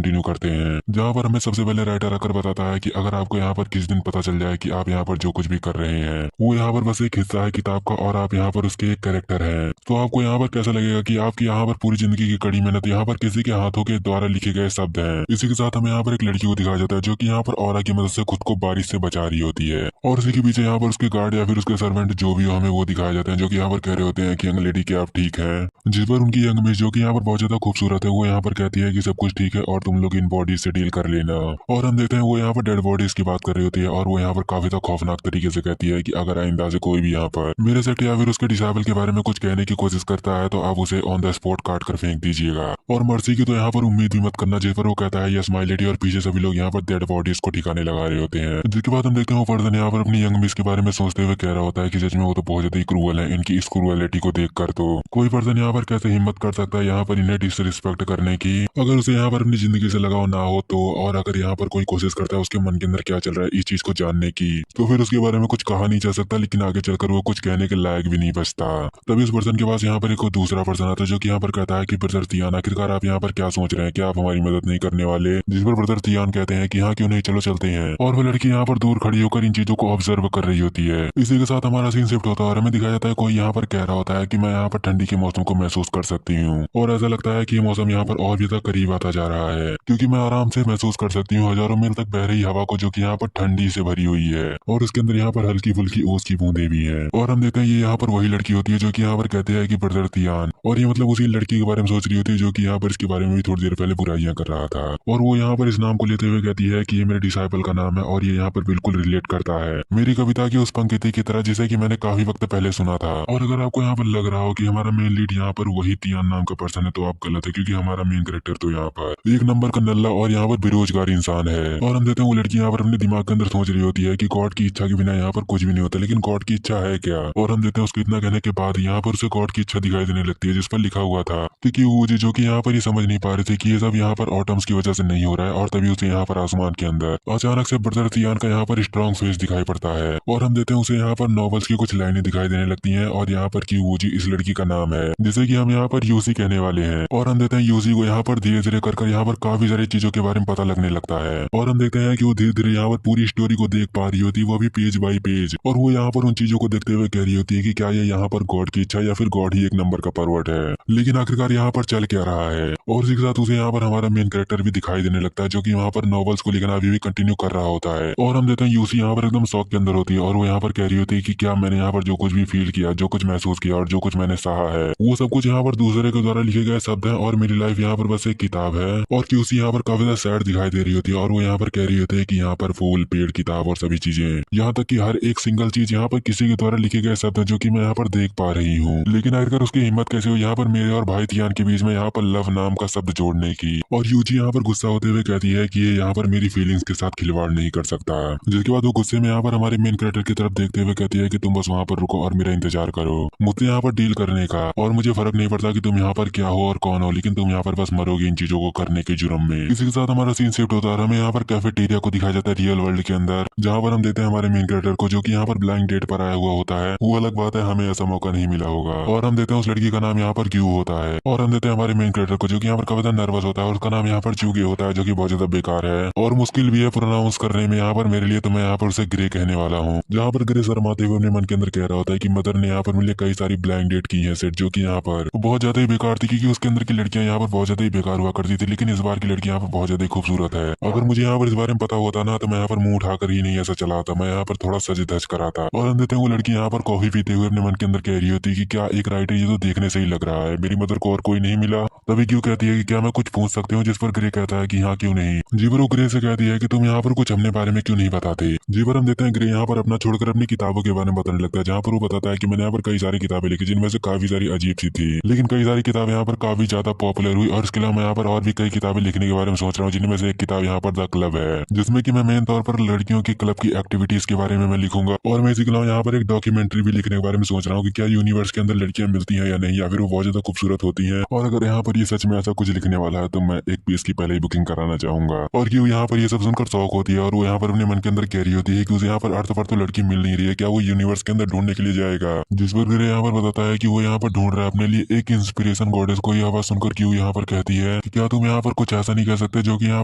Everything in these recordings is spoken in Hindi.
कंटिन्यू करते हैं, जहाँ पर हमें सबसे पहले राइटर आकर बताता है कि अगर आपको यहाँ पर किसी दिन पता चल जाए कि आप यहाँ पर जो कुछ भी कर रहे हैं वो यहाँ पर बस एक हिस्सा है किताब का और आप यहाँ पर उसके एक कैरेक्टर हैं, तो आपको यहाँ पर कैसा लगेगा कि आपकी यहाँ पर पूरी जिंदगी की कड़ी मेहनत यहाँ पर किसी के हाथों के द्वारा लिखे गए शब्द हैं। इसी के साथ हमें यहाँ पर एक लड़की को दिखाया जाता है जो कि यहाँ पर ऑरा की मदद से खुद को बारिश से बचा रही होती है, और इसी के पीछे यहाँ पर उसके गार्ड या फिर उसके सर्वेंट जो भी हो हमें वो दिखाए जाते हैं, जो कि यहाँ पर कह रहे होते हैं कि यंग लेडी क्या आप ठीक है। जिस पर उनकी यंग मिस जो कि यहाँ पर बहुत ज्यादा खूबसूरत है वो यहाँ पर कहती है कि सब कुछ ठीक है और तुम लोग इन बॉडी से डील कर लेना, और हम देखते हैं वो यहाँ पर डेड बॉडीज की बात कर रही होती है और वो यहाँ पर काफी ज्यादा खौफनाक तरीके से कहती है कि अगर आइंदा से कोई भी यहाँ पर मेरे सेट या फिर उसके डिसेबल के बारे में कुछ कहने की कोशिश करता है तो आप उसे ऑन द स्पॉट काट कर फेंक दीजिएगा, और मर्सी की तो यहाँ पर उम्मीद भी मत करना। जिस पर वो कहता है यस माय लेडी, और पीछे सभी लोग यहाँ पर डेड बॉडीज को ठिकाने लगा रहे होते हैं। जिसके बाद हम देखते हैं वो पर्सन यहाँ पर अपनी यंग मिस के बारे में सोचते हुए कह रहा होता है कि सच में वो तो बहुत ज्यादा ही क्रूअल है, इनकी इस क्रूअलिटी को देखकर तो कोई पर्सन यहाँ पर कैसे हिम्मत कर सकता है यहाँ पर इन्हें डिसरिस्पेक्ट करने की, अगर उसे यहाँ पर अपनी जिंदगी से लगाव ना हो तो, और अगर यहाँ पर कोई कोशिश करता है उसके मन के अंदर क्या चल रहा है इस चीज को जानने की तो फिर उसके बारे में कुछ कहा नहीं जा सकता, लेकिन आगे चलकर वो कुछ कहने के लायक भी नहीं बचता। तभी उस पर्सन के पास यहाँ पर एक दूसरा पर्सन आता है जो कि यहाँ पर कहता है कि ब्रदर तियान आखिरकार आप यहाँ पर क्या सोच रहे हैं, क्या आप हमारी मदद नहीं करने वाले। जिस पर ब्रदर तियान कहते हैं कि हाँ क्यों नहीं, चलो चलते हैं, और वो लड़की यहाँ पर दूर खड़ी होकर इन चीजों को ऑब्जर्व कर रही होती है। इसी के साथ हमारा सीन शिफ्ट होता है और हमें दिखाया जाता है कोई यहाँ पर कह रहा होता है कि मैं यहाँ पर ठंडी के मौसम को महसूस कर सकती हूँ, और ऐसा लगता है कि ये मौसम यहाँ पर और भी ज्यादा करीब आता जा रहा है क्योंकि मैं आराम से महसूस कर सकती हूँ हजारों मील तक बह रही हवा को जो कि यहाँ पर ठंडी से भरी हुई है, और उसके अंदर यहाँ पर हल्की फुल्की ओस की बूंदे भी हैं। और हम देखते हैं ये यहाँ पर वही लड़की होती है जो कि यहाँ पर कहते हैं कि ब्रदर तियान, और ये मतलब उसी लड़की के बारे में सोच रही होती है जो कि यहाँ पर इसके बारे में भी थोड़ी देर पहले बुराइयां कर रहा था, और वो यहाँ पर इस नाम को लेते हुए कहती है कि ये मेरे डिसाइपल का नाम है और ये यहाँ पर बिल्कुल रिलेट करता है मेरी कविता की उस पंक्ति की तरह जिसे कि मैंने काफी वक्त पहले सुना था। और अगर आपको यहाँ पर लग रहा हो कि हमारा मेन लीड यहाँ पर वही तियान नाम का पर्सन है तो आप गलत है, क्योंकि हमारा मेन कैरेक्टर तो यहाँ पर एक नंबर का नल्ला और यहाँ पर बेरोजगार इंसान है। और हम देखते हैं वो लड़की यहाँ पर अपने दिमाग के अंदर सोच रही होती है कि गॉड की इच्छा के बिना यहाँ पर कुछ भी नहीं होता, लेकिन गॉड की इच्छा है क्या। और हम देखते हैं उसको इतना कहने के बाद यहाँ पर उसे गॉड की इच्छा दिखाई देने लगती है जिस पर लिखा हुआ था कि वो जो कि यहाँ पर ये समझ नहीं पा रहे थे कि ये सब यहाँ पर ऑटम्स की वजह से नहीं हो रहा है, और तभी उसे यहाँ पर आसमान के अंदर अचानक से ब्रदर तियान का यहाँ पर स्ट्रॉन्ग फेस दिखाई पड़ता है, और हम देखते हैं उसे यहाँ पर नॉवेल्स की कुछ लाइनें दिखाई देने लगती हैं, और यहाँ पर क्यूजी इस लड़की का नाम है जिसे कि हम यहाँ पर यूसी कहने वाले हैं। और हम देखते हैं यूसी को यहाँ पर धीरे धीरे कर यहाँ पर काफी सारी चीजों के बारे में पता लगने लगता है, और हम देखते हैं कि वो धीरे धीरे यहाँ पर पूरी स्टोरी को देख पा रही होती है, वो भी पेज बाय पेज, और वो यहाँ पर उन चीजों को देखते हुए कह रही होती है कि क्या ये यहाँ पर गॉड की इच्छा या फिर गॉड ही एक नंबर का परवर्ट है, लेकिन आखिरकार यहाँ पर चल क्या रहा है। और इसी के साथ उसे यहाँ पर हमारा मेन कैरेक्टर भी दिखाई देने लगता है जो कि वहाँ पर नॉवेल्स को लिखना अभी भी कंटिन्यू कर रहा होता है, और हम देखते हैं यूसी यहाँ पर एकदम शौक के अंदर होती है, और वो यहाँ पर कह रही होती है कि क्या मैंने यहाँ पर जो कुछ भी फील किया, जो कुछ महसूस किया और जो कुछ मैंने सहा है वो सब कुछ यहाँ पर दूसरे के द्वारा लिखे गए शब्द है, और मेरी लाइफ यहाँ पर बस एक किताब है। और क्यूसी यहाँ पर काफी ज्यादा सैड दिखाई दे रही होती है, और वो यहाँ पर कह रही होती है कि यहाँ पर फूल पेड़ किताब और सभी चीजें, यहाँ तक कि हर एक सिंगल चीज यहाँ पर किसी के द्वारा लिखे गए शब्द है जो कि मैं यहाँ पर देख पा रही हूँ, लेकिन आखिरकार उसकी हिम्मत कैसे हुई यहाँ पर मेरे और भाई तियान के बीच में यहाँ पर लव नाम का शब्द जोड़ने की। और यूजी यहाँ पर गुस्सा होते हुए कहती है कि ये यहाँ पर मेरी फीलिंग्स के साथ खिलवाड़ नहीं कर सकता, जिसके बाद वो गुस्से में यहाँ पर हमारे मेन कैरेक्टर की तरफ देखते हुए कहती है कि तुम बस वहाँ पर रुको और मेरा इंतजार करो, मुझसे यहाँ पर डील करने का, और मुझे फर्क नहीं पड़ता कि तुम यहाँ पर क्या हो और कौन हो, लेकिन तुम यहाँ पर बस मरोगे इन चीजों को करने के जुर्म में। इसी के साथ हमारा सीन शिफ्ट होता है, हमें यहाँ पर कैफेटेरिया को दिखाया जाता है रियल वर्ल्ड के अंदर, जहाँ पर हम देखते हैं हमारे मेन कैरेक्टर को जो कि यहाँ पर ब्लाइंड डेट पर आया हुआ होता है, वो अलग बात है हमें ऐसा मौका नहीं मिला होगा, और हम देखते हैं उस लड़की का नाम यहाँ पर क्यू होता है, और हम देखते हैं हमारे मेन कैरेक्टर को जो कि यहाँ पर काफी ज्यादा नर्वस होता है, और उसका नाम यहाँ पर चूगे होता है जो कि बहुत ज्यादा बेकार है और मुश्किल भी है प्रोनाउंस करने में यहाँ पर मेरे लिए, तो मैं यहाँ पर उसे ग्रे कहने वाला हूँ, जहाँ पर ग्रे शर्माते हुए अपने मन के अंदर कह रहा होता है कि मदर ने यहाँ पर मुझे कई सारी ब्लाइंड डेट की है सेट जो कि यहाँ पर बहुत ज्यादा ही बेकार थी, क्योंकि उसके अंदर की लड़कियां यहाँ पर बहुत ज्यादा ही बेकार हुआ करती थी, लेकिन इस बार की लड़की यहाँ पर बहुत ज्यादा ही खूबसूरत है। अगर मुझे यहाँ पर इस बारे में पता होता ना तो मैं यहाँ पर मुंह उठाकर ही नहीं ऐसा चला आता, मैं यहाँ पर थोड़ा सज धज कर आता। और हम देखते हैं वो लड़की यहाँ पर कॉफी पीते हुए अपने मन के अंदर कह रही होती है कि क्या एक राइटर ये तो देखने से ही लग रहा है, मेरी मदर को और कोई नहीं मिला। तभी क्यों कहती है कि क्या मैं कुछ पूछ सकती हूँ, जिस पर ग्रे कहता है कि हाँ क्यों नहीं। जी पर वो ग्रे से कहती है कि तुम यहाँ पर कुछ अपने बारे में क्यों नहीं बताते। जी पर हम देखते हैं ग्रे यहाँ पर अपना छोड़कर अपनी किताबों के बारे में बताने लगता है, जहाँ पर वो बताता है कि मैंने यहाँ पर कई सारी किताबें लिखी जिनमें से काफी सारी अजीब सी थी, लेकिन कई सारी किताबें यहाँ पर काफी ज्यादा पॉपुलर हुई, और इसके अलावा मैं यहाँ पर और भी कई किताबें लिखने के बारे में सोच रहा हूँ, जिनमें से एक किताब यहाँ पर द क्लब है, जिसमें कि मैं मेन तौर पर लड़कियों की क्लब की एक्टिविटीज के बारे में मैं लिखूंगा। और मैं इसके अलावा यहाँ पर एक डॉक्यूमेंट्री भी लिखने के बारे में सोच रहा हूँ कि क्या यूनिवर्स के अंदर लड़कियां मिलती हैं या नहीं, या फिर वो बहुत ज्यादा खूबसूरत होती हैं, और अगर यहाँ पर ये सच में ऐसा कुछ लिखने वाला है तो मैं एक पीस की पहले ही बुकिंग कराना चाहूंगा। और क्यों यहाँ पर ये सब सुनकर शौक होती है, और वो यहाँ पर अपने मन के अंदर कह रही होती है कि उसे यहाँ पर अर्थ पर तो लड़की मिल नहीं रही है, क्या वो यूनिवर्स के अंदर ढूंढने के लिए जाएगा। जिस पर ग्रे यहाँ पर बताता है कि वो यहाँ पर ढूंढ रहा है अपने लिए एक इंस्पिरेशन गॉडेस को। यह आवाज सुनकर क्यों यहाँ पर कहती है कि क्या तुम यहाँ पर कुछ कुछ ऐसा नहीं कह सकते जो कि यहाँ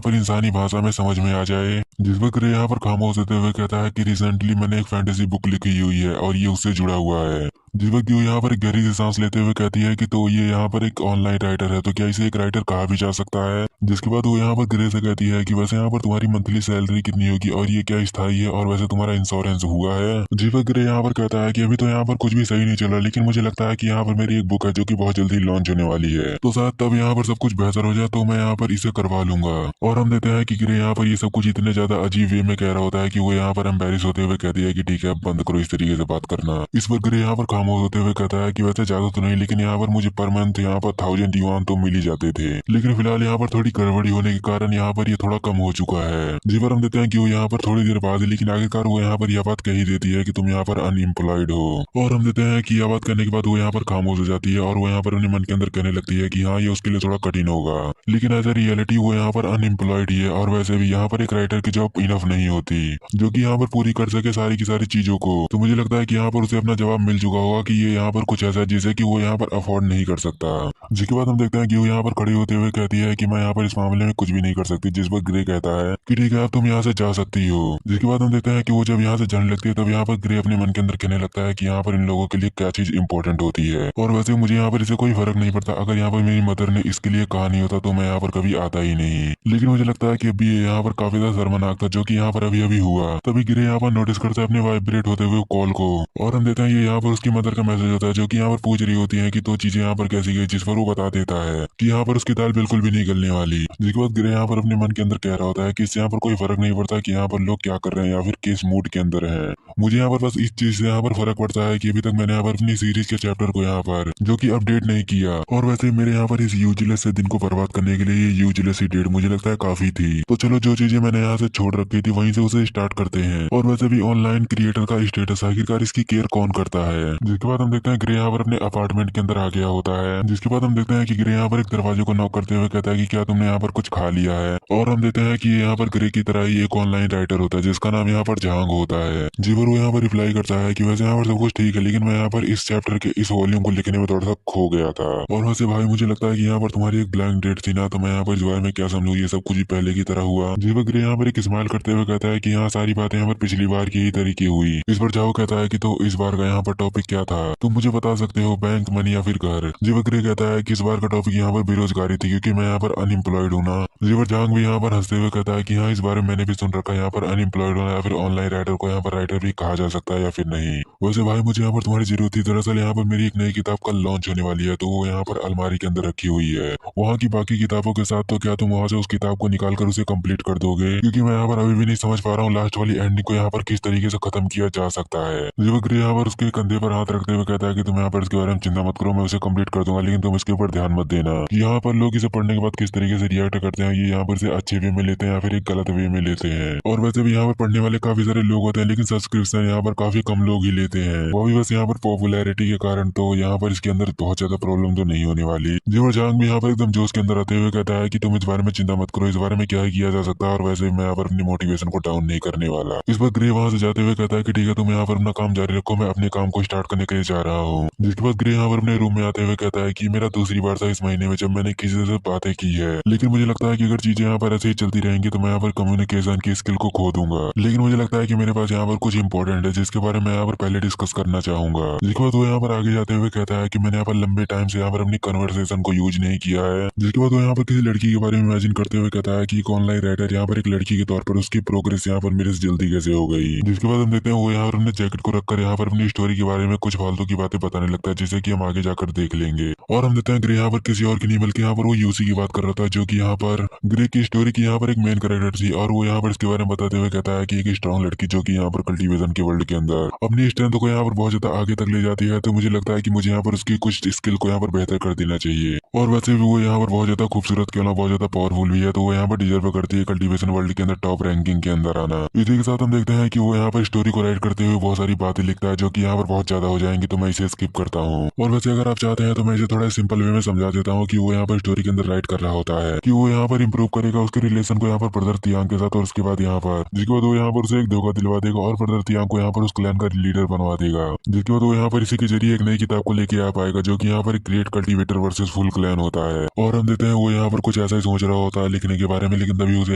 पर इंसानी भाषा में समझ में आ जाए। जिस पर ग्रे यहाँ पर खामोश होते हुए कहता है कि रिसेंटली मैंने एक फैंटेसी बुक लिखी हुई है और ये उससे जुड़ा हुआ है। जिस वक्त वो यहाँ पर एक गहरी सी सांस लेते हुए कहती है कि तो ये यहाँ पर एक ऑनलाइन राइटर है, तो क्या इसे एक राइटर कहा भी जा सकता है। जिसके बाद वो यहाँ पर ग्रे से कहती है कि वैसे यहाँ पर तुम्हारी मंथली सैलरी कितनी होगी और ये क्या स्थायी है और वैसे तुम्हारा इंश्योरेंस हुआ है। जिस वक्त ग्रे यहाँ पर कहता है कि अभी तो यहाँ पर कुछ भी सही नहीं चल रहा, लेकिन मुझे लगता है कि यहाँ पर मेरी एक बुक है जो कि बहुत जल्दी लॉन्च होने वाली है, तो शायद तब यहाँ पर सब कुछ बेहतर हो जाए, तो मैं यहाँ पर इसे करवा लूंगा। और हम देते हैं कि ग्रे यहाँ पर ये सब कुछ इतने ज्यादा अजीब वे में कह रहा होता है कि वो यहाँ पर एम्बेरस होते हुए कहती है कि ठीक है, अब बंद करो इस तरीके से बात करना। इस पर ग्रे यहाँ पर खामोश होते हुए कहता है कि वैसे ज्यादा तो नहीं, लेकिन यहाँ पर मुझे पर मंथ यहाँ पर 1000 युआन तो मिल ही जाते थे, लेकिन फिलहाल यहाँ पर थोड़ी गड़बड़ी होने के कारण यहाँ पर ये थोड़ा कम हो चुका है। जी पर हम देते हैं कि वो यहाँ पर थोड़ी देर बाद, लेकिन आखिरकार वो यहाँ पर यह बात कही देती है कि तुम यहाँ पर अनएम्प्लॉयड हो। और हम देते हैं कि यह बात करने के बाद वो यहाँ पर खामोश हो जाती है और वो यहाँ पर अपने मन के अंदर कहने लगती है कि हाँ, ये उसके लिए थोड़ा कठिन होगा, लेकिन एज ए रियलिटी वो यहाँ पर अनएम्प्लॉयड ही है। और वैसे भी यहाँ पर एक राइटर की जॉब इनफ नहीं होती जो कि यहाँ पर पूरी कर सके सारी की सारी चीजों को। तो मुझे लगता है कि यहाँ पर उसे अपना जवाब मिल चुका होगा कि ये यहाँ पर कुछ ऐसा है जिसे कि वो यहाँ पर अफोर्ड नहीं कर सकता। जिसके बाद हम देखते हैं कि वो यहाँ पर खड़ी होते हुए कहती है कि मैं यहाँ पर इस मामले में कुछ भी नहीं कर सकती। जिस पर ग्रे कहता है कि ठीक है, अब तुम यहाँ से जा सकती हो। जिसके बाद हम देखते हैं कि वो जब यहाँ से जाने लगती है तब यहाँ पर ग्रे अपने मन के अंदर कहने लगता है कि यहाँ पर इन लोगों के लिए क्या चीज इंपॉर्टेंट होती है, और वैसे मुझे यहाँ पर इसे कोई फर्क नहीं पड़ता। अगर यहाँ पर मेरी मदर ने इसके लिए कहा नहीं होता तो मैं यहाँ पर कभी आता ही नहीं। लेकिन मुझे लगता है कि अभी ये यहाँ पर काफी ज्यादा शर्मनाक था जो कि यहाँ पर अभी अभी हुआ। तभी ग्रे यहाँ पर नोटिस करता है अपने वाइब्रेट होते हुए कॉल को, और हम देते हैं ये यहाँ पर उसकी मदर का मैसेज होता है जो कि यहाँ पर पूछ रही होती है कि तो चीजें यहाँ पर कैसी गई। जिस पर वो बता देता है कि यहाँ पर उसकी दाल बिल्कुल भी नहीं गलने वाली। जिसके बाद ग्रे यहाँ पर अपने मन के अंदर कह रहा होता है कि इससे यहाँ पर कोई फर्क नहीं पड़ता कि यहाँ पर लोग क्या कर रहे हैं या फिर किस मूड के अंदर है। मुझे यहाँ पर बस इस चीज से यहाँ पर फर्क पड़ता है कि अभी तक मैंने यहाँ पर अपनी सीरीज के चैप्टर को यहाँ पर जो कि अपडेट नहीं किया, और वैसे मेरे यहाँ पर इस यूजलेस से दिन को बर्बाद करने के लिए ये यूजलेस ही डेट मुझे लगता है काफी थी। तो चलो, जो चीजें मैंने यहाँ से छोड़ रखी थी वहीं से उसे स्टार्ट करते हैं। और वैसे भी ऑनलाइन क्रिएटर का स्टेटस आखिरकार इसकी केयर कौन करता है। जिसके बाद हम देखते हैं ग्रे यहाँ पर अपने अपार्टमेंट के अंदर आ गया होता है। जिसके बाद हम देखते हैं कि ग्रे यहाँ पर एक दरवाजे को नॉक करते हुए कहता है कि क्या तुमने यहाँ पर कुछ खा लिया है। और हम देते हैं कि यहाँ पर ग्रे की तरह ही एक ऑनलाइन राइटर होता है जिसका नाम यहाँ पर जहांग होता है। जी पर वो यहाँ पर रिप्लाई करता है कि वैसे यहाँ पर सब कुछ ठीक है, लेकिन मैं यहाँ पर इस चैप्टर के इस वॉल्यूम को लिखने में थोड़ा सा खो गया था। और वैसे भाई मुझे लगता है कि यहाँ पर तुम्हारी एक ब्लैंक डेट थी ना, तो मैं यहाँ पर इस बारे में क्या समझू, ये सब कुछ भी पहले की तरह हुआ। जी पर ग्रे यहाँ पर एक स्माइल करते हुए कहता है कि यहाँ सारी बातें यहाँ पर पिछली बार की ही तरीके हुई। इस पर जाओ कहता है कि तो इस बार का यहाँ पर टॉपिक क्या था, तुम मुझे बता सकते हो, बैंक, मनी या फिर घर। जी पर ग्रे कहता है कि इस बार का टॉपिक यहाँ पर बेरोजगारी थी क्योंकि मैं यहाँ पर अनएम्प्लॉयड हूँ ना। जी पर जहांग भी यहाँ पर हंसते हुए कहता है कि हाँ, इस बारे में मैंने भी सुन रखा है, यहाँ पर अनएम्प्लॉयड होना या फिर ऑनलाइन राइटर को यहाँ पर राइटर भी कहा जा सकता है या फिर नहीं। वैसे भाई मुझे यहाँ पर तुम्हारी जरूरत थी, दरअसल यहाँ पर मेरी एक नई किताब कल लॉन्च होने वाली है, तो वो यहाँ पर अलमारी के अंदर रखी हुई है वहाँ की बाकी किताबों के साथ। तो क्या तुम वहाँ से उस किताब को निकाल कर उसे कंप्लीट कर दोगे, क्योंकि मैं यहाँ पर अभी भी नहीं समझ पा रहा हूँ लास्ट वाली एंडिंग को यहाँ पर किस तरीके से खत्म किया जा सकता है। ग्रे यहाँ पर उसके कंधे पर हाथ रखते हुए कहता है कि तुम यहाँ पर इसके बारे में चिंता मत करो, मैं उसे कंप्लीट कर दूंगा, लेकिन तुम इसके ऊपर ध्यान मत देना कि यहाँ पर लोग इसे पढ़ने के बाद किस तरीके से रिएक्ट करते हैं, ये यहाँ पर से अच्छे वे में लेते हैं या फिर एक गलत वे में लेते हैं। और वैसे भी यहाँ पर पढ़ने वाले काफी सारे लोग होते हैं, लेकिन सब्सक्रिप्शन यहाँ पर काफी कम लोग ही लेते हैं, वो भी बस यहाँ पर पॉपुलैरिटी के कारण। तो यहाँ पर इसके अंदर बहुत ज्यादा प्रॉब्लम तो नहीं होने वाली। जीवर जहांग भी यहाँ पर एकदम जोश के अंदर आते हुए कहता है कि तुम इस बारे में चिंता मत करो, इस बारे में क्या ही किया जा सकता है, और वैसे भी मैं यहाँ पर अपनी मोटिवेशन को डाउन नहीं करने वाला। इस पर ग्रे वहां से जाते हुए कहता है कि ठीक है, तुम यहाँ पर अपना काम जारी रखो, मैं अपने काम को स्टार्ट करने के लिए जा रहा हूँ। जिसके बाद ग्रे यहाँ पर अपने रूम में आते हुए कहता है कि मेरा दूसरी बार था इस महीने में जब मैंने किसी से बातें की है, लेकिन मुझे लगता है कि अगर चीजें यहाँ पर ऐसे ही चलती रहेंगी तो मैं यहाँ पर कम्युनिकेशन की स्किल को खो दूंगा। लेकिन मुझे लगता है कि मेरे पास यहाँ पर कुछ इंपॉर्टेंट है जिसके बारे में यहाँ पर पहले डिस्कस करना चाहूंगा। जिसके बाद वो यहाँ पर आगे जाते हुए कहता है कि मैंने यहाँ पर लंबे टाइम से यहाँ पर अपनी कन्वर्सेशन को यूज नहीं किया है। जिसके बाद वो यहाँ पर किसी लड़की के बारे में इमेजिन करते हुए कहता है कि एक ऑनलाइन राइटर यहाँ पर एक लड़की के तौर पर उसकी प्रोग्रेस यहाँ पर मेरे से जल्दी कैसे हो गई। जिसके बाद हम देखते हैं वो यहाँ पर अपने जैकेट को रखकर यहाँ पर अपनी स्टोरी के बारे में कुछ फालतू की बातें बताने लगता है, जिसे कि हम आगे जाकर देख लेंगे। और हम देखते हैं ग्रे यहाँ पर किसी और की नहीं बल्कि यहाँ पर वो यूसी की बात कर रहा था, जो कि यहाँ पर ग्रे की स्टोरी की यहाँ पर एक मेन कैरेक्टर थी। और वो यहाँ पर इसके बारे में बताते हुए कहता है कि एक स्ट्रॉन्ग लड़की जो कि यहाँ पर कल्टीवेशन के वर्ल्ड के अंदर अपनी स्ट्रेंथ को यहाँ पर बहुत ज्यादा आगे तक ले जाती है, तो मुझे लगता है कि मुझे यहाँ पर उसकी कुछ स्किल को यहाँ पर बेहतर कर देना चाहिए। और वैसे भी वो यहाँ पर बहुत ज्यादा खूबसूरत क्यों ना बहुत ज्यादा पावरफुल भी है, तो वो यहाँ पर डिजर्व करती है कल्टीवेशन वर्ल्ड के अंदर टॉप रैंकिंग के अंदर आना। इसी के साथ हम देखते हैं कि वो यहाँ पर स्टोरी को राइट करते हुए बहुत सारी बातें लिखता है जो कि यहाँ पर बहुत ज्यादा हो जाएंगी, तो मैं इसे स्किप करता हूँ। और वैसे अगर आप चाहते हैं तो मैं इसे थोड़ा सिंपल वे में समझा देता हूँ कि वो यहाँ पर स्टोरी के अंदर राइट कर रहा होता है कि वो यहाँ पर इंप्रूव करेगा उसके रिलेशन को यहाँ पर ब्रदर तियांग के साथ, और उसके बाद यहाँ पर जिसके बाद वो यहाँ पर उसे एक धोखा दिलवा देगा और ब्रदर तियांग को यहाँ पर उस क्लैन का लीडर बनवा देगा। जिसके बाद वो यहाँ पर इसी के जरिए एक नई किताब को लेके आ पाएगा जो कि यहाँ पर great cultivator versus full clan होता है। और हम देते हैं वो यहाँ पर कुछ ऐसा ही सोच रहा होता है लिखने के बारे में, लेकिन तभी उसे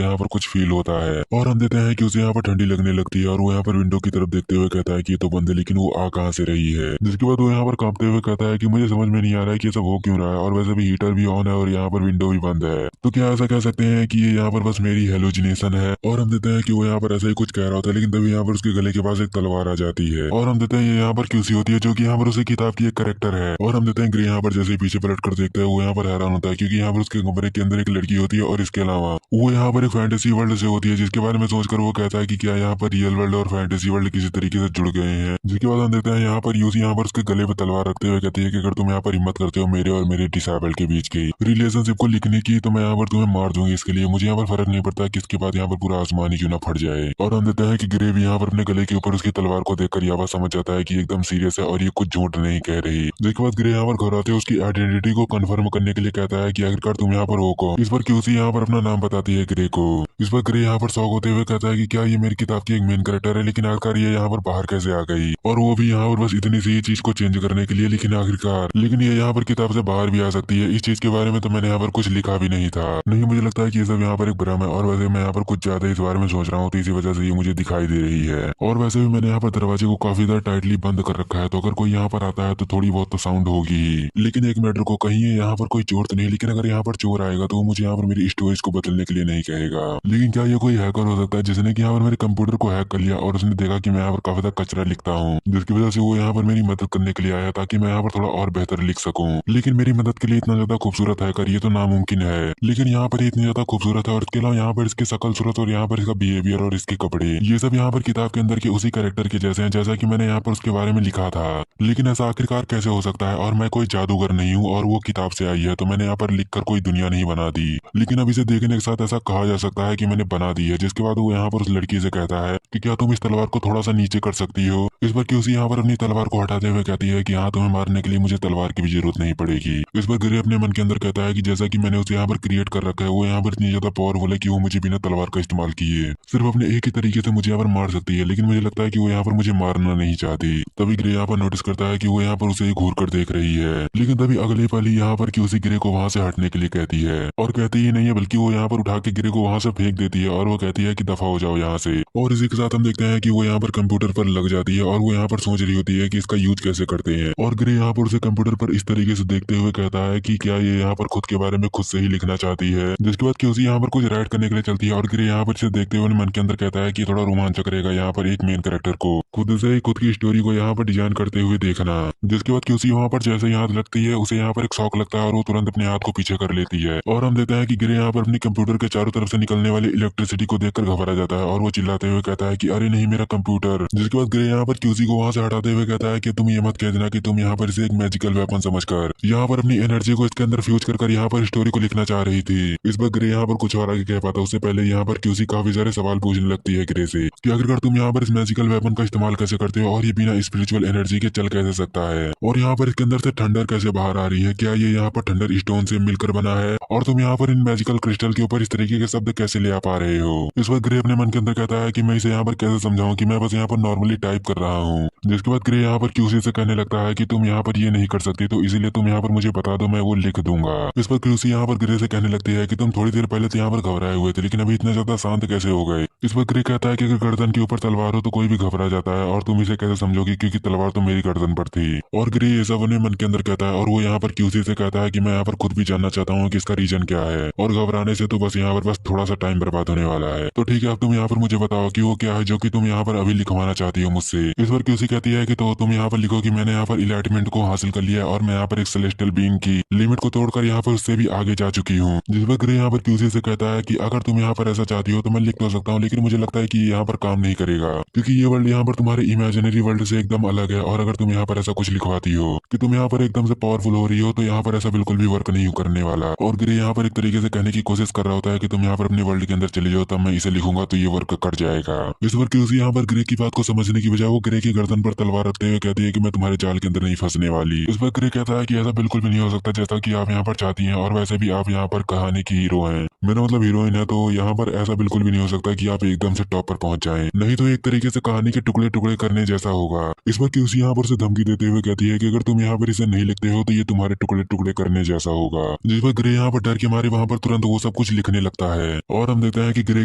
यहाँ पर कुछ फील होता है और हम देते हैं कि उसे यहाँ पर ठंडी लगने लगती है और वो यहाँ पर विंडो की तरफ देखते हुए कहता है कि ये तो बंद है, लेकिन वो आ कहाँ से रही है। जिसके बाद वो यहाँ पर कांपते हुए कहता है कि मुझे समझ में नहीं आ रहा है कि ये सब हो क्यों रहा है, और वैसे भी हीटर भी ऑन है और यहाँ पर विंडो भी बंद है, तो क्या ऐसा कह सकते हैं कि ये यहाँ पर बस मेरी हेलुसिनेशन है। और हम देते हैं कि वो यहाँ पर ऐसा ही कुछ कह रहा होता है, लेकिन तभी यहाँ पर उसके गले के पास एक तलवार आ जाती है और हम देते हैं ये यहाँ पर क्यूसी होती है, जो कि यहाँ पर उसी किताब की एक कैरेक्टर है। और हम देते हैं ग्रे यहाँ पर जैसे ही पीछे पलट कर देखता है, वो यहाँ पर हैरान होता है क्योंकि यहाँ पर उसके कमरे के अंदर एक लड़की होती है और इसके अलावा वो यहाँ पर एक फैंटेसी वर्ल्ड से होती है, जिसके बारे में सोचकर वो कहता है कि क्या यहाँ पर रियल वर्ल्ड और फैंटेसी वर्ल्ड किसी तरीके से जुड़ गए हैं। जिसके बाद हम देखते हैं यहाँ पर यूसी यहाँ पर उसके गले पे तलवार रखते हुए कहती है कि अगर तुम यहाँ पर हिम्मत करते हो मेरे और मेरे डिसेबल्ड के बीच की रिलेशनशिप को लिखने की, तो मैं यहाँ पर तुम्हें मार दूंगी। इसके लिए मुझे यहाँ पर फर्क नहीं पड़ता किसके बाद यहाँ पर पूरा आसमान ही क्यों ना फट जाए। और हम देते हैं कि ग्रे भी यहाँ पर अपने गले के ऊपर उसकी तलवार को देखकर यहाँ पर समझ जाता है कि एकदम सीरियस है और ये कुछ झूठ नहीं कह रही। जिसके बाद ग्रे यहाँ पर घबराते उसकी आइडेंटिटी को कंफर्म करने के लिए कहता है कि आखिरकार तुम यहाँ पर हो कौन। इस पर क्यूसी यहाँ पर अपना नाम बताती है ग्रे को। इस पर ग्रे यहाँ पर शौक होते हुए कहता है कि क्या ये मेरी किताब की एक मेन कैरेक्टर है, लेकिन आखिरकार ये यहाँ पर बाहर कैसे आ गई, और वो भी यहाँ पर बस इतनी सी चीज को चेंज करने के लिए। लेकिन ये यहाँ पर किताब से बाहर भी आ सकती है। इस चीज के बारे में तो मैंने यहाँ पर कुछ लिखा भी नहीं था। नहीं, मुझे लगता है कि ये सब यहाँ पर एक भ्रम है, और वैसे मैं यहाँ पर कुछ ज्यादा इस बारे में सोच रहा हूँ, तो इसी वजह से ये मुझे दिखाई दे रही है। और वैसे भी मैंने यहाँ पर दरवाजे को काफी ज्यादा टाइटली बंद कर रखा है, तो अगर कोई यहाँ पर आता है तो थोड़ी बहुत तो साउंड होगी ही। लेकिन एक मैटर को, कहीं ये यहाँ पर कोई चोर तो नहीं, लेकिन अगर यहाँ पर चोर आएगा तो वो मुझे यहाँ पर मेरी स्टोरेज को बदलने के लिए नहीं कहेगा। लेकिन क्या ये कोई हैकर हो सकता है जिसने कि यहाँ पर मेरे कंप्यूटर को हैक कर लिया और उसने देखा कि मैं यहाँ पर काफी ज्यादा कचरा लिखता हूँ, जिसकी वजह से वो यहाँ पर मेरी मदद करने के लिए आया ताकि मैं यहाँ पर थोड़ा और बेहतर लिख सकूं। लेकिन मेरी मदद के लिए इतना ज्यादा खूबसूरत हैकर ये तो नामुमकिन है, लेकिन यहाँ पर इतनी ज्यादा खूबसूरत है, और इसके अलावा यहाँ पर इसकी शकल सूरत और यहाँ पर इसका बिहेवियर और इसके कपड़े, ये सब यहाँ पर किताब के अंदर के उसी कैरेक्टर के जैसे हैं जैसा कि मैंने यहाँ पर उसके बारे में लिखा था। लेकिन ऐसा आखिरकार कैसे हो सकता है, और मैं कोई जादूगर नहीं हूँ और वो किताब से आई है, तो मैंने यहाँ पर लिखकर कोई दुनिया नहीं बना दी। लेकिन अब इसे देखने के साथ ऐसा कहा जा सकता है कि मैंने बना दी है। जिसके बाद वो यहाँ पर उस लड़की से कहता है कि क्या तुम इस तलवार को थोड़ा सा नीचे कर सकती हो। इस पर क्यूसी यहाँ पर अपनी तलवार को हटाते हुए कहती है कि हाँ, तुम्हें मारने के लिए मुझे तलवार की भी जरूरत नहीं पड़ेगी। इस पर ग्रे अपने मन के अंदर कहता है कि जैसा कि मैंने उसे यहाँ पर क्रिएट कर रखा है, वो यहाँ पर इतनी ज्यादा पावरफुल है कि वो मुझे बिना तलवार का इस्तेमाल किए सिर्फ अपने एक ही तरीके से मुझे यहाँ पर मार सकती है। लेकिन मुझे लगता है कि वो यहाँ पर मुझे मारना नहीं चाहती। तभी ग्रे यहाँ पर नोटिस करता है कि वो यहाँ पर उसे घूर कर देख रही है। लेकिन तभी अगले पल ही यहाँ पर क्यूसी ग्रे को वहां से हटने के लिए कहती है, और कहती ही नहीं है बल्कि वो यहाँ पर उठा के ग्रे को वहां से फेंक देती है, और वो कहती है कि दफा हो जाओ यहाँ से। और इसी के साथ हम देखते हैं कि वो यहाँ पर कंप्यूटर पर लग जाती है और वो यहाँ पर सोच रही होती है कि इसका यूज कैसे करते हैं। और ग्रे यहाँ पर उसे कंप्यूटर पर इस तरीके से देखते हुए कहता है कि क्या ये यहाँ पर खुद के बारे में खुद से ही लिखना चाहती है। जिसके बाद क्यूसी यहाँ पर कुछ राइट करने के लिए चलती है, और ग्रे यहाँ पर इसे देखते हुए मन के अंदर कहता है कि थोड़ा रोमांचक रहेगा यहाँ पर एक मेन कैरेक्टर को खुद से खुद की स्टोरी को यहाँ पर डिजाइन करते हुए देखना। जिसके बाद क्यूसी वहाँ पर जैसे ही हाथ लगती है, उसे यहाँ पर एक शौक लगता है और वो तुरंत अपने हाथ को पीछे कर लेती है। और हम देते हैं कि ग्रे यहाँ पर अपनी कंप्यूटर के चारों तरफ से निकलने वाली इलेक्ट्रिसिटी को देखकर घबरा जाता है और वो चिल्लाते हुए कहता है कि अरे नहीं, मेरा कंप्यूटर। जिसके बाद ग्रे यहाँ पर क्यूसी को वहां से हटाते हुए कहता है कि तुम ये मत कह देना कि तुम यहाँ पर इसे एक मैजिकल वेपन समझकर यहाँ पर अपनी एनर्जी को इसके अंदर फ्यूज कर यहाँ पर स्टोरी को लिखना चाह रही थी। इस पर ग्रे यहाँ पर कुछ और आगे कह पाता उससे पहले यहाँ पर क्यूसी काफी सारे सवाल पूछने लगती है ग्रे से कि आखिरकार तुम यहाँ पर इस मैजिकल वेपन का इस्तेमाल कैसे करते हो, और ये बिना स्पिरिचुअल एनर्जी के चल कैसे सकता है, और यहाँ पर इसके अंदर से थंडर कैसे बाहर आ रही है, क्या ये यहाँ पर थंडर स्टोन से मिलकर बना है, और तुम यहाँ पर इन मैजिकल क्रिस्टल के ऊपर इस तरीके के शब्द कैसे ले आ पा रहे हो। इस वक्त ग्रे अपने मन के अंदर कहता है कि मैं इसे यहाँ पर कैसे समझाऊं कि मैं बस यहाँ पर नॉर्मली टाइप कर रहा हूँ। जिसके बाद ग्रे यहाँ पर क्यूसी से कहने लगता है कि तुम यहाँ पर ये नहीं कर सकती, तो इसीलिए तुम यहाँ पर मुझे बता दो, मैं वो लिख दूंगा। इस पर क्यूसी यहाँ पर ग्रे से कहने लगती है कि तुम थोड़ी देर पहले तो यहाँ पर घबराए हुए थे, लेकिन अभी इतने ज्यादा शांत कैसे हो गए। इस पर ग्रे कहता है कि अगर गर्दन के ऊपर तलवार हो तो कोई भी घबरा जाता है, और तुम इसे कैसे समझोगी क्योंकि तलवार तो मेरी गर्दन पर थी। और ग्रे ये सब अपने मन के अंदर कहता है, और वो यहाँ पर क्यूसी से कहता है कि मैं यहाँ पर खुद भी जानना चाहता हूँ कि इसका रीजन क्या है, और घबराने से तो बस यहाँ पर बस थोड़ा सा टाइम बर्बाद होने वाला है। तो ठीक है, अब तुम यहाँ पर मुझे बताओ कि वो क्या है जो कि तुम यहाँ पर अभी लिखवाना चाहती हो मुझसे। इस पर क्यूसी कहती है कि तो तुम यहाँ पर लिखो कि मैंने यहाँ पर इलाइटमेंट को हासिल कर लिया, और मैं यहाँ पर एक सेलेस्टियल बीइंग की लिमिट को तोड़कर यहाँ पर उससे भी आगे जा चुकी हूँ। जिस पर ग्रे यहाँ पर क्यूसी से कहता है कि अगर तुम यहाँ पर ऐसा चाहती हो तो मैं लिख तो सकता हूँ, लेकिन मुझे लगता है कि यहाँ पर काम नहीं करेगा, क्योंकि ये वर्ल्ड यहाँ पर तुम्हारे इमेजिनरी वर्ल्ड से एकदम अलग है। और अगर तुम यहाँ पर ऐसा कुछ लिखवाती हो कि तुम यहाँ पर एकदम से पावरफुल हो रही हो, तो यहाँ पर ऐसा बिल्कुल भी वर्क नहीं करने वाला। और ग्रे यहाँ पर एक तरीके से कहने की कोशिश कर रहा होता है कि तुम यहाँ पर अपने वर्ल्ड के अंदर चले जाओ, तब मैं इसे लिखूंगा तो ये वर्क कर जाएगा। जाएगा। इस पर क्यूसी यहाँ पर ग्रे की बात को समझने की बजाय वो ग्रे की गर्दन पर तलवार रखते हुए कहती है कि मैं तुम्हारे जाल के अंदर नहीं फंसने वाली। इस पर ग्रे कहता है कि ऐसा बिल्कुल भी नहीं हो सकता जैसा कि आप यहाँ पर चाहती हैं, और वैसे भी आप यहाँ पर कहानी की हीरो हैं, मेरा मतलब हीरोइन है, तो यहाँ पर ऐसा बिल्कुल भी नहीं हो सकता कि आप एकदम से टॉप पर पहुंच जाएं, नहीं तो एक तरीके से कहानी के टुकड़े टुकड़े करने जैसा होगा। इस पर क्यूसी यहाँ पर से धमकी देते हुए कहती है कि अगर तुम यहाँ पर इसे नहीं लिखते हो तो ये तुम्हारे टुकड़े टुकड़े करने जैसा होगा। जिस पर ग्रे यहाँ पर डर के मारे वहाँ पर तुरंत वो सब कुछ लिखने लगता है, और हम देखते हैं कि ग्रे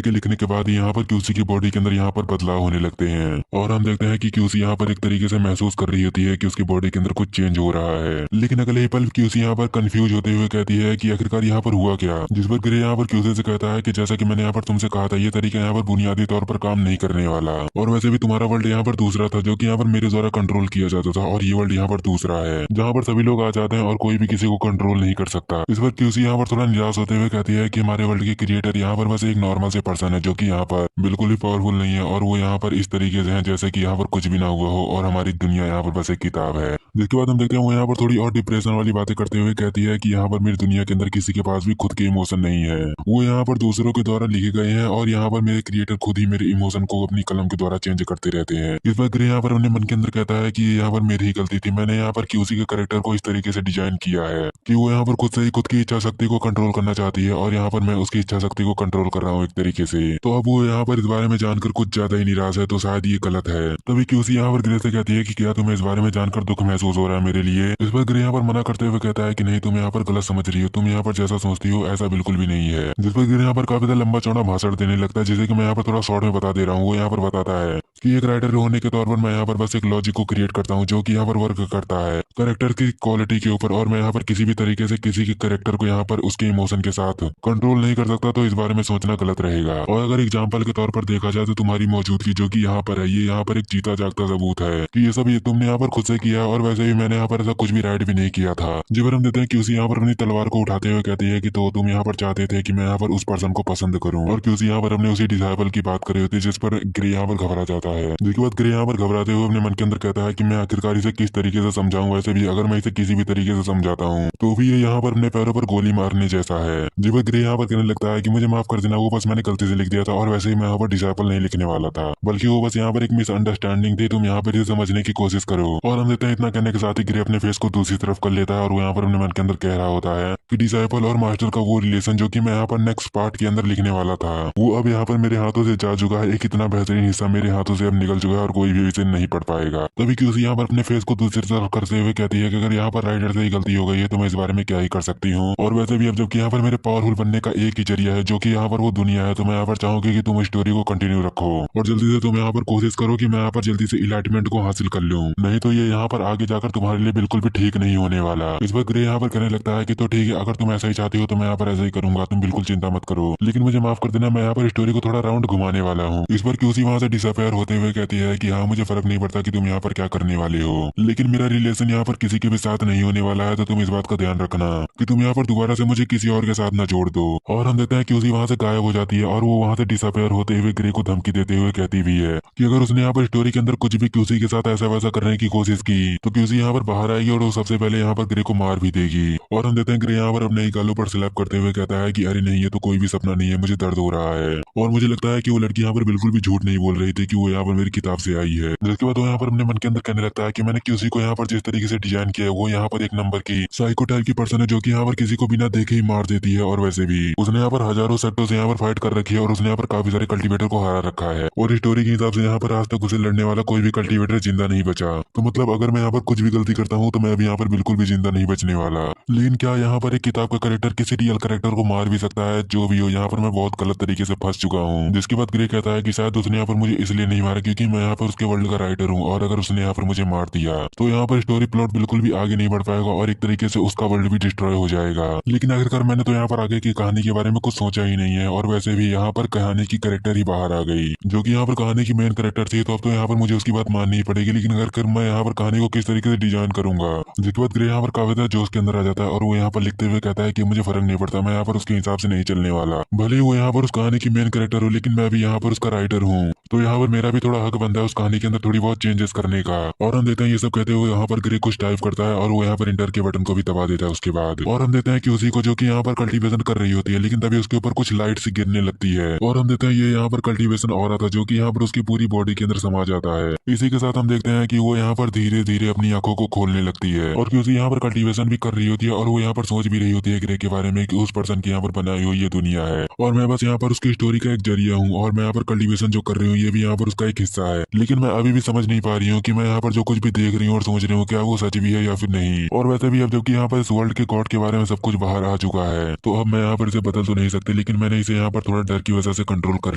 के लिखने के बाद यहाँ पर क्यूसी की बॉडी के अंदर यहाँ पर बदलाव होने लगते हैं, और हम देखते हैं कि क्यूसी यहाँ पर एक तरीके से महसूस कर रही होती है कि उसकी बॉडी के अंदर कुछ चेंज हो रहा है। लेकिन अगले ही पल क्यूसी यहाँ पर कंफ्यूज होते हुए कहती है कि आखिरकार यहाँ पर हुआ क्या। जिस पर ग्रे यहाँ पर क्यूसी से कहता है कि जैसा कि मैंने यहाँ पर तुमसे कहा था, ये तरीका यहाँ पर बुनियादी तौर पर काम नहीं करने वाला, और वैसे भी तुम्हारा वर्ल्ड यहाँ पर दूसरा था जो कि यहाँ पर मेरे द्वारा कंट्रोल किया जाता था, और ये वर्ल्ड यहाँ पर दूसरा है जहाँ पर सभी लोग आ जाते हैं और कोई भी किसी को कंट्रोल नहीं कर सकता। इस पर क्यूसी यहाँ पर थोड़ा निराश होते हुए कहती है कि हमारे वर्ल्ड के क्रिएटर यहाँ पर बस एक नॉर्मल से पर्सन है जो कि यहाँ पर बिल्कुल भी पावरफुल नहीं है, और वो यहाँ पर इस तरीके से है जैसे कि यहाँ पर कुछ भी ना हुआ हो, और हमारी दुनिया यहाँ पर बस एक किताब है। जिसके बाद हम देखते हैं वो यहाँ पर थोड़ी और डिप्रेशन वाली बातें करते हुए कहती है कि यहाँ पर मेरी दुनिया के अंदर किसी के पास भी खुद के इमोशन नहीं है, वो यहाँ पर दूसरों के द्वारा लिखे गए हैं, और यहाँ पर मेरे क्रिएटर खुद ही मेरे इमोशन को अपनी कलम के द्वारा चेंज करते रहते हैं। इस पर ग्रे यहाँ पर अपने मन के अंदर कहता है कि यहाँ पर मेरी ही गलती थी, मैंने यहाँ पर क्यूसी के कैरेक्टर को इस तरीके से डिजाइन किया है कि वो यहाँ पर खुद से ही खुद की इच्छा शक्ति को कंट्रोल करना चाहती है, और यहाँ पर मैं उसकी इच्छा शक्ति को कंट्रोल कर रहा हूँ एक तरीके से। तो अब वो यहाँ पर इस बारे में जानकर कुछ ज्यादा ही निराश है, तो शायद ये गलत है। तभी क्यूसी यहाँ पर ग्रे से कहती है कि क्या तुम्हें इस बारे में जानकर दुख महसूस हो रहा है मेरे लिए। इस पर ग्रे यहाँ पर मना करते हुए कहता है कि नहीं, तुम यहाँ पर गलत समझ रही हो, तुम यहाँ पर जैसा सोचती हो ऐसा बिल्कुल भी नहीं है। जिस पर ग्रे यहाँ पर काफी लंबा चौड़ा भाषण देने लगता है, जिसे कि मैं यहाँ पर थोड़ा शॉर्ट में बता दे रहा हूँ। वो यहाँ पर बताता है कि एक राइटर होने के तौर पर मैं यहाँ पर बस एक लॉजिक को क्रिएट करता हूँ जो कि यहाँ पर वर्क करता है कैरेक्टर की क्वालिटी के ऊपर, और मैं यहाँ पर किसी भी तरीके से किसी के कैरेक्टर को यहाँ पर उसके इमोशन के साथ कंट्रोल नहीं कर सकता, तो इस बारे में सोचना गलत रहेगा। और अगर एग्जाम्पल के तौर पर देखा जाए तो तुम्हारी मौजूदगी जो कि यहाँ पर है, ये यहाँ पर एक जीता जागता सबूत है कि ये सब ये तुमने यहाँ पर खुद से किया, और वैसे भी मैंने यहाँ पर ऐसा कुछ भी राइट भी नहीं किया था। जी पर हम देते हैं क्यूसी यहाँ पर अपनी तलवार को उठाते हुए कहती है कि तो तुम यहाँ पर चाहते थे कि मैं यहाँ पर उस पर्सन को पसंद करूँ, और क्यूसी यहाँ पर अपने उसी डिसाइबल की बात कर रही होती है, जिस पर ग्रे यहाँ पर घबरा जाता है। जिसके बाद ग्रे यहाँ पर घबराते हुए अपने मन के अंदर कहता है कि मैं आखिरकार इसे किस तरीके से समझाऊं, वैसे भी अगर मैं इसे किसी भी तरीके से समझाता हूँ तो भी ये यहाँ पर अपने पैरों पर गोली मारने जैसा है। जी पर ग्रे यहाँ पर कहने लगता है कि मुझे माफ कर देना, वो बस मैंने गलती से लिख दिया था, और वैसे ही मैं यहाँ पर डिसाइबल नहीं लिखने वाला था, बल्कि वो बस यहाँ पर एक मिसअंडरस्टैंडिंग थी, तुम यहाँ पर इसे समझने की कोशिश करो। और हम देते हैं इतना कहने के साथ ही ग्रे अपने फेस को दूसरी तरफ कर लेता है, और वो यहाँ पर अपने मन के अंदर कह रहा होता है कि डिसाइबल और मास्टर का वो रिलेशन जो कि मैं यहाँ पर नेक्स्ट पार्ट के अंदर लिखने वाला था, वो अब यहाँ पर मेरे हाथों से जा चुका है। एक इतना बेहतरीन हिस्सा मेरे हाथों से अब निकल चुका है, और कोई भी इसे नहीं पढ़ पाएगा। तभी क्यूसी यहाँ पर अपने फेस को दूसरी तरफ करते हुए कहती है कि अगर यहाँ पर राइटर से ही गलती हो गई है तो मैं इस बारे में क्या ही कर सकती हूँ, और वैसे भी अब जबकि यहाँ पर मेरे पावरफुल बनने का एक ही जरिया है जो कि यहाँ पर वो दुनिया है, तो मैं यहाँ पर चाहूंगी कि तुम स्टोरी को कंटिन्यू रखो, और जल्दी से तुम यहाँ पर कोशिश करो कि मैं यहाँ पर जल्दी से इलाइटमेंट को हासिल कर लूँ, नहीं तो ये यहाँ पर आगे जाकर तुम्हारे लिए बिल्कुल भी ठीक नहीं होने वाला। इस पर ग्रे यहाँ पर कहने लगता है कि तो ठीक है, अगर तुम ऐसा ही चाहती हो तो मैं यहाँ पर ऐसा ही करूंगा, तुम बिल्कुल चिंता मत करो, लेकिन मुझे माफ कर देना, मैं यहाँ पर स्टोरी को थोड़ा राउंड घुमाने वाला हूँ। इस पर क्यूसी वहाँ से डिसअपेयर होते हुए कहती है कि हाँ, मुझे फर्क नहीं पड़ता कि तुम यहाँ पर क्या करने वाले हो, लेकिन मेरा रिलेशन यहाँ पर किसी के भी साथ नहीं होने वाला है, तो तुम इस बात का ध्यान रखना कि तुम यहाँ पर दोबारा से मुझे किसी और के साथ न जोड़ दो। और हम देखते हैं कि उसी वहाँ से गायब हो जाती है, और वो वहाँ से डिसअपेयर होते हुए ग्रे को धमकी देते हुए कहती भी है कि अगर उसने यहाँ पर स्टोरी के अंदर कुछ भी क्यूसी के साथ ऐसा वैसा करने की कोशिश की तो क्यूसी यहाँ पर बाहर आएगी और वो सबसे पहले यहाँ पर ग्रे को मार भी देगी। और हम देखते हैं ग्रे यहाँ पर अपने ही गालों पर स्लैप करते हुए कहता है कि अरे नहीं, ये तो कोई भी सपना नहीं है, मुझे दर्द हो रहा है, और मुझे लगता है कि वो लड़की यहाँ पर बिल्कुल भी झूठ नहीं बोल रही थी कि वो यहाँ पर मेरी किताब से आई है। जिसके बाद वो यहाँ पर अपने मन के अंदर कहने लगता है कि मैंने क्यूसी को यहाँ पर जिस तरीके से डिजाइन किया है, वो यहाँ पर एक नंबर की साइको टाइप की पर्सन है जो कि यहाँ पर किसी को बिना देखे ही मार देती है, और वैसे भी उसने यहाँ पर हजारों सेक्टों से यहाँ पर फाइट कर रखी है, और उसने यहाँ पर काफी सारे कल्टीवेटर को हरा रखा है, और स्टोरी के हिसाब से यहाँ पर आज तक उसे लड़ने वाला कोई भी कल्टीवेटर जिंदा नहीं बचा। तो मतलब अगर मैं यहाँ पर कुछ भी गलती करता हूँ तो मैं अभी यहाँ पर बिल्कुल भी जिंदा नहीं बचने वाला। लेकिन क्या यहाँ पर एक किताब का कैरेक्टर किसी रियल कैरेक्टर को मार भी सकता है? जो भी हो, यहाँ पर मैं बहुत गलत तरीके से फंस चुका हूँ। जिसके बाद ग्रे कहता है कि शायद उसने यहाँ पर मुझे इसलिए नहीं मारा क्योंकि मैं यहाँ पर उसके वर्ल्ड का राइटर हूँ, और अगर उसने यहाँ पर मुझे मार दिया तो यहाँ पर स्टोरी प्लॉट बिल्कुल भी आगे नहीं बढ़ पाएगा, और एक तरीके से उसका वर्ल्ड भी डिस्ट्रॉय हो जाएगा। लेकिन आखिरकार मैंने तो यहाँ पर आगे की कहानी के बारे में कुछ सोचा ही नहीं है, और वैसे भी यहाँ पर कहानी की कैरेक्टर ही बाहर आ गई जो कि यहाँ पर कहानी की मेन कैरेक्टर थी, तो अब तो यहाँ पर मुझे उसकी बात माननी ही पड़ेगी। लेकिन अगर मैं यहाँ पर कहानी को किस तरीके से डिजाइन करूंगा। जिसके बाद ग्रे यहाँ पर काफी ज्यादा जोश के अंदर आ जाता है, और वो यहाँ पर लिखते हुए कहता है कि मुझे फर्क नहीं पड़ता, मैं यहाँ पर उसके हिसाब से नहीं चलने वाला, भले ही वो यहाँ पर उस कहानी की मेन कैरेक्टर हो, लेकिन मैं भी यहाँ पर उसका राइटर हूँ, तो यहाँ पर मेरा मेरा भी थोड़ा हक बनता है उस कहानी के अंदर थोड़ी बहुत चेंजेस करने का। और हम देखते हैं ये सब कहते हुए यहाँ पर ग्रे कुछ टाइप करता है और वो यहाँ पर इंटर के बटन को भी दबा देता है उसके बाद। और हम देखते हैं कि उसी को जो कि यहाँ पर कल्टीवेशन कर रही होती है, लेकिन तभी उसके ऊपर कुछ लाइट सी गिरने लगती है और हम देखते हैं ये यहाँ पर कल्टीवेशन हो रहा था जो कि यहाँ पर उसकी पूरी बॉडी के अंदर समा जाता है। इसी के साथ हम देखते हैं कि वो यहाँ पर धीरे धीरे अपनी आंखों को खोलने लगती है और कि उसे यहाँ पर कल्टीवेशन भी कर रही होती है और वो यहाँ पर सोच भी रही होती है ग्रे के बारे में कि उस पर्सन की यहाँ पर बनाई हुई ये दुनिया है और मैं बस यहाँ पर उसकी स्टोरी का एक जरिया हूँ और मैं यहाँ पर कल्टीवेशन जो कर रही हूँ ये भी यहाँ पर उसका एक हिस्सा है। लेकिन मैं अभी भी समझ नहीं पा रही हूँ कि मैं यहाँ पर जो कुछ भी देख रही हूँ और सोच रही हूँ क्या वो सच भी है या फिर नहीं। और वैसे भी अब जबकि यहाँ पर इस वर्ल्ड के गॉड के बारे में सब कुछ बाहर आ चुका है तो अब मैं यहाँ पर इसे बदल तो नहीं सकती, लेकिन मैंने इसे यहाँ पर थोड़ा डर की वजह से कंट्रोल कर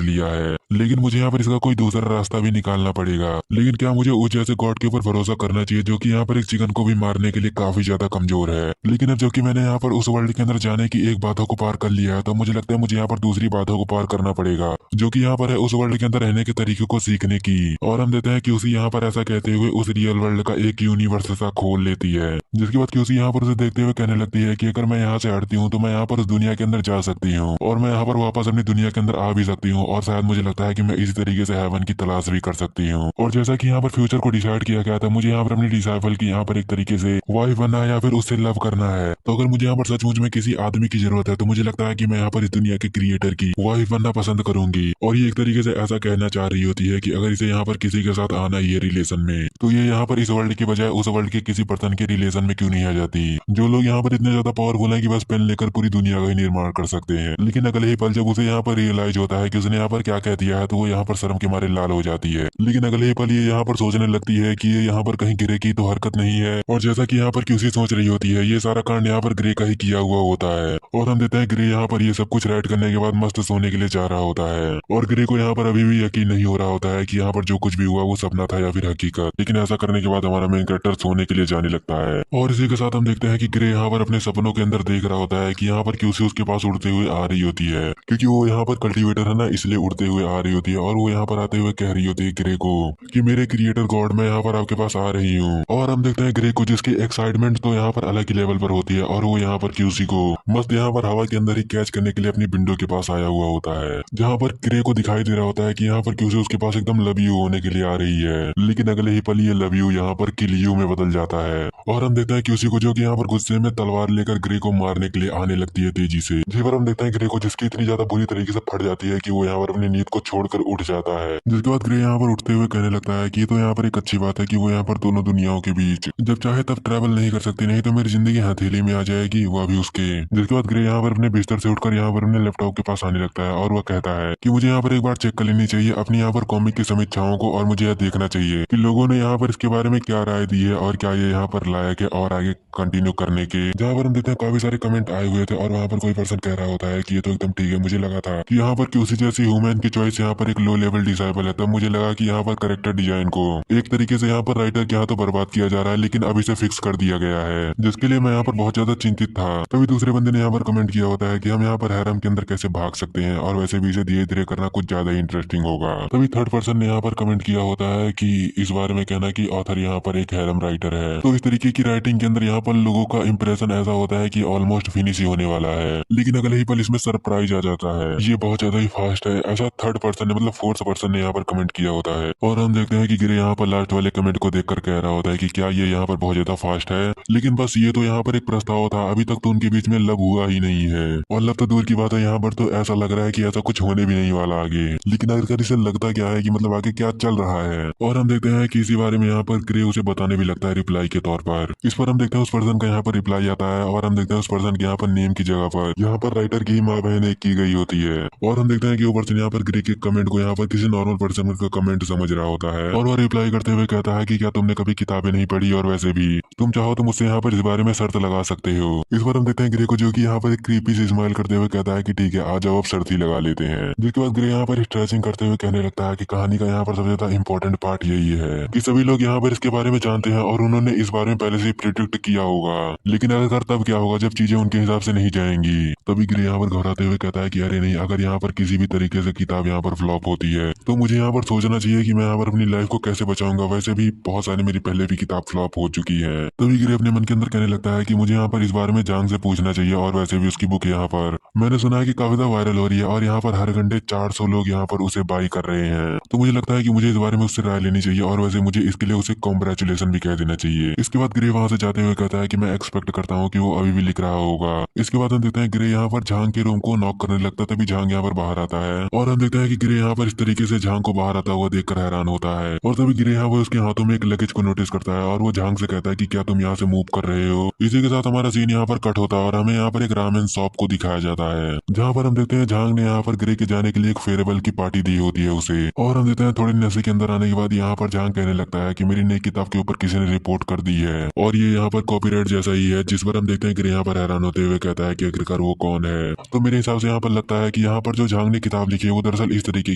लिया है। लेकिन मुझे यहाँ पर इसका कोई दूसरा रास्ता भी निकालना पड़ेगा। लेकिन क्या मुझे उस जैसे गॉड के ऊपर भरोसा करना चाहिए जो कि यहाँ पर एक चिकन को भी मारने के लिए काफी ज्यादा कमजोर है। लेकिन अब जबकि मैंने यहाँ पर उस वर्ल्ड के अंदर जाने की एक बाधा को पार कर लिया है तो मुझे लगता है मुझे यहाँ पर दूसरी बाधा को पार करना पड़ेगा जो कि यहाँ पर है उस वर्ल्ड के अंदर रहने के तरीके को सीखने की। और हम देते हैं कि उसी यहाँ पर ऐसा कहते हुए उस रियल वर्ल्ड का एक यूनिवर्स सा खोल लेती है, जिसके बाद उसी यहाँ पर उसे देखते हुए कहने लगती है कि अगर मैं यहाँ से हटती हूँ तो मैं यहाँ पर उस दुनिया के अंदर जा सकती हूँ और मैं यहाँ पर वापस अपनी दुनिया के अंदर आ भी सकती हूँ और शायद मुझे लगता है कि मैं इसी तरीके से हेवन की तलाश भी कर सकती हूँ। और जैसा कि यहाँ पर फ्यूचर को डिसाइड किया गया था मुझे यहाँ पर अपनी डिसाइपल की यहाँ पर एक तरीके से वाइफ बनना है या फिर उससे लव करना है। तो अगर मुझे यहाँ पर सचमुच में किसी आदमी की जरूरत है तो मुझे लगता है कि मैं यहाँ पर इस दुनिया के क्रिएटर की वाइफ बनना पसंद करूंगी। और ये एक तरीके से ऐसा कहना चाह रही होती है कि अगर इसे यहाँ पर किसी के साथ आना ही है रिलेशन में तो ये यहाँ पर इस वर्ल्ड के बजाय उस वर्ल्ड के किसी पर्सन के रिलेशन में क्यों नहीं आ जाती। जो लोग यहाँ पर इतने ज्यादा पावरफुल है कि बस पेन लेकर पूरी दुनिया का ही निर्माण कर सकते हैं, लेकिन अगले ही पल जब उसे यहाँ पर रियलाइज होता है कि उसने यहाँ पर क्या कह दिया है तो वो यहाँ पर शर्म के मारे लाल हो जाती है। लेकिन अगले ही पल ये यहाँ पर सोचने लगती है कि ये यहाँ पर कहीं गिरे की तो हरकत नहीं है। और जैसा कि यहाँ पर क्यूसी सोच रही होती है ये सारा कांड यहाँ पर ग्रे का ही किया हुआ होता है। और हम देते हैं ग्रे यहाँ पर ये सब कुछ राइट करने के बाद मस्त सोने के लिए जा रहा होता है और ग्रे को यहाँ पर अभी भी यकीन नहीं हो रहा होता है कि यहाँ पर जो कुछ भी हुआ वो सपना था या फिर हकीकत। लेकिन ऐसा करने के बाद हमारा मेन कैरेक्टर सोने के लिए जाने लगता है और इसी के साथ हम देखते हैं कि ग्रे यहाँ पर अपने सपनों के अंदर देख रहा होता है कि यहाँ पर क्यूसी उसके पास उड़ते हुए आ रही होती है, क्योंकि वो यहाँ पर कल्टीवेटर है ना इसलिए उड़ते हुए आ रही होती है। और वो यहाँ पर आते हुए कह रही होती है ग्रे को कि मेरे क्रिएटर गॉड मैं यहाँ पर आपके पास आ रही हूँ। और हम देखते हैं ग्रे को जिसकी एक्साइटमेंट तो यहाँ पर अलग ही लेवल पर होती है और वो यहाँ पर क्यूसी को मस्त यहाँ पर हवा के अंदर ही कैच करने के लिए अपनी विंडो के पास आया हुआ होता है, जहाँ पर ग्रे को दिखाई दे रहा होता है कि यहाँ पर क्यूसी उसके पास एकदम लव यू होने के लिए आ रही है। लेकिन अगले ही पल ये लव यू यहाँ पर किल यू में बदल जाता है और हम देखते हैं क्यूसी को जो कि यहाँ पर गुस्से में तलवार लेकर ग्रे को मारने के लिए आने लगती है तेजी से। जी पर हम देखते हैं ग्रे को जिसकी इतनी ज्यादा बुरी तरीके से फट जाती है कि वो यहाँ पर अपनी नींद को छोड़कर उठ जाता है, जिसके बाद ग्रे यहाँ पर उठते हुए कहने लगता है कि तो यहाँ पर एक अच्छी बात है कि वो यहाँ पर दोनों दुनियाओं के बीच जब चाहे तब ट्रैवल नहीं कर सकती, नहीं तो मेरी जिंदगी हथेली में आ जाएगी वो भी उसके। जिसके बाद ग्रे यहाँ पर अपने बिस्तर से उठकर यहाँ पर अपने लैपटॉप के पास आने लगता है और वह कहता है कि मुझे यहाँ पर एक बार चेक कर लेनी चाहिए अपनी यहाँ पर कॉमिक की समीक्षाओं को और मुझे यह देखना चाहिए कि लोगों ने यहाँ पर इसके बारे में क्या राय दी है और क्या ये यहाँ पर लायक है और आगे कंटिन्यू करने के। जहाँ पर हम देखते हैं काफी सारे कमेंट आए हुए थे और वहाँ पर कोई पर्सन कह रहा होता है कि ये तो एकदम ठीक है। मुझे लगा था कि यहाँ पर क्यूसी जैसी ह्यूमन की चॉइस यहाँ पर एक लो लेवल डिसाइबल है, तब मुझे लगा कि यहाँ पर कैरेक्टर डिजाइन को एक तरीके से यहाँ पर राइटर के यहाँ तो बर्बाद किया जा रहा है लेकिन अब इसे फिक्स कर दिया गया है, जिसके लिए मैं यहाँ पर बहुत ज्यादा चिंतित था। तभी दूसरे बंदे ने यहाँ पर कमेंट किया होता है कि हम यहाँ पर हैरम के अंदर कैसे भाग सकते हैं और वैसे भी इसे धीरे धीरे करना कुछ ज्यादा ही इंटरेस्टिंग होगा। तभी थर्ड पर्सन ने यहाँ पर कमेंट किया होता है कि इस बारे में कहना कि ऑथर यहाँ पर एक हैरम राइटर है, तो इस तरीके की राइटिंग के अंदर यहाँ पर लोगों का इंप्रेशन ऐसा होता है कि ऑलमोस्ट फिनिश ही होने वाला है, लेकिन अगले ही पल इसमें सरप्राइज आ जाता है, ये बहुत ज्यादा ही फास्ट है। ऐसा थर्ड पर्सन ने मतलब फोर्थ पर्सन ने यहाँ पर कमेंट किया होता है और हम देखते हैं कि गिरे यहाँ पर लास्ट वाले कमेंट को देखकर कह रहा होता है कि क्या ये यहाँ पर बहुत ज्यादा फास्ट है, लेकिन बस ये तो यहाँ पर एक प्रस्ताव था, अभी तक तो उनके बीच में लव हुआ ही नहीं है और लव तो दूर की बात है, यहाँ पर तो ऐसा लग रहा है कि ऐसा कुछ होने भी नहीं वाला आगे। लेकिन अगर इसे लगता क्या है कि मतलब आगे क्या चल रहा है। और हम देखते हैं कि इसी बारे में यहाँ पर ग्रे उसे बताने भी लगता है रिप्लाई के तौर पर। इस पर हम देखते हैं उस पर्सन का यहाँ पर रिप्लाई आता है और हम देखते हैं उस पर्सन के यहाँ पर नेम की जगह पर यहाँ पर राइटर की माँ बहन एक की गई होती है और हम देखते हैं कि वो पर्सन यहाँ पर ग्रे के कमेंट को यहाँ पर किसी नॉर्मल पर्सन का कमेंट समझ रहा होता है और वो रिप्लाई करते हुए कहता है कि क्या तुमने कभी किताबें नहीं पढ़ी और वैसे भी तुम चाहो तो मुझसे यहाँ पर इस बारे में शर्त लगा सकते हो। इस बार हम देखते हैं ग्रे को जो कि यहाँ पर एक क्रीपी से स्माइल करते हुए कहता है कि ठीक है आ जाओ अब शर्त ही लगा लेते हैं। जिसके बाद ग्रे यहाँ पर स्ट्रेचिंग करते हुए कहने लगता है कि कहानी का यहाँ पर सबसे ज्यादा इंपॉर्टेंट पार्ट यही है कि सभी लोग यहाँ पर इसके बारे में जानते हैं और उन्होंने इस बारे में पहले से प्रिडिक्ट किया होगा, लेकिन अगर तब क्या होगा जब चीजें उनके हिसाब से नहीं जाएंगी। तभी ग्रे यहाँ पर घबराते हुए कहता है कि अरे नहीं, अगर यहाँ पर किसी भी तरीके से किताब यहाँ पर फ्लॉप होती है तो मुझे यहाँ पर सोचना चाहिए कि मैं यहाँ पर अपनी लाइफ को कैसे बचाऊंगा, वैसे भी बहुत सारी मेरी पहले भी किताब फ्लॉप हो चुकी है। तभी ग्रे अपने मन के अंदर कहने लगता है कि मुझे यहाँ पर इस बारे में जांग से पूछना चाहिए और वैसे भी उसकी बुक यहाँ पर मैंने सुना है कि काफी ज्यादा वायरल हो रही है और यहाँ पर हर घंटे 400 लोग यहाँ पर उसे बाई कर रहे हैं, तो मुझे लगता है कि मुझे इस बारे में उससे राय लेनी चाहिए और वैसे मुझे इसके लिए उसे कॉन्ग्रेचुलेसन भी कह देना चाहिए। इसके बाद ग्रे वहां से जाते हुए कहता है कि मैं एक्सपेक्ट करता हूँ कि वो अभी भी लिख रहा होगा। इसके बाद हम देखते हैं ग्रे यहाँ पर झांग के रूम को नॉक करने लगता है, तभी झांग यहाँ पर बाहर आता है और हम देखते हैं कि ग्रे यहाँ पर इस तरीके से झांग को बाहर आता हुआ देखकर हैरान होता है और तभी ग्रे यहाँ पर उसके हाथों में एक लगेज को नोटिस करता है और वो झांग से कहता है कि क्या तुम यहाँ से मूव कर रहे हो। इसी के साथ हमारा सीन यहाँ पर कट होता है और हमें यहाँ पर एक रामेन शॉप को दिखाया जाता है, जहाँ पर हम देखते हैं झांग ने यहाँ पर ग्रे के जाने के लिए एक फेयरवेल की पार्टी दी होती है उसे। और हम देखते हैं थोड़ी नशे के अंदर आने के बाद यहाँ पर झांग कहने लगता है कि मेरी नई किताब के ऊपर किसी ने रिपोर्ट कर दी है और ये यहाँ पर कॉपीराइट जैसा ही है, जिस पर हम देखते हैं ग्रे यहाँ पर हैरान होते हुए कहता है कि आखिरकार वो कौन है। तो मेरे हिसाब से यहाँ पर लगता है कि यहाँ पर जो झांग ने किताब लिखी है वो दरअसल इस तरीके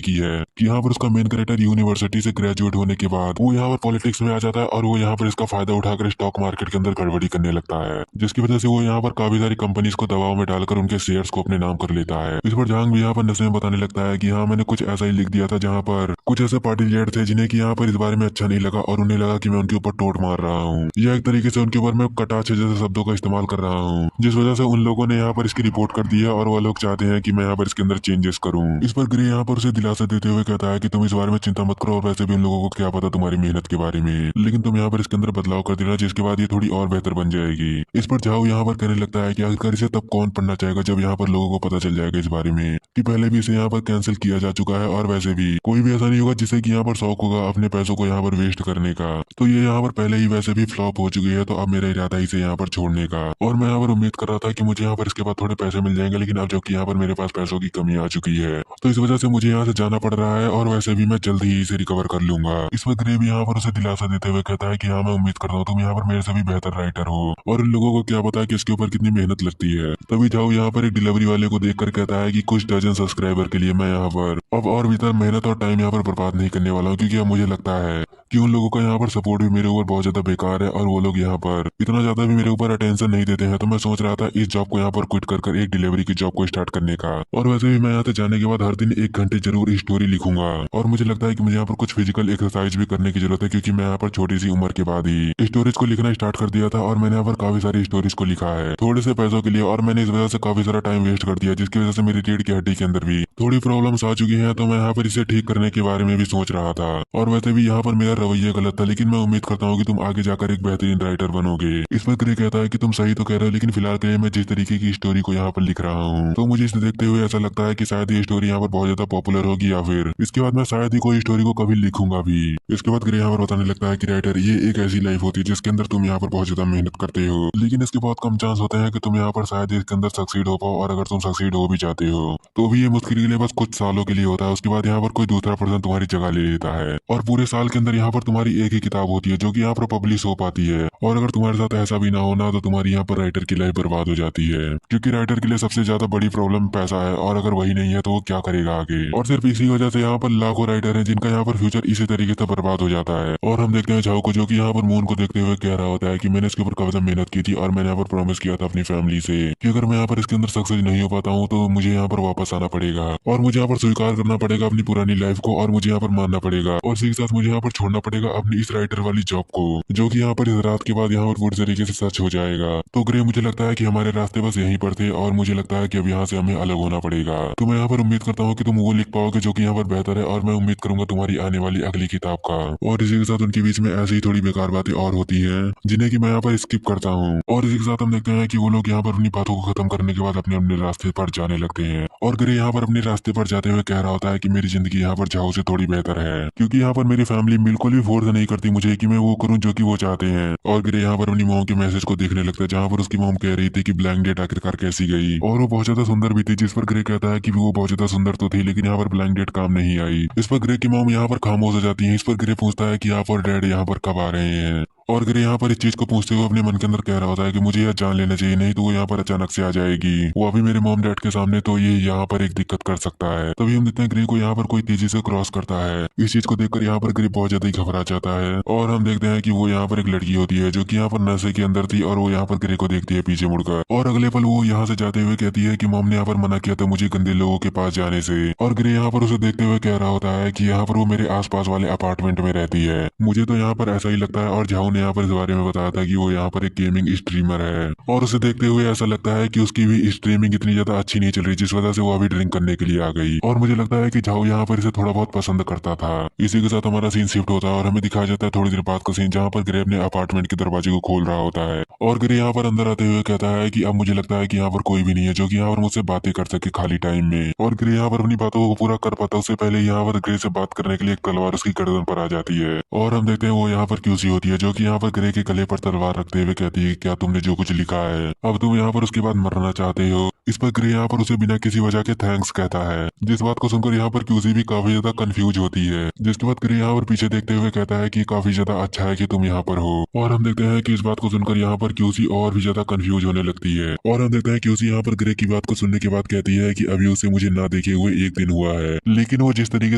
की है कि यहाँ पर उसका मेन कैरेक्टर यूनिवर्सिटी से ग्रेजुएट होने के बाद वो यहाँ पर पॉलिटिक्स में आ जाता है और वो यहाँ पर इसका फायदा उठाकर स्टॉक मार्केट के अंदर गड़बड़ी करने लगता है, जिसकी वजह से वो यहाँ पर काफी सारी कंपनीज को दबाव में डालकर उनके शेयर्स को अपने नाम कर लेता है। इस पर झांग भी यहाँ पर नशे में बताने लगता है कि हाँ मैंने कुछ ऐसा ही लिख दिया था, जहाँ पर कुछ ऐसे पार्टी लीडर थे जिन्हें की यहाँ पर इस बारे में अच्छा नहीं लगा और उन्हें लगा कि मैं उनके ऊपर टोट मार रहा हूँ या एक तरीके से उनके ऊपर मैं कटाक्ष जैसे शब्दों का इस्तेमाल कर रहा हूँ, जिस वजह से उन लोगों ने यहाँ पर इसकी रिपोर्ट कर दी है और वो लोग चाहते हैं कि मैं यहाँ पर इसके अंदर चेंजेस करूँ। इस पर ग्रे यहाँ पर उसे दिलासा देते हुए कहता है कि तुम इस बारे में चिंता मत करो और वैसे भी उन लोगों को क्या पता तुम्हारी मेहनत के बारे में, लेकिन तुम यहाँ पर इसके अंदर बदलाव कर देना जिसके बाद ये थोड़ी और बेहतर बन जाएगी। इस पर झाओ यहाँ पर कहने लगता है कि आखिरकार इसे तब कौन पढ़ना चाहेगा जब यहाँ पर लोगों को पता चल जाएगा इस बारे में कि पहले भी इसे यहाँ पर कैंसिल किया जा चुका है और वैसे भी कोई भी ऐसा नहीं होगा जिसे कि यहाँ पर शौक होगा अपने पैसों को यहाँ पर वेस्ट करने का। तो ये यहाँ पर पहले ही वैसे भी फ्लॉप हो चुकी है, तो अब मेरा इरादा इसे यहाँ पर छोड़ने का और मैं यहाँ पर उम्मीद कर रहा था कि मुझे यहाँ पर इसके बाद थोड़े पैसे मिल जाएंगे, लेकिन अब जबकि यहाँ पर मेरे पास पैसों की कमी आ चुकी है तो इस वजह से मुझे यहाँ से जाना पड़ रहा है और वैसे भी मैं जल्द ही इसे रिकवर कर लूंगा। इसमें ग्रे भी यहाँ पर उसे दिलासा देते हुए कहता है कि हाँ मैं उम्मीद करता हूँ तुम यहाँ पर मेरे से भी बेहतर राइटर हो और इन लोगों को क्या पता है कि इसके ऊपर कितनी मेहनत लगती है। तभी जाओ यहाँ पर एक डिलीवरी वाले को देखकर कहता है कि कुछ डजन सब्सक्राइबर के लिए मैं यहाँ पर अब और भी मेहनत और टाइम यहाँ पर बर्बाद नहीं करने वाला हूँ, क्योंकि अब मुझे लगता है कि उन लोगों का यहाँ पर सपोर्ट भी मेरे ऊपर बहुत ज्यादा बेकार है और वो लोग यहाँ पर इतना ज्यादा भी मेरे ऊपर अटेंशन नहीं देते हैं। तो मैं सोच रहा था इस जॉब को यहाँ पर क्विट कर एक डिलीवरी की जॉब को स्टार्ट करने का, और वैसे भी मैं यहाँ से जाने के बाद हर दिन 1 घंटे जरूर स्टोरी लिखूंगा और मुझे लगता है कि मुझे यहाँ पर कुछ फिजिकल एक्सरसाइज भी करने की जरूरत है, क्योंकि मैं यहाँ पर छोटी सी उम्र के बाद ही स्टोरीज को लिखना स्टार्ट कर दिया था और मैंने यहाँ पर काफी सारी स्टोरीज को लिखा है थोड़े से पैसों के लिए और मैंने इस वजह से काफी सारा टाइम वेस्ट कर दिया, जिसकी वजह से मेरी रीढ़ की हड्डी के अंदर भी थोड़ी प्रॉब्लम्स आ चुकी हैं। तो मैं यहाँ पर इसे ठीक करने के बारे में भी सोच रहा था और वैसे भी यहाँ पर मेरा रवैया गलत था, लेकिन मैं उम्मीद करता हूँ कि तुम आगे जाकर एक बेहतरीन राइटर बनोगे। इस पर ग्रे कहता है कि तुम सही तो कह रहे हो, लेकिन फिलहाल के लिए मैं जिस तरीके की स्टोरी को यहाँ पर लिख रहा हूँ तो मुझे इसे देखते हुए ऐसा लगता है कि शायद ये स्टोरी यहाँ पर बहुत ज्यादा पॉपुलर होगी या फिर इसके बाद मैं शायद ही कोई स्टोरी को कभी लिखूंगा भी। इसके बाद ग्रे यहाँ पर बताने लगता है कि राइटर ये एक ऐसी लाइफ होती है जिसके अंदर तुम यहाँ पर बहुत ज्यादा मेहनत करते हो, लेकिन इसके बहुत कम चांस होते हैं कि तुम यहाँ पर शायद इसके अंदर सक्सीड हो पाओ, और अगर तुम सक्सीड हो भी जाते हो तो भी ये मुश्किल के लिए बस कुछ सालों के लिए होता है। उसके बाद यहाँ पर कोई दूसरा पर्सन तुम्हारी जगह ले लेता है और पूरे साल के अंदर यहाँ पर तुम्हारी एक ही किताब होती है जो कि यहाँ पर पब्लिश हो पाती है, और अगर तुम्हारे साथ ऐसा भी ना होना तो तुम्हारी यहाँ पर राइटर की लाइफ बर्बाद हो जाती है, क्योंकि राइटर के लिए सबसे ज्यादा बड़ी प्रॉब्लम पैसा है, और अगर वही नहीं है तो वो क्या करेगा आगे। और सिर्फ इसी वजह से यहाँ पर लाखों राइटर हैं जिनका यहाँ पर फ्यूचर इसी तरीके से बर्बाद हो जाता है। और हम देखते हैं झाओ को जो कि यहाँ पर मून को देखते हुए कह रहा होता है कि मैंने इसके ऊपर काफी मेहनत की थी और मैंने यहाँ पर प्रॉमिस किया था अपनी फैमिली से कि अगर मैं यहाँ पर इसके अंदर सक्सेस नहीं हो पाता हूँ तो मुझे यहाँ पर वापस आना पड़ेगा और मुझे यहाँ पर स्वीकार करना पड़ेगा अपनी पुरानी लाइफ को, और मुझे यहाँ पर मानना पड़ेगा और इसी के साथ मुझे यहाँ पर छोड़ना पड़ेगा अपनी इस राइटर वाली जॉब को, जो कि यहाँ पर इस रात के बाद यहाँ पर पूरी तरीके से सच हो जाएगा। तो ग्रे मुझे लगता है कि हमारे रास्ते बस यहीं पर थे और मुझे लगता है कि अब यहाँ से हमें अलग होना पड़ेगा। तो मैं यहाँ पर उम्मीद करता हूँ कि तुम वो लिख पाओगे जो कि यहाँ पर बेहतर है, और मैं उम्मीद करूंगा तुम्हारी आने वाली अगली किताब का। और इसी के साथ उनके बीच में ऐसी ही थोड़ी बेकार बातें और होती है जिन्हें की मैं यहाँ पर स्किप करता हूँ, और इसी के साथ हम देखते हैं कि वो लोग यहाँ पर अपनी बातों को खत्म करने के बाद अपने अपने रास्ते पर जाने लगते हैं। और ग्रे यहाँ पर अपने रास्ते पर जाते हुए कह रहा होता है कि मेरी जिंदगी यहाँ पर झाओ से थोड़ी बेहतर है, क्योंकि यहाँ पर मेरी फैमिली बिल्कुल भी फोर्स नहीं करती मुझे कि मैं वो करूँ जो कि वो चाहते हैं। और ग्रे यहाँ पर अपनी मॉम के मैसेज को देखने लगता है जहाँ पर उसकी मॉम कह रही थी कि ब्लैंक डेट आखिरकार कैसी गई, और वो बहुत ज्यादा सुंदर भी थी, जिस पर ग्रे कहता है कि वो बहुत ज्यादा सुंदर तो थी लेकिन यहाँ पर ब्लैंक डेट काम नहीं आई। इस पर ग्रे की मॉम यहाँ पर खामोश हो जाती है। इस पर ग्रे पूछता है कि आप और डैड यहाँ पर कब आ रहे हैं, और ग्रे यहाँ पर इस चीज को पूछते हुए अपने मन के अंदर कह रहा होता है कि मुझे यह जान लेना चाहिए, नहीं तो वो यहाँ पर अचानक से आ जाएगी, वो अभी मेरे मॉम डैड के सामने, तो ये यहाँ पर एक दिक्कत कर सकता है। तभी हम देखते हैं ग्रे को यहाँ पर कोई तेजी से क्रॉस करता है। इस चीज को देखकर यहाँ पर ग्रे बहुत ज्यादा ही घबरा जाता है, और हम देखते हैं कि वो यहाँ पर एक लड़की होती है जो कि यहाँ पर नशे के अंदर थी, और वो यहाँ पर ग्रे को देखती है पीछे मुड़कर, और अगले पल वो यहाँ से जाते हुए कहती है कि मॉम ने यहाँ पर मना किया था मुझे गंदे लोगों के पास जाने से। और ग्रे यहाँ पर उसे देखते हुए कह रहा होता है कि यहाँ पर वो मेरे आसपास वाले अपार्टमेंट में रहती है, मुझे तो यहाँ पर ऐसा ही लगता है। और झाओ ने यहाँ पर इस बारे में बताया था कि वो यहाँ पर एक गेमिंग स्ट्रीमर है और उसे देखते हुए ऐसा लगता है कि उसकी भी स्ट्रीमिंग इतनी ज्यादा अच्छी नहीं चल रही, जिस वजह से वो अभी ड्रिंक करने के लिए आ गई। और मुझे लगता है कि झाओ यहाँ पर इसे थोड़ा बहुत पसंद करता था। इसी के साथ हमारा सीन शिफ्ट होता है और हमें दिखाया जाता है थोड़ी देर बाद का सीन, जहाँ पर ग्रे अपने अपार्टमेंट के दरवाजे को खोल रहा होता है और ग्रे यहाँ पर अंदर आते हुए कहता है कि अब मुझे लगता है कि यहाँ पर कोई भी नहीं है जो कि यहाँ पर मुझसे बातें कर सके खाली टाइम में। और ग्रे यहाँ पर अपनी बातों को पूरा कर पाता उससे पहले यहाँ पर ग्रे से बात करने के लिए एक तलवार उसकी गर्दन पर आ जाती है और हम देखते हैं वो यहाँ पर क्यूसी होती है जो कि यहाँ पर ग्रे के गले पर तलवार रखते हुए कहती है क्या तुमने जो कुछ लिखा है अब तुम यहाँ पर उसके बाद मरना चाहते हो। इस पर ग्रे यहाँ पर उसे बिना किसी वजह के थैंक्स कहता है, जिस बात को सुनकर यहाँ पर क्यूसी भी काफी ज्यादा कंफ्यूज होती है। जिसके बाद ग्रे यहाँ पर पीछे देखते हुए कहता है कि काफी ज्यादा अच्छा है कि तुम यहाँ पर हो। और हम देखते हैं कि इस बात को सुनकर यहाँ पर क्यूसी और भी ज्यादा कंफ्यूज होने लगती है और हम देखते हैं क्यूसी यहाँ पर ग्रे की बात को सुनने के बाद कहती है कि अभी उसे मुझे ना देखे हुए एक दिन हुआ है, लेकिन वो जिस तरीके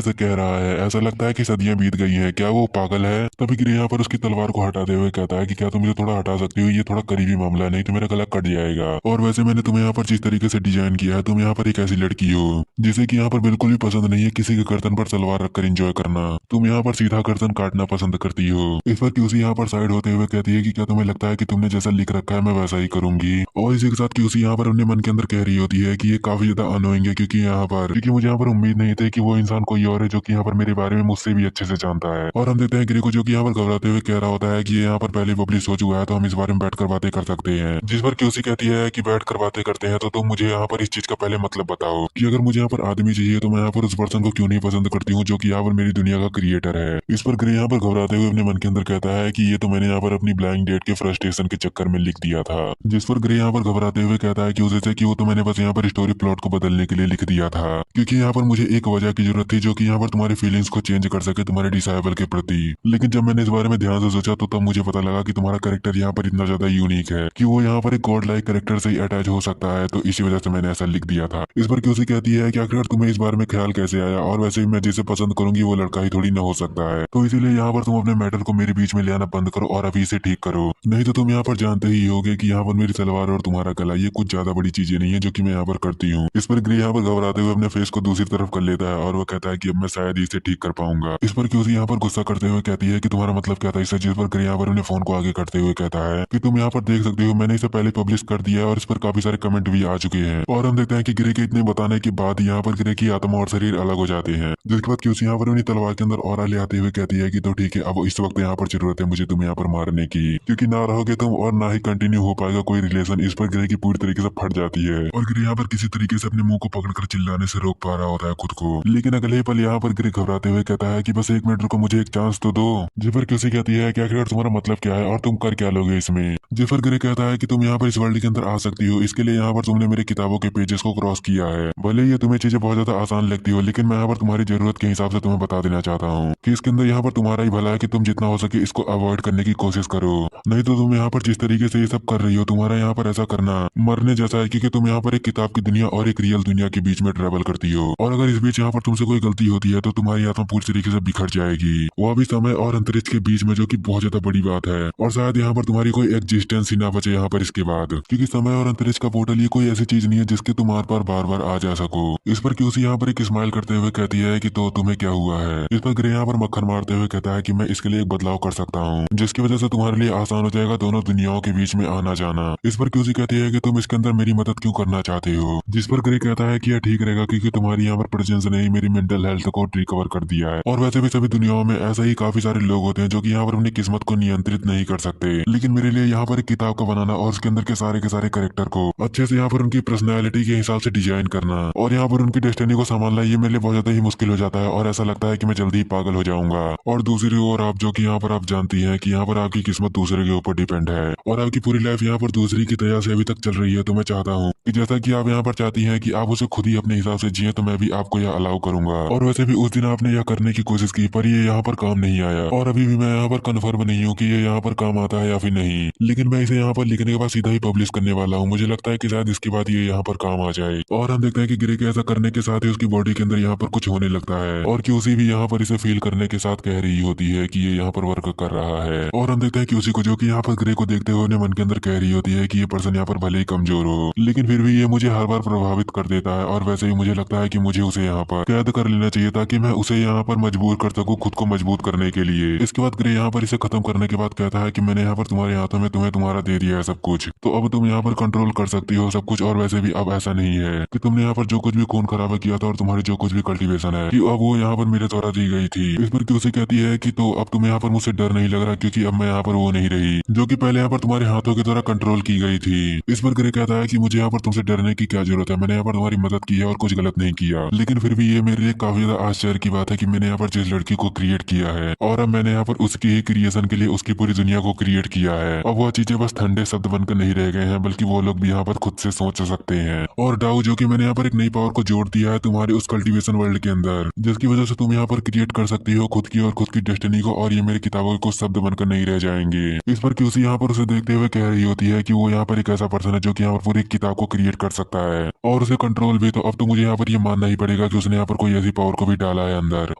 से कह रहा है ऐसा लगता है कि सदियां बीत गई हैं, क्या वो पागल है। तभी ग्रे यहाँ पर उसकी तलवार को हटाते हुए कहता है कि क्या तुम मुझे थोड़ा हटा सकती हो, ये थोड़ा करीबी मामला है, नहीं तो मेरा गला कट जाएगा। और वैसे मैंने तुम्हें यहाँ पर जिस तरीके से डिजाइन किया है, तुम यहाँ पर एक ऐसी लड़की हो जिसे कि यहाँ पर बिल्कुल भी पसंद नहीं है किसी के गर्दन पर तलवार रखकर एंजॉय करना, तुम यहाँ पर सीधा गर्दन काटना पसंद करती हो। इस पर क्यूसी यहाँ पर साइड होते हुए कहती है कि क्या तुम्हें लगता है कि तुमने जैसा लिख रखा है मैं वैसा ही करूंगी। और इसी के साथ क्यूसी यहाँ पर अपने मन के अंदर कह रही होती है कि ये काफी ज्यादा अनोइंग है क्योंकि मुझे यहाँ पर उम्मीद नहीं थी कि वो इंसान कोई और है जो कि यहाँ पर मेरे बारे में मुझसे भी अच्छे से जानता है। और हम देखते हैं ग्रे को जो कि यहाँ पर घबराते हुए कह रहा होता है कि ये यहाँ पर पहले पब्लिश हो चुका है तो हम इस बारे में बैठ कर बातें कर सकते हैं। जिस पर क्यूसी कहती है कि बैठ कर बातें करते हैं तो तुम मुझे यहाँ पर इस चीज का पहले मतलब बताओ कि अगर मुझे यहाँ पर आदमी चाहिए तो मैं यहाँ पर उस पर्सन को क्यों नहीं पसंद करती हूँ जो कि यहाँ पर मेरी दुनिया का क्रिएटर है। इस पर ग्रे यहाँ पर घबराते हुए अपने मन के अंदर कहता है कि ये तो मैंने यहाँ पर अपनी ब्लाइंड डेट के फ्रस्ट्रेशन के चक्कर में लिख दिया था। जिस पर ग्रे यहाँ पर घबराते हुए कहता है कि उसे से कि वो तो मैंने बस यहाँ पर स्टोरी प्लॉट को बदलने के लिए लिख दिया था क्योंकि यहाँ पर मुझे एक वजह की जरूरत थी जो कि यहाँ पर तुम्हारी फीलिंग्स को चेंज कर सके तुम्हारे डिसाइबल के प्रति। लेकिन जब मैंने इस बारे में ध्यान से सोचा तो तब मुझे पता लगा कि तुम्हारा कैरेक्टर यहाँ पर इतना ज्यादा यूनिक है कि वो यहाँ पर एक गॉड लाइक कैरेक्टर से ही अटैच हो सकता है, तो इसी वजह से मैंने ऐसा लिख दिया था। इस पर क्यूसी कहती है कि आखिर तुम्हें इस बारे में ख्याल कैसे आया, और वैसे भी मैं जिसे पसंद करूंगी वो लड़का ही थोड़ी ना हो सकता है, तो इसीलिए यहाँ पर तुम अपने मैटर को मेरे बीच में ले आना बंद करो और अभी इसे ठीक करो, नहीं तो तुम यहाँ पर जानते ही होगे कि यहाँ पर मेरी तलवार और तुम्हारा गला ये कुछ ज्यादा बड़ी चीजें नहीं है जो कि मैं यहाँ पर करती हूँ। इस पर ग्रे यहाँ पर घबराते हुए अपने फेस को दूसरी तरफ कर लेता है और वो कहता है कि अब मैं शायद इसे ठीक कर पाऊंगा। इस पर क्यूसी यहाँ पर गुस्सा करते हुए कहती है कि तुम्हारा मतलब क्या था इससे। जिस पर ग्रे यहाँ पर अपने फोन को आगे करते हुए कहता है कि तुम यहाँ पर देख सकते हो मैंने इसे पहले पब्लिश कर दिया है और इस पर काफी सारे कमेंट भी आ चुके हैं। और हम देखते हैं कि ग्रे के इतने बताने के बाद यहाँ पर ग्रे की आत्मा और शरीर अलग हो जाते हैं। जिसके बाद क्यूसी यहाँ पर अपनी तलवार के अंदर और ले आते हुए कहती है कि तो ठीक है अब इस वक्त यहाँ पर जरूरत है मुझे तुम यहाँ पर मारने की, क्योंकि ना रहोगे तुम और ना ही कंटिन्यू हो पाएगा कोई रिलेशन। इस पर ग्रे की पूरी तरीके से फट जाती है और ग्रे यहाँ पर किसी तरीके से अपने मुंह को पकड़कर चिल्लाने से रोक पा रहा होता है खुद को। लेकिन अगले पल यहाँ पर ग्रे घबराते हुए कहता है कि बस 1 मिनट रुको मुझे एक चांस तो दो। जिफर क्यूसी कहती है कि आखिर तुम्हारा मतलब क्या है और तुम कर क्या लोगे इसमें। जिफर ग्रे कहता है कि तुम यहाँ पर इस वर्ल्ड के अंदर आ सकती हो, इसके लिए यहाँ पर तुमने मेरी किताबों के पेजेस को क्रॉस किया है। भले ये तुम्हें चीजें बहुत ज्यादा आसान लगती हो लेकिन मैं यहाँ पर तुम्हारी जरूरत के हिसाब से तुम्हें बता देना चाहता हूँ कि इसके अंदर यहाँ पर तुम्हारा ही भला है कि तुम जितना हो सके इसको अवॉइड करने की कोशिश करो, नहीं तो तुम यहाँ पर जिस तरीके से ये सब कर रही हो तुम्हारा यहाँ पर ऐसा करना मरने जैसा है, क्योंकि तुम यहाँ पर एक किताब की दुनिया और एक रियल दुनिया के बीच में ट्रेवल करती हो और अगर इस बीच यहाँ पर तुमसे कोई गलती होती है तो तुम्हारी आत्मा पूरी तरीके से बिखर जाएगी, वो भी समय और अंतरिक्ष के बीच में, जो कि बहुत ज्यादा बड़ी बात है। और शायद यहाँ पर तुम्हारी कोई एग्जिस्टेंस ही ना बचे यहाँ पर इसके बाद, क्योंकि समय और अंतरिक्ष का पोर्टल ये कोई ऐसी चीज नहीं है जिसके तुम आर पार बार बार आ जा सको। इस पर क्यूसी यहाँ पर एक स्माइल करते हुए कहती है कि तो तुम्हें क्या हुआ है। इस पर ग्रे यहाँ पर मक्खन मारते हुए कहता है कि मैं इसके लिए एक बदलाव कर सकता हूँ जिसकी वजह से तुम्हारे लिए आसान हो जाएगा दोनों दुनियाओं के बीच में आना जाना। इस पर क्यूसी कहती है कि तुम इसके अंदर मेरी मदद क्यों करना चाहते हो। जिस पर ग्रे कहता है कि यह ठीक रहेगा क्योंकि तुम्हारी यहाँ पर प्रेजेंस ने ही मेरी मेंटल हेल्थ को रिकवर कर दिया है, और वैसे भी सभी दुनियाओं में ऐसा ही काफी सारे लोग होते हैं जो कि यहाँ पर अपनी किस्मत को नियंत्रित नहीं कर सकते, लेकिन मेरे लिए यहाँ पर एक किताब को बनाना और उसके अंदर के सारे कैरेक्टर को अच्छे से यहाँ पर उनकी पर्सनैलिटी के हिसाब से डिजाइन करना और यहाँ पर उनकी डेस्टिनी को संभालना ये मेरे लिए बहुत ज्यादा ही मुश्किल हो जाता है और ऐसा लगता है कि मैं जल्दी ही पागल हो जाऊंगा। और दूसरी ओर आप जो कि यहाँ पर आप जानती हैं कि यहाँ पर आपकी किस्मत दूसरे के ऊपर डिपेंड है और आपकी पूरी लाइफ यहाँ पर दूसरी की दया से अभी तक चल रही है, तो मैं चाहता हूँ कि जैसा कि आप यहाँ पर चाहती हैं कि आप उसे खुद ही अपने हिसाब से जिए, तो मैं भी आपको यह अलाउ करूंगा। और वैसे भी उस दिन आपने यह करने की कोशिश की पर ये यहाँ पर काम नहीं आया और अभी भी मैं यहाँ पर कन्फर्म नहीं हूँ कि ये यहाँ पर काम आता है या फिर नहीं, लेकिन मैं इसे यहाँ पर लिखने के बाद सीधा ही पब्लिश करने वाला हूँ। मुझे लगता है कि शायद इसके बाद ये यहाँ पर काम आ जाए। और हम देखते हैं कि ग्रे के ऐसा करने के साथ ही उसकी बॉडी के अंदर यहाँ पर कुछ होने लगता है और क्यूसी भी यहाँ पर इसे फील करने के साथ कह रही होती है कि ये यहाँ पर वर्क कर रहा है। और हम देखते हैं क्यूसी को जो कि यहाँ पर ग्रे को देखते हुए मन के अंदर कह रही होती है कि ये पर्सन यहाँ पर भले ही कमजोर हो लेकिन फिर भी ये मुझे हर बार प्रभावित कर देता है, और वैसे ही मुझे लगता है कि मुझे उसे यहाँ पर कैद कर लेना चाहिए ताकि मैं उसे यहाँ पर मजबूर कर सकूं खुद को मजबूत करने के लिए। इसके बाद ग्रे यहाँ पर इसे खत्म करने के बाद कहता है कि मैंने यहाँ पर तुम्हारे हाथों में तुम्हारा दे दिया है सब कुछ, तो अब तुम यहाँ पर कंट्रोल कर सकती हो सब कुछ। और वैसे भी अब ऐसा नहीं है कि तुमने यहाँ पर जो कुछ भी खून खराबा किया था और तुम्हारी जो कुछ भी कल्टीवेशन है कि अब वो यहाँ पर मेरे द्वारा दी गई थी। इस पर क्यूसी कहती है कि तो अब तुम्हें यहाँ पर मुझसे डर नहीं लग रहा, क्योंकि अब मैं यहाँ पर वो नहीं रही जो कि पहले यहाँ पर तुम्हारे हाथों के द्वारा कंट्रोल की गई थी। इस पर ग्रे कहता है कि मुझे यहाँ पर तुमसे डरने की क्या जरूरत है, मैंने यहाँ पर तुम्हारी मदद की है और कुछ गलत नहीं किया। लेकिन फिर भी ये मेरे लिए काफी ज्यादा आश्चर्य की बात है कि मैंने यहाँ पर जिस लड़की को क्रिएट किया है और अब मैंने यहाँ पर उसकी ही क्रिएशन के लिए उसकी पूरी दुनिया को क्रिएट किया है। अब वह चीजें बस ठंडे शब्द बनकर नहीं रह गए हैं, बल्कि वो लोग भी यहाँ पर खुद से सोच सकते हैं। और डाउ जो कि मैंने यहाँ पर एक नई पावर को जोड़ दिया है तुम्हारे उस कल्टीवेशन वर्ल्ड के अंदर, जिसकी वजह से तुम यहाँ पर क्रिएट कर सकती हो खुद की और खुद की डेस्टिनी को, और ये मेरी किताबों के कुछ शब्द बनकर नहीं रह जाएंगे। इस पर क्यूसी यहाँ पर उसे देखते हुए कह रही होती है कि वो यहाँ पर एक ऐसा पर्सन है जो कि यहाँ पर पूरी किताब को क्रिएट कर सकता है और उसे कंट्रोल भी। तो अब तो मुझे यहाँ पर ये मानना ही पड़ेगा कि उसने यहाँ पर कोई ऐसी पावर को भी डाला है अंदर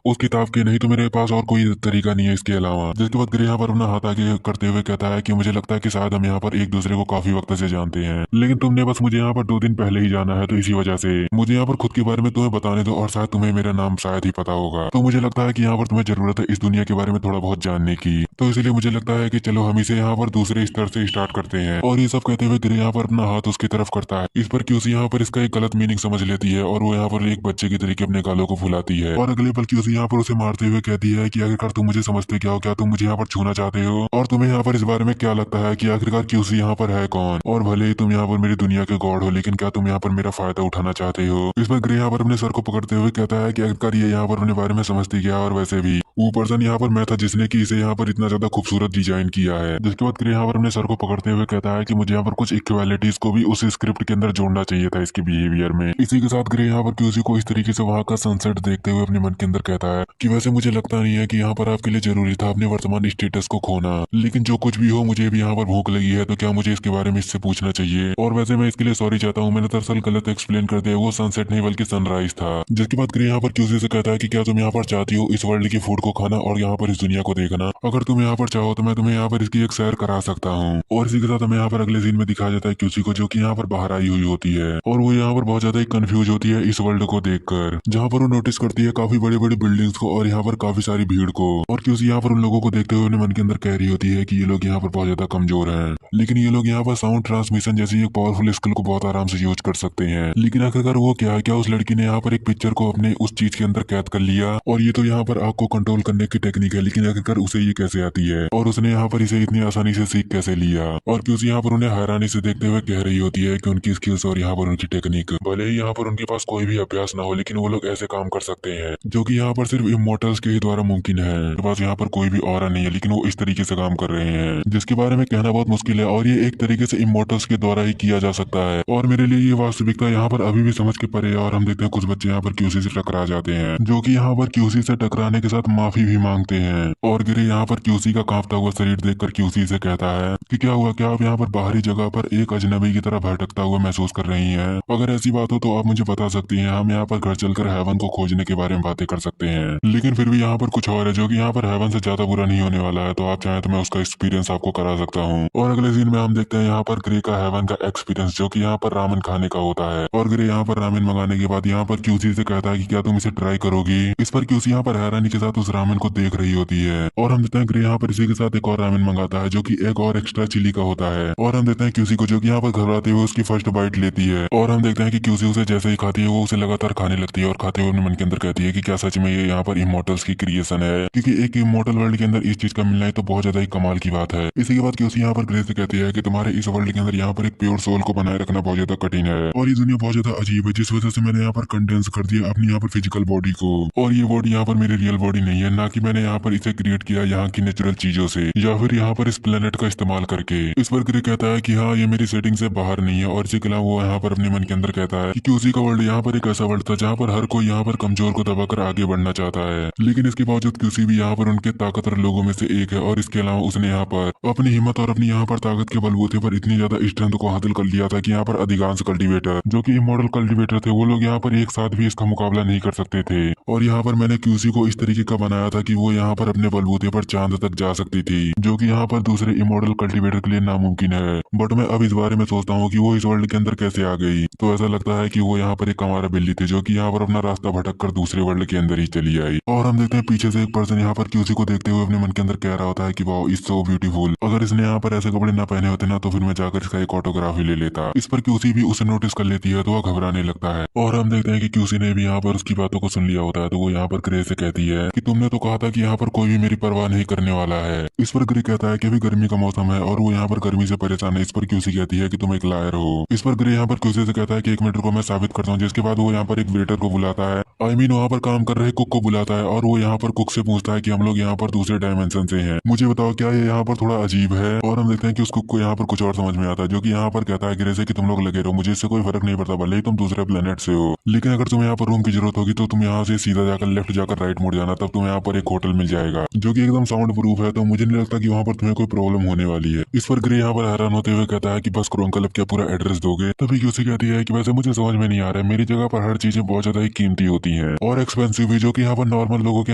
उस किताब के, नहीं तो मेरे पास और कोई तरीका नहीं है इसके अलावा। जिसके बाद ग्रे यहाँ पर अपना हाथ आगे करते हुए कहता है कि मुझे लगता है कि शायद हम यहाँ पर एक दूसरे को काफी वक्त से जानते हैं, लेकिन तुमने बस मुझे यहाँ पर 2 दिन पहले ही जाना है, तो इसी वजह से मुझे यहाँ पर खुद के बारे में तुम्हें बताने दो और शायद तुम्हें मेरा नाम शायद ही पता होगा। तो मुझे लगता है कि यहाँ पर तुम्हें जरूरत है इस दुनिया के बारे में थोड़ा बहुत जानने की, तो इसलिए मुझे लगता है कि चलो हम इसे यहाँ पर दूसरे स्तर से स्टार्ट करते हैं। और ये सब कहते हुए ग्रे यहाँ पर अपना हाथ उसकी तरफ करता है। इस पर क्यूसी यहाँ पर इसका एक गलत मीनिंग समझ लेती है और वो यहाँ पर एक बच्चे की तरीके अपने गालों को फुलाती है और अगले पल क्यूसी यहाँ पर उसे मारते हुए कहती है कि आखिरकार तुम मुझे समझते क्या हो, क्या तुम मुझे यहाँ पर छूना चाहते हो, और तुम्हें यहाँ पर इस बारे में क्या लगता है कि आखिरकार क्यूसी यहाँ पर है कौन, और भले ही तुम यहाँ पर मेरी दुनिया के गॉड हो, लेकिन क्या तुम यहाँ पर मेरा फायदा उठाना चाहते हो। इस पर ग्रे यहाँ पर अपने सर को पकड़ते हुए कहता है कि आखिरकार ये यहाँ पर अपने बारे में समझती क्या, और वैसे भी वो पर्सन यहाँ पर मैं था जिसने कि इसे यहाँ पर इतना ज्यादा खूबसूरत डिजाइन किया है। जिसके बाद ग्रे यहाँ पर अपने सर को पकड़ते हुए कहता है कि मुझे यहाँ पर कुछ इक्वालिटीज को भी उस स्क्रिप्ट के अंदर जोड़ना चाहिए था इसके बिहेवियर में। इसी के साथ ग्रे यहाँ पर क्यूसी को इस तरीके से वहां का सनसेट देखते हुए अपने मन के अंदर कहता है कि वैसे मुझे लगता नहीं है कि यहाँ पर आपके लिए जरूरी था अपने वर्तमान स्टेटस को खोना, लेकिन जो कुछ भी हो मुझे भी यहाँ पर भूख लगी है, तो क्या मुझे इसके बारे में इससे पूछना चाहिए। और वैसे मैं इसके लिए सॉरी चाहता हूँ, मैंने दरअसल गलत एक्सप्लेन कर दिया, वो सनसेट नहीं बल्कि सनराइज था। जिसके बाद ग्रे यहाँ पर क्यूसी से कहता है कि क्या तुम यहाँ पर चाहती हो इस वर्ल्ड की फूड को खाना और यहाँ पर इस दुनिया को देखना, अगर तुम यहाँ पर चाहो तो मैं तुम्हें यहाँ पर इसकी एक सैर करा सकता हूँ। और इसी के साथ हमें यहाँ पर अगले सीन में दिखाया जाता है क्यूसी को, जो कि यहाँ पर बाहर आई हुई होती है और वो यहाँ पर बहुत ज्यादा ही कंफ्यूज होती है इस वर्ल्ड को देखकर, जहाँ पर वो नोटिस करती है काफी बड़ी बड़ी बिल्डिंग्स को और यहाँ पर काफी सारी भीड़ को। और क्यूसी यहाँ पर उन लोगों को देखते हुए अपने मन के अंदर कह रही होती है कि ये लोग यहाँ पर बहुत ज्यादा कमजोर हैं, लेकिन ये लोग यहाँ पर साउंड ट्रांसमिशन जैसी एक पावरफुल स्किल को बहुत आराम से यूज कर सकते हैं। लेकिन आखिरकार वो क्या उस लड़की ने यहाँ पर एक पिक्चर को अपने उस चीज के अंदर कैद कर लिया, और ये तो यहाँ पर आग को कंट्रोल करने की टेक्निक है, लेकिन आखिरकार उसे ये कैसे आती है और उसने यहाँ पर इसे इतनी आसानी से सीख कैसे लिया। और क्यूसी यहाँ पर उन्हें हैरानी से देखते हुए कह रही होती है कि उनकी स्किल्स और यहाँ पर उनकी टेक्निक, भले ही यहाँ पर उनके पास कोई भी अभ्यास ना हो, लेकिन वो लोग ऐसे काम कर सकते हैं जो कि यहाँ पर सिर्फ इमोर्टल्स के ही द्वारा मुमकिन है। उनके पास यहाँ पर कोई भी ऑरा नहीं है, लेकिन वो इस तरीके से काम कर रहे हैं जिसके बारे में कहना बहुत मुश्किल है, और ये एक तरीके से इमोर्टल्स के द्वारा ही किया जा सकता है। और मेरे लिए ये वास्तविकता यहाँ पर अभी भी समझ के परे है। और हम देखते हैं कुछ बच्चे यहाँ पर क्यूसी से टकरा जाते हैं, जो कि यहाँ पर क्यूसी से टकराने के साथ माफी भी मांगते हैं। और गिरे यहाँ पर क्यूसी का कांपता हुआ शरीर देखकर क्यूसी से कहता है कि क्या हुआ, क्या आप यहाँ पर बाहरी जगह पर एक अजनबी की तरह भटकता हुआ महसूस कर रही हैं? अगर ऐसी बात हो तो आप मुझे बता सकती हैं, हम यहाँ पर घर चलकर हेवन को खोजने के बारे में बातें कर सकते हैं। लेकिन फिर भी यहाँ पर कुछ और है जो कि यहाँ पर हेवन से ज्यादा बुरा नहीं होने वाला है, तो आप चाहें तो मैं उसका एक्सपीरियंस आपको करा सकता हूँ। और अगले सीन में हम देखते हैं यहाँ पर ग्रे का हेवन का एक्सपीरियंस, जो कि यहाँ पर रामेन खाने का होता है। और ग्रे यहाँ पर रामेन मंगाने के बाद यहाँ पर क्यूसी से कहता है कि क्या तुम इसे ट्राई करोगी। इस पर क्यूसी यहाँ पर हैरानी के साथ उस रामेन को देख रही होती है। और हम देखते हैं ग्रे यहाँ पर इसी के साथ एक और रामेन मंगाता है, जो कि एक और एक्स्ट्रा चिली का होता है। और हम देखते हैं क्यूसी को, जो कि यहाँ पर घबराते हुए उसकी फर्स्ट बाइट लेती है। और हम देखते हैं कि क्यूसी उसे जैसे ही खाती है वो उसे लगातार खाने लगती है, और खाते हुए अपने मन के अंदर कहती है कि क्या सच में ये यहाँ पर इमोर्टल्स की क्रिएशन है, क्योंकि एक इमोर्टल वर्ल्ड के अंदर इस चीज का मिलना है तो बहुत ज्यादा ही कमाल की बात है। इसी के बाद क्यूसी यहाँ पर ग्रे से कहती है कि तुम्हारे इस वर्ल्ड के अंदर यहाँ पर एक प्योर सोल को बनाए रखना बहुत ज्यादा कठिन है, और ये दुनिया बहुत ज्यादा अजीब है, जिस वजह से मैंने यहाँ पर कंडेंस कर दिया अपनी यहाँ पर फिजिकल बॉडी को। और ये बॉडी यहाँ पर मेरी रियल बॉडी नहीं है, ना कि मैंने यहाँ पर इसे क्रिएट किया यहाँ की नेचुरल चीजों से या फिर यहाँ पर इस प्लेनेट का इस्तेमाल करके। इस पर ग्रे कहता है कि हाँ, ये मेरी सेटिंग से बाहर नहीं है। और इसी के अलावा वो यहाँ पर अपने मन के अंदर कहता है कि क्यूसी का वर्ल्ड यहाँ पर एक ऐसा वर्ल्ड था जहाँ पर हर कोई यहाँ पर कमजोर को दबाकर आगे बढ़ना चाहता है, लेकिन इसके बावजूद क्यूसी भी यहाँ पर उनके ताकतवर लोगों में से एक है। और इसके अलावा उसने यहाँ पर अपनी हिम्मत और अपनी यहाँ पर ताकत के बलबूते पर इतनी ज्यादा स्ट्रेंथ को हासिल कर लिया था कि यहाँ पर अधिकांश कल्टीवेटर जो कि इमॉर्टल कल्टीवेटर थे वो लोग यहाँ पर एक साथ भी इसका मुकाबला नहीं कर सकते थे। और यहाँ पर मैंने क्यूसी को इस तरीके का बनाया था कि वो यहाँ पर अपने बलबूते पर चांद तक जा सकती थी, जो कि यहाँ पर दूसरे इमॉर्टल कल्टीवेटर के लिए नामुमकिन है। बट मैं अब इस बारे में सोचता हूँ कि वो इस वर्ल्ड के अंदर कैसे आ गई, तो ऐसा लगता है कि वो यहाँ पर एक हमारा बिल्ली थी जो कि यहाँ पर अपना रास्ता भटक कर दूसरे वर्ल्ड के अंदर ही चली आई। और हम देखते हैं पीछे से एक पर्सन यहाँ पर क्यूसी को देखते हुए अपने मन के अंदर कह रहा होता है कि वाओ इज सो ब्यूटीफुल। अगर इसने यहाँ पर ऐसे कपड़े ना पहने होते ना तो फिर मैं जाकर इसका एक ऑटोग्राफ ही ले लेता। इस पर क्यूसी भी उसे नोटिस कर लेती है तो वह घबराने लगता है। और हम देखते हैं कि क्यूसी ने भी यहाँ पर उसकी बातों को सुन लिया होता है, तो वो यहाँ पर ग्रे से कहती है कि तुमने तो कहा था कि यहाँ पर कोई भी मेरी परवाह नहीं करने वाला है। इस पर ग्रे कहता है कि अभी गर्मी का मौसम है और वो यहाँ पर गर्मी से परेशान है। इस पर क्यूसी कहती है कि तुम एक लायर हो। इस पर ग्रे यहाँ पर क्यूसी से कहता है कि 1 मिनट को मैं साबित करता हूँ। जिसके बाद वो यहाँ पर एक वेटर को बुलाता है, आई मीन वहाँ पर काम कर रहे कुक को बुलाता है, और वो यहाँ पर कुक से पूछता है कि हम लोग यहाँ पर दूसरे डायमेंशन से हैं, मुझे बताओ क्या ये यहाँ पर थोड़ा अजीब है। और हम देखते हैं कि उस कुक को यहाँ पर कुछ और समझ में आता है, जो कि यहाँ पर कहता है ग्रे से कि तुम लोग लगे रहो, मुझे इससे कोई फर्क नहीं पड़ता, भले ही तुम दूसरे प्लेनेट से हो, लेकिन अगर तुम्हें यहाँ पर रूम की जरूरत होगी तो तुम यहाँ से सीधा जाकर लेफ्ट जाकर राइट मुड़ जाना, तब तुम्हें यहाँ पर एक होटल मिल जाएगा जो कि एकदम साउंड प्रूफ है। तो मुझे नहीं लगता कि वहाँ पर तुम्हें कोई प्रॉब्लम होने वाली है। इस पर ग्रे यहाँ पर हैरान होते हुए कहता है कि बस करो अंकल, अब क्या पूरा एड्रेस दोगे। तभी क्यूसी कहती है कि वैसे मुझे समझ में नहीं आ रहा है, मेरी जगह पर हर चीजें बहुत ज्यादा ही कीमती होती हैं और एक्सपेंसिव भी, जो कि यहाँ पर नॉर्मल लोगों के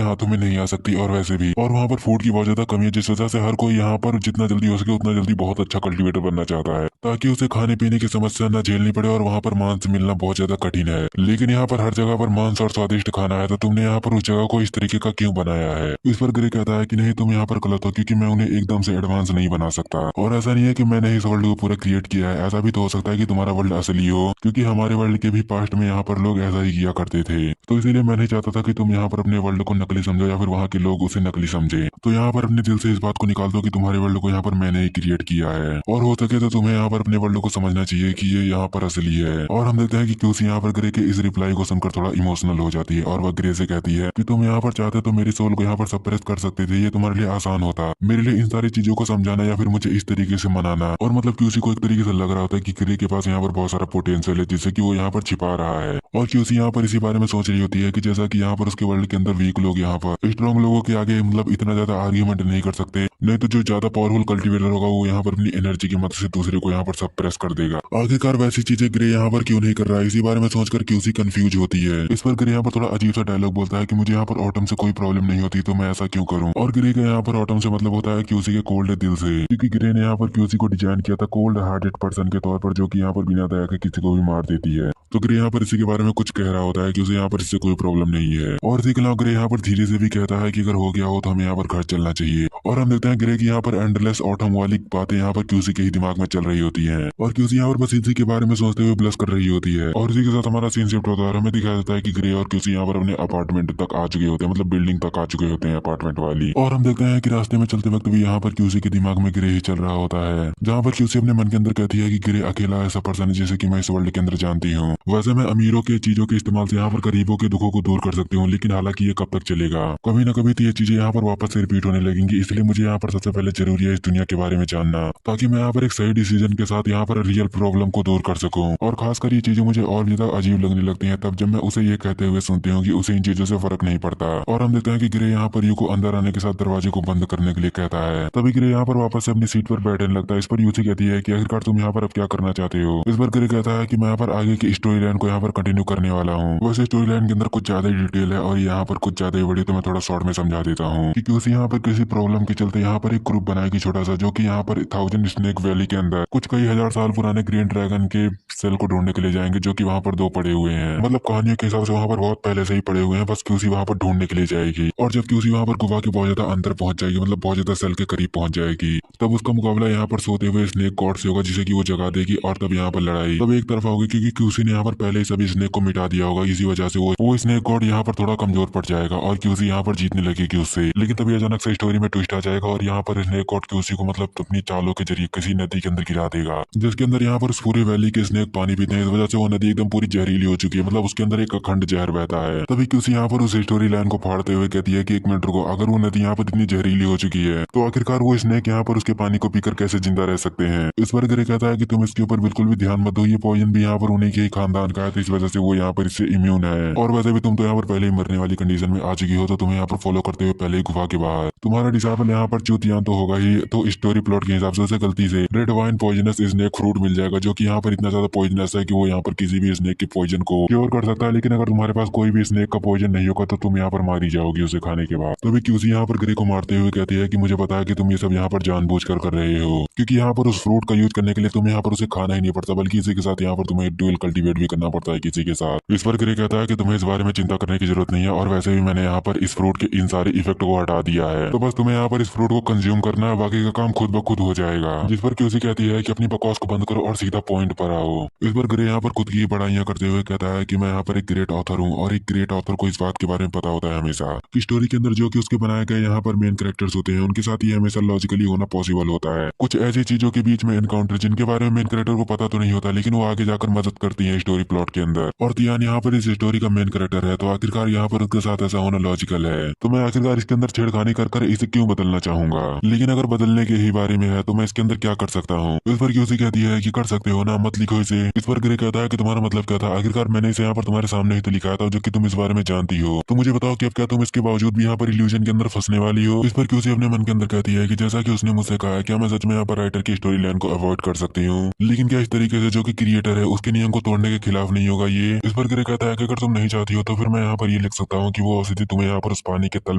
हाथों में नहीं आ सकती, और वैसे भी और वहाँ पर फूड की बहुत ज्यादा कमी है, जिस वजह से हर कोई यहाँ पर जितना जल्दी हो सके उतना जल्दी बहुत अच्छा कल्टीवेटर बनना चाहता है ताकि उसे खाने पीने की समस्या न झेलनी पड़े। और वहाँ पर मांस मिलना बहुत ज्यादा कठिन है, लेकिन यहाँ पर हर जगह पर मांस और स्वादिष्ट खाना है, तो तुमने यहाँ पर उस जगह को इस तरीके का क्यों बनाया है। इस पर ग्रे कहता है कि नहीं, तुम यहाँ पर गलत हो, क्योंकि मैं उन्हें एकदम से एडवांस नहीं बना सकता, और ऐसा नहीं है कि मैंने इस वर्ल्ड को पूरा क्रिएट किया है, ऐसा भी तो हो सकता है कि तुम्हारा वर्ल्ड असली हो, क्योंकि हमारे वर्ल्ड के भी पास्ट में यहाँ पर लोग ऐसा ही किया करते थे। तो इसीलिए मैं नहीं चाहता था कि तुम यहाँ पर अपने वर्ल्ड को नकली समझो या फिर वहाँ के लोग उसे नकली समझे। तो यहाँ पर अपने दिल से इस बात को निकाल दो कि तुम्हारे वर्ल्ड को यहाँ पर मैंने ही क्रिएट किया है, और हो सके तो तुम्हें यहाँ पर अपने वर्ल्ड को समझना चाहिए कि ये यहाँ पर असली है। और हम देखते हैं कि क्यूसी यहाँ पर ग्रे के इस रिप्लाई को सुनकर थोड़ा इमोशनल हो जाती है, और वह ग्रे से कहती है कि तुम यहाँ पर चाहते तो मेरी सोल को यहाँ पर सप्रेस कर सकते थे, ये तुम्हारे लिए आसान होता, मेरे लिए इन सारी चीजों को समझाना या फिर मुझे इस तरीके से मनाना। और मतलब क्यूसी को एक तरीके से लग रहा होता है कि ग्रे के पास यहाँ पर बहुत सारा पोटेंशियल है जिससे कि वो यहाँ पर छिपा रहा है, और क्यूसी यहाँ पर इसी बारे में सोच रही होती है कि जैसा कि यहाँ पर उसके वर्ल्ड के अंदर वीक लोग यहाँ पर स्ट्रॉन्ग लोगों के आगे मतलब इतना ज्यादा आर्ग्यूमेंट नहीं कर सकते, नहीं तो जो ज्यादा पावरफुल कल्टीवेटर होगा वो यहाँ पर अपनी एनर्जी की मदद से दूसरे को यहाँ पर सप्रेस कर देगा। आखिरकार वैसी चीजें ग्रे यहाँ पर क्यों नहीं कर रहा है, इसी बारे में सोचकर क्यूसी कंफ्यूज होती है। इस पर ग्रे यहाँ पर थोड़ा अजीब सा डायलॉग बोलता है कि मुझे यहाँ पर ऑटम से कोई प्रॉब्लम नहीं होती, तो मैं ऐसा क्यों करूँ। और ग्रे का यहाँ पर ऑटम से मतलब होता है क्यूसी के कोल्ड दिल से, क्योंकि ग्रे ने यहाँ पर क्यूसी को डिजाइन किया था कोल्ड हार्टेड पर्सन के तौर पर, जो कि यहाँ पर बिना दया के किसी को भी मार देती है। तो ग्रे यहाँ पर इसी के बारे में कुछ कह रहा होता है कि उसे यहाँ पर इससे कोई प्रॉब्लम नहीं है। और इसी के अलावा ग्रे यहाँ पर धीरे से भी कहता है कि अगर हो गया हो तो हमें यहाँ पर घर चलना चाहिए। और हम देखते हैं ग्रे की यहाँ पर एंडलेस ऑटम वाली बातें यहाँ पर क्यूसी के ही दिमाग में चल रही होती है, और क्यूसी यहाँ पर बस इसी के बारे में सोचते हुए ब्लश कर रही होती है। और इसी के साथ हमारा सीन शिफ्ट होता है और हमें दिखाया जाता है कि ग्रे और क्यूसी यहाँ पर अपने अपार्टमेंट तक आ चुके होते हैं, मतलब बिल्डिंग तक आ चुके होते हैं अपार्टमेंट वाली। और हम देखते हैं कि रास्ते में चलते वक्त भी यहाँ पर क्यूसी के दिमाग में ग्रे ही चल रहा होता है, जहाँ पर क्यूसी अपने मन के अंदर कहती है कि ग्रे अकेला ऐसा पर्सन है जैसे कि मैं इस वर्ल्ड के अंदर जानती हूँ। वैसे मैं अमीरों के चीजों के इस्तेमाल से यहाँ पर गरीबों के दुखों को दूर कर सकती हूँ, लेकिन हालांकि ये कब तक चलेगा, कभी ना कभी तो ये चीजें यहाँ पर वापस से रिपीट होने लगेंगी, इसलिए मुझे यहाँ पर सबसे पहले जरूरी है इस दुनिया के बारे में जानना, ताकि मैं यहाँ पर एक सही डिसीजन के साथ यहाँ पर रियल प्रॉब्लम को दूर कर सकूं। और खासकर ये चीजें मुझे और ज्यादा अजीब लगने लगती हैं तब जब मैं उसे ये कहते हुए सुनती हूँ कि उसे इन चीजों से फर्क नहीं पड़ता। और हम देखते हैं कि ग्रे यहाँ पर यू को अंदर आने के साथ दरवाजे को बंद करने के लिए कहता है, तभी ग्रे यहाँ पर वापस से अपनी सीट पर बैठने लगता है। इस पर यूसी कहती है कि आखिरकार तुम यहाँ पर अब क्या करना चाहते हो। इस पर ग्रे कहता है कि मैं यहाँ पर आगे की स्टोरी लाइन को यहाँ पर कंटिन्यू करने वाला हूँ। वैसे स्टोरी लाइन के अंदर कुछ ज्यादा ही डिटेल है और यहाँ पर कुछ ज्यादा ही बड़ी, तो मैं थोड़ा शॉर्ट में समझा देता हूँ कि क्यूसी यहाँ पर किसी प्रॉब्लम के चलते यहाँ पर एक ग्रुप बनाएगी छोटा सा, जो कि यहाँ पर 1000 स्नेक वैली के अंदर कुछ कई हजार साल पुराने ग्रीन ड्रैगन के सेल को ढूंढने के लिए जाएंगे, जो कि वहाँ पर 2 पड़े हुए हैं, मतलब कहानियों के हिसाब से वहाँ पर बहुत पहले से ही पड़े हुए हैं, बस क्यूसी वहाँ पर ढूंढने के लिए जाएगी। और जब क्यूसी वहाँ पर गुफा के बहुत ज्यादा अंदर पहुंच जाएगी, मतलब बहुत ज्यादा सेल के करीब पहुंच जाएगी, तब उसका मुकाबला यहाँ पर सोते हुए स्नेक गॉड से होगा, जिसे कि वो जगा देगी। और तब यहाँ पर लड़ाई तब एक तरफा होगी, क्योंकि क्यूसी ने यहाँ पर पहले ही सभी स्नेक को मिटा दिया होगा, इसी वजह से वो स्नेक गॉड यहाँ पर थोड़ा कमजोर पड़ जाएगा और क्यूसी यहाँ पर जीतने लगेगी उससे। लेकिन तभी अचानक से स्टोरी में ट्विस्ट आ जाएगा और यहाँ पर स्नेक गॉड क्यूसी को मतलब अपनी चालों के जरिए किसी नदी के अंदर गिरा देगा, जिसके अंदर यहाँ पर उस पूरे वैली के स्नेक पानी पीते हैं। इस वजह से वो नदी एकदम पूरी जहरीली हो चुकी है, मतलब उसके अंदर एक अखंड जहर बहता है। तभी क्यूसी यहाँ पर उस स्टोरी लाइन को फाड़ते हुए कहती है कि 1 मिनट रुको, अगर वो नदी यहाँ पर इतनी जहरीली हो चुकी है तो आखिरकार वो स्नेक यहाँ पर उसके पानी को पीकर कैसे जिंदा रह सकते हैं। इस पर ग्रे कहता है कि तुम इसके ऊपर बिल्कुल भी ध्यान मत दो, ये पॉइजन भी यहाँ पर उन्हीं के ही खानदान का है, तो इस वजह से वो यहाँ पर इससे इम्यून है। और वैसे भी तुम तो यहाँ पर पहले ही मरने वाली कंडीशन में आ चुकी हो, तो तुम्हें यहाँ पर फॉलो करते हुए पहले ही गुफा के बाहर तुम्हारा डिसाइबल नॉर्मल यहाँ पर चूतियां तो होगा ही, तो स्टोरी प्लॉट के हिसाब से उसे गलती से red wine poisonous snake fruit मिल जाएगा, जो कि यहाँ पर इतना ज्यादा पॉइजनस है कि वो यहाँ पर किसी भी स्नेक के पॉइजन को क्योर कर सकता है। लेकिन अगर तुम्हारे पास कोई भी स्नेक का पॉइजन नहीं होगा तो तुम यहाँ पर मारी जाओगी उसे खाने के बाद। तभी क्यूसी यहाँ पर ग्रे को मारते हुए कहती है कि मुझे पता है कि तुम ये सब यहाँ पर जानबूझकर कर रहे हो, क्योंकि यहाँ पर उस फ्रूट का यूज करने के लिए तुम्हें यहाँ पर उसे खाना ही नहीं पड़ता, बल्कि इसी के साथ यहाँ पर तुम्हें ड्यूल कल्टीवेट भी करना पड़ता है किसी के साथ। इस पर ग्रे कहता है कि तुम्हें इस बारे में चिंता करने की जरूरत नहीं है, और वैसे भी मैंने यहाँ पर इस फ्रूट के इन सारे इफेक्ट को हटा दिया है, तो बस तुम्हें यहाँ पर इस फ्रूट को कंज्यूम करना है, बाकी का काम खुद ब खुद हो जाएगा। जिस पर क्यूसी कहती है कि अपनी बकवास को बंद करो और सीधा पॉइंट पर आओ। इस पर ग्रे यहाँ पर खुद की बड़ाइयां करते हुए कहता है कि मैं यहाँ पर एक ग्रेट ऑथर हूँ, और एक ग्रेट ऑथर को इस बात के बारे में पता होता है हमेशा कि स्टोरी के अंदर जो कि उसके बनाए गए यहाँ पर मेन कैरेक्टर्स होते हैं उनके साथ ही हमेशा लॉजिकली होना पॉसिबल होता है। कुछ ऐसी चीजों के बीच में एनकाउंटर जिनके बारे में मेन कैरेक्टर को पता तो नहीं होता, लेकिन वो आगे जाकर मदद करती है स्टोरी प्लॉट के अंदर। और तियान यहाँ पर इस स्टोरी का मेन कैरेक्टर है, तो आखिरकार यहाँ पर उसके साथ ऐसा होना लॉजिकल है, तो मैं आखिरकार इसके अंदर छेड़खानी कर इसे क्यों बदलना चाहूंगा। लेकिन अगर बदलने के ही बारे में है तो मैं इसके अंदर क्या कर सकता हूँ। इस पर क्यूसी कहती है कि कर सकते हो ना, मत लिखो इसे। इस पर ग्रे कहता है कि तुम्हारा मतलब क्या था, आखिरकार मैंने इसे यहाँ पर तुम्हारे सामने ही तो लिखा था, जो कि तुम इस बारे में जानती हो, तो मुझे बताओ कि अब क्या तुम इसके बावजूद भी यहाँ पर इल्यूजन के अंदर फंसने वाली हो। इस पर क्यूसी अपने मन के अंदर कहती है कि जैसा कि उसने मुझसे कहा है, क्या मैं सच में यहाँ पर राइटर की स्टोरी लाइन को अवॉइड कर सकती हूँ, लेकिन क्या इस तरीके से जो कि क्रिएटर है उसके नियम को तोड़ने के खिलाफ नहीं होगा ये। इस पर ग्रे कहता है कि अगर तुम नहीं चाहती हो तो फिर मैं यहाँ पर ये लिख सकता हूँ कि वो औषधि तुम्हें यहाँ पर उस पानी के तल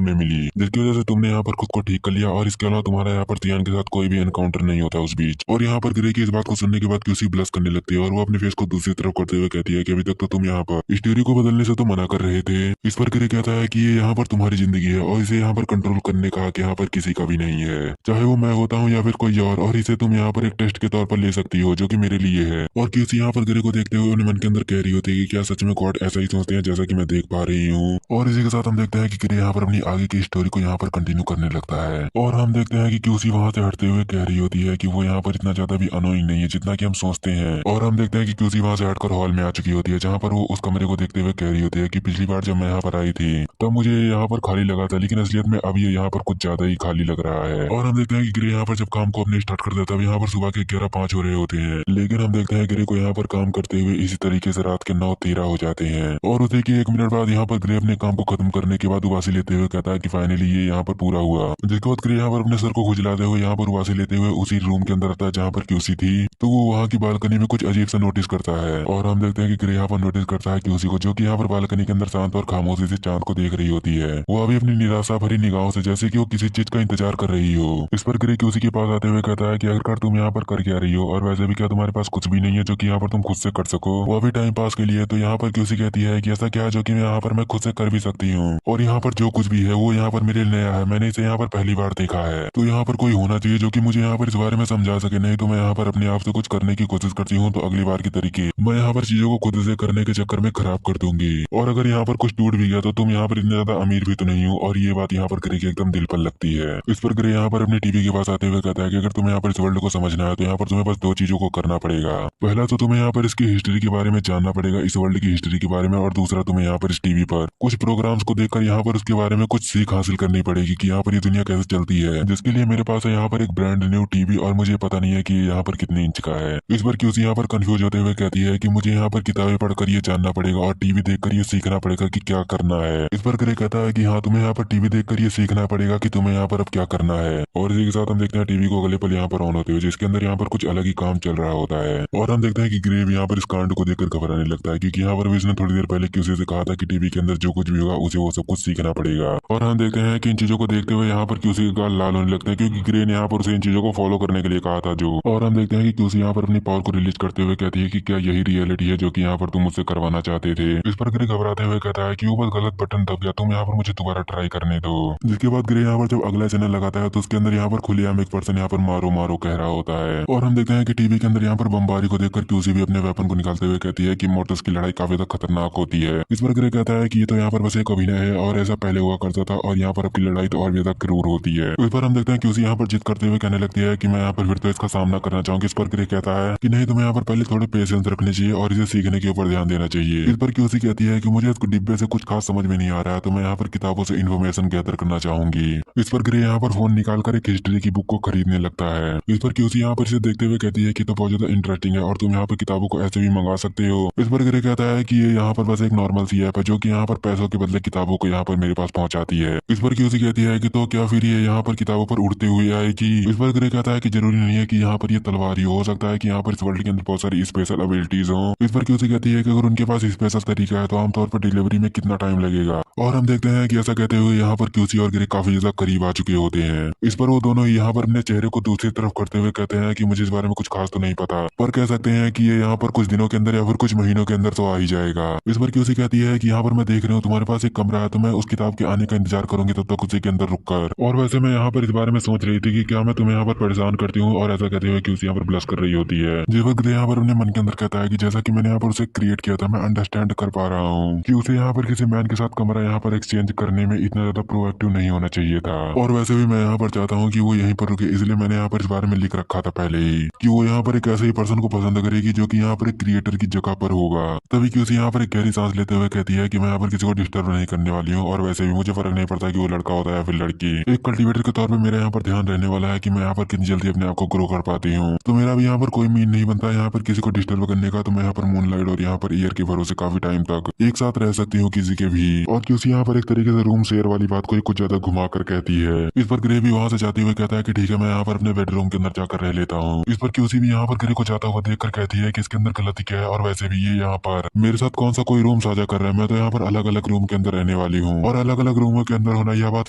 में मिली, जिसकी वजह से तुमने यहाँ पर खुद को ठीक कर लिया, और इसके अलावा तुम्हारा यहाँ पर तियान के साथ कोई भी एनकाउंटर नहीं होता उस बीच। और यहाँ पर ग्रे की इस बात को सुनने के बाद क्यूसी ब्लश करने लगती है, और वो अपने फेस को दूसरी तरफ करते हुए कहती है कि अभी तक तो तुम यहाँ पर स्टोरी को बदलने से तो मना कर रहे थे। इस पर ग्रे कहता है कि ये यहाँ पर तुम्हारी जिंदगी है, और इसे यहाँ पर कंट्रोल करने का हक यहाँ पर किसी का भी नहीं है, चाहे वो मैं होता हूँ या फिर कोई और इसे तुम यहाँ पर एक टेस्ट के तौर पर ले सकती हो, जो कि मेरे लिए है। और क्यूसी यहाँ पर ग्रे को देखते हुए अपने मन के अंदर कह रही होती है कि क्या सच में गॉड ऐसा ही सोचते हैं जैसा कि मैं देख पा रही हूँ। और इसी के साथ हम देखते हैं कि ग्रे यहाँ पर अपनी आगे की स्टोरी को यहाँ पर कंटिन्यू करने लगता है, और हम देखते हैं कि क्यूसी वहां से हटते हुए कह रही होती है कि वो यहाँ पर इतना ज्यादा भी अनोइंग नहीं है जितना कि हम सोचते हैं। और हम देखते हैं कि क्यूसी वहां से हटकर हॉल में आ चुकी होती है, जहाँ पर वो उस कमरे को देखते हुए कह रही होती है कि पिछली बार जब मैं यहाँ पर आई थी तब मुझे यहाँ पर खाली लगा था, लेकिन असलियत में अब ये यहाँ पर कुछ ज्यादा ही खाली लग रहा है। और हम देखते हैं कि ग्रे यहाँ पर जब काम को अपने स्टार्ट कर देता है, यहाँ पर सुबह के 11:05 हो रहे होते हैं, लेकिन हम देखते हैं ग्रे को यहाँ पर काम करते हुए इसी तरीके से रात के 9:13 हो जाते हैं। और उसे की 1 मिनट बाद यहाँ पर ग्रे अपने काम को खत्म करने के बाद उबासी लेते हुए कहता है कि फाइनली ये यहाँ पर पूरा हुआ। जिसके बाद ग्रे यहाँ पर अपने सर को खुजलाते हुए यहाँ पर उबासी लेते हुए उसी रूम के अंदर आता है जहाँ पर क्यूसी थी, तो वो वहाँ की बालकनी में कुछ अजीब सा नोटिस करता है। और हम देखते हैं कि ग्रे यहाँ पर नोटिस करता है क्यूसी को, जो कि यहाँ पर बालकनी के अंदर शांत और खामोशी से चांद को देख रही होती है, वो अभी अपनी निराशा भरी निगाहों से, जैसे कि वो किसी चीज का इंतजार कर रही हो। इस पर ग्रे क्यूसी के पास आते हुए कहता है कि आखिरकार तुम यहाँ पर कर क्या रही हो, और वैसे भी क्या तुम्हारे पास कुछ भी नहीं है जो कि यहाँ पर तुम खुद से कर सको, वो अभी टाइम पास के लिए। तो यहाँ पर क्यूसी कहती है कि ऐसा क्या है जो कि यहाँ पर मैं खुद से कर भी सकती हूँ, और यहाँ पर जो कुछ भी है वो यहाँ पर मेरे लिए नया है, मैंने इसे यहाँ पर पहली बार देखा है, तो यहाँ पर कोई होना चाहिए जो कि मुझे यहाँ पर इस बारे में समझा सके, नहीं तो मैं यहाँ पर अपने आप से कुछ करने की कोशिश करती हूँ तो अगली बार की तरीके मैं यहाँ पर चीजों को खुद से करने के चक्कर में खराब कर दूंगी, और अगर यहाँ पर कुछ टूट भी गया तो तुम यहाँ पर इतने ज्यादा अमीर भी तो नहीं हो। और ये बात यहाँ पर ग्रे के एकदम दिल पर लगती है। इस पर ग्रे यहाँ पर अपने टीवी के पास आते हुए कहता है कि अगर तुम्हें यहाँ पर इस वर्ल्ड को समझना है तो यहाँ पर तुम्हें बस 2 चीजों को करना पड़ेगा। पहला तो तुम्हें यहाँ पर इसकी हिस्ट्री के बारे में जानना पड़ेगा, इस वर्ल्ड की हिस्ट्री के बारे में, और दूसरा तुम्हें यहाँ पर इस टीवी पर कुछ प्रोग्राम्स को देखकर यहाँ पर उसके बारे में कुछ सीख हासिल करनी पड़ेगी कि यहाँ पर ये दुनिया कैसे चलती है, जिसके लिए मेरे पास है यहाँ पर एक ब्रांड न्यू टीवी, और मुझे पता नहीं है कि यहाँ पर कितने इंच का है। इस पर क्यूसी यहाँ पर कंफ्यूज होते हुए कहती है कि मुझे यहाँ पर किताबें पढ़कर ये जानना पड़ेगा और टीवी देखकर ये सीखना पड़ेगा कि क्या करना है। इस पर ग्रे कहता है कि हाँ, तुम्हें यहाँ पर टीवी देखकर ये सीखना पड़ेगा कि तुम्हें यहाँ पर अब क्या करना है। और इसी के साथ हम देखते हैं टीवी को अगले पल यहाँ पर ऑन होते हुए, जिसके अंदर यहाँ पर कुछ अलग ही काम चल रहा होता है। और हम देखते हैं कि ग्रे भी यहाँ पर इस कांड को देखकर घबराने लगता है, क्योंकि यहाँ पर भी इसने थोड़ी देर पहले क्यूसी से कहा था कि टीवी के अंदर जो कुछ भी होगा उसे वो सब कुछ सीखना पड़ेगा। और हम देखते हैं कि इन चीजों को देखते हुए यहाँ पर क्यूसी के गाल लाल होने लगते हैं, क्योंकि ग्रे ने यहाँ पर उसे इन चीजों को फॉलो करने के लिए कहा था जो। और हम देखते हैं कि क्यूसी यहाँ पर अपनी पावर को रिलीज करते हुए कहती है कि क्या यही रियलिटी है जो कि यहाँ पर तुम मुझसे करवाना चाहते थे। इस पर ग्रे घबराते हुए कहता है कि वो बस गलत बटन दब गया, तुम यहाँ पर मुझे दोबारा ट्राई करने दो। जिसके बाद ग्रे यहाँ पर जब अगला चैनल लगाता है तो उसके अंदर यहाँ पर खुलेआम एक पर्सन यहाँ पर मारो मारो कह रहा होता है। और हम देखते हैं कि टीवी के अंदर यहाँ पर बमबारी को देखकर क्यूसी भी अपने वेपन को निकालते हुए कहती है कि मोर्टस की लड़ाई काफी ज्यादा खतरनाक होती है। इस पर ग्रे कहता है कि ये तो यहाँ पर बस एक अभिनय है और ऐसा पहले हुआ करता था, और यहाँ पर आपकी लड़ाई तो और भी ज्यादा क्रूर होती है। इस पर हम देखते हैं क्यूसी यहाँ पर जिद करते हुए कहने लगती है कि मैं यहाँ पर फिर तो इसका सामना करना चाहूंगी। इस पर ग्रे कहता है कि नहीं, तुम्हें यहाँ पर पहले थोड़े पेशेंस रखने चाहिए और इसे सीखने के ऊपर ध्यान देना चाहिए। इस पर क्यूसी कहती है कि मुझे इसको डिब्बे से कुछ खास समझ में नहीं आ रहा है, तो मैं यहाँ पर किताबों से इन्फॉर्मेशन गैदर करना चाहूंगी। इस पर ग्रे यहाँ पर फोन निकालकर एक हिस्ट्री की बुक को खरीदने लगता है। इस पर क्यूसी यहाँ पर इसे देखते हुए कहती है कि तो बहुत ज्यादा इंटरेस्टिंग है और तुम यहाँ पर किताबों को ऐसे भी मंगा सकते हो। इस पर ग्रे कहता है कि ये यहाँ पर बस एक नॉर्मल सी ऐप है जो कि यहाँ पर पैसों के बदले किताबों को यहाँ पर मेरे पास पहुंचाती है। इस पर क्यूसी कहती है कि तो क्या फिर ये यहाँ पर किताबों पर उड़ते हुए आएगी। इस पर ग्रे कहता है कि जरूरी नहीं है कि यहाँ पर ये तलवार ही हो सकता है कि यहाँ पर इस वर्ल्ड के अंदर बहुत सारी स्पेशल एबिलिटीज हो। इस पर क्यूसी कहती है कि अगर उनके पास स्पेशल तरीका है तो आमतौर पर डिलीवरी में कितना टाइम लगेगा। और हम देखते हैं कि ऐसा कहते हुए यहाँ पर क्यूसी और ग्रे काफी ज्यादा करीब आ चुके होते हैं। इस पर वो दोनों यहाँ पर अपने चेहरे को दूसरी तरफ करते हुए कहते हैं कि मुझे इस बारे में कुछ खास तो नहीं पता, पर कह सकते हैं कि ये यहाँ पर कुछ दिनों के अंदर या फिर कुछ महीनों के अंदर तो आ ही जाएगा। इस पर क्यूसी कहती है कि यहाँ पर मैं देख रही हूँ तुम्हारे पास एक कमरा है, तो मैं उस किताब के आने का इंतजार करूंगी तब तक उसी के अंदर रुक कर। और वैसे मैं यहाँ पर इस बारे में सोच रही थी कि क्या मैं तुम्हें यहाँ पर परेशान करती हूँ। और ऐसा कहते हुए क्यूसी यहाँ पर ब्लश कर रही होती है। जिस वक्त यहाँ पर अपने मन के अंदर कहता है कि जैसा कि मैंने यहाँ पर उसे क्रिएट किया था, मैं अंडरस्टैंड कर पा रहा हूँ कि उसे यहाँ पर किसी मैन के साथ कमरा यहाँ पर एक्सचेंज करने में इतना ज्यादा प्रोएक्टिव नहीं होना चाहिए था। और वैसे भी मैं यहाँ पर चाहता हूँ कि वो यहीं पर रुके, इसलिए मैंने यहाँ पर इस बारे में लिख रखा था पहले ही कि वो यहाँ पर एक ऐसे ही पर्सन को पसंद करेगी जो कि यहाँ पर एक क्रिएटर की जगह पर होगा। तभी क्यूसी यहाँ पर एक गहरी सांस लेते हुए कहती है कि मैं यहाँ पर किसी को डिस्टर्ब नहीं करने वाली हूँ, और वैसे भी मुझे फर्क नहीं पड़ता कि वो लड़का होता है या फिर लड़की। एक कल्टीवेटर के तौर पर मेरा यहाँ पर ध्यान रहने वाला है कि मैं यहाँ पर कितनी जल्दी अपने आप को ग्रो कर पाती हूँ। तो मेरा भी यहाँ पर कोई मीन नहीं बनता यहाँ पर किसी को डिस्टर्ब करने का। तो मैं यहाँ पर मूनलाइट और यहाँ पर ईयर के भरोसे काफी टाइम तक एक साथ रह सकती हूँ किसी के भी। और क्यूसी यहाँ पर एक तरीके से रूम शेयर वाली बात को कुछ ज्यादा घुमा कर कहती है। इस पर ग्रे भी वहां से जाते हुए कहता है कि ठीक है, मैं यहाँ पर अपने बेडरूम के अंदर जाकर रह लेता हूँ। इस पर क्यूसी भी यहाँ पर ग्रे को जाता हुआ देखकर कहती है कि इसके अंदर गलती क्या है, और वैसे भी ये यहाँ पर मेरे साथ कौन सा कोई रूम साझा कर रहा है। मैं तो यहाँ पर अलग अलग रूम के अंदर रहने वाली हूँ, और अलग अलग रूमों के अंदर होना यह बात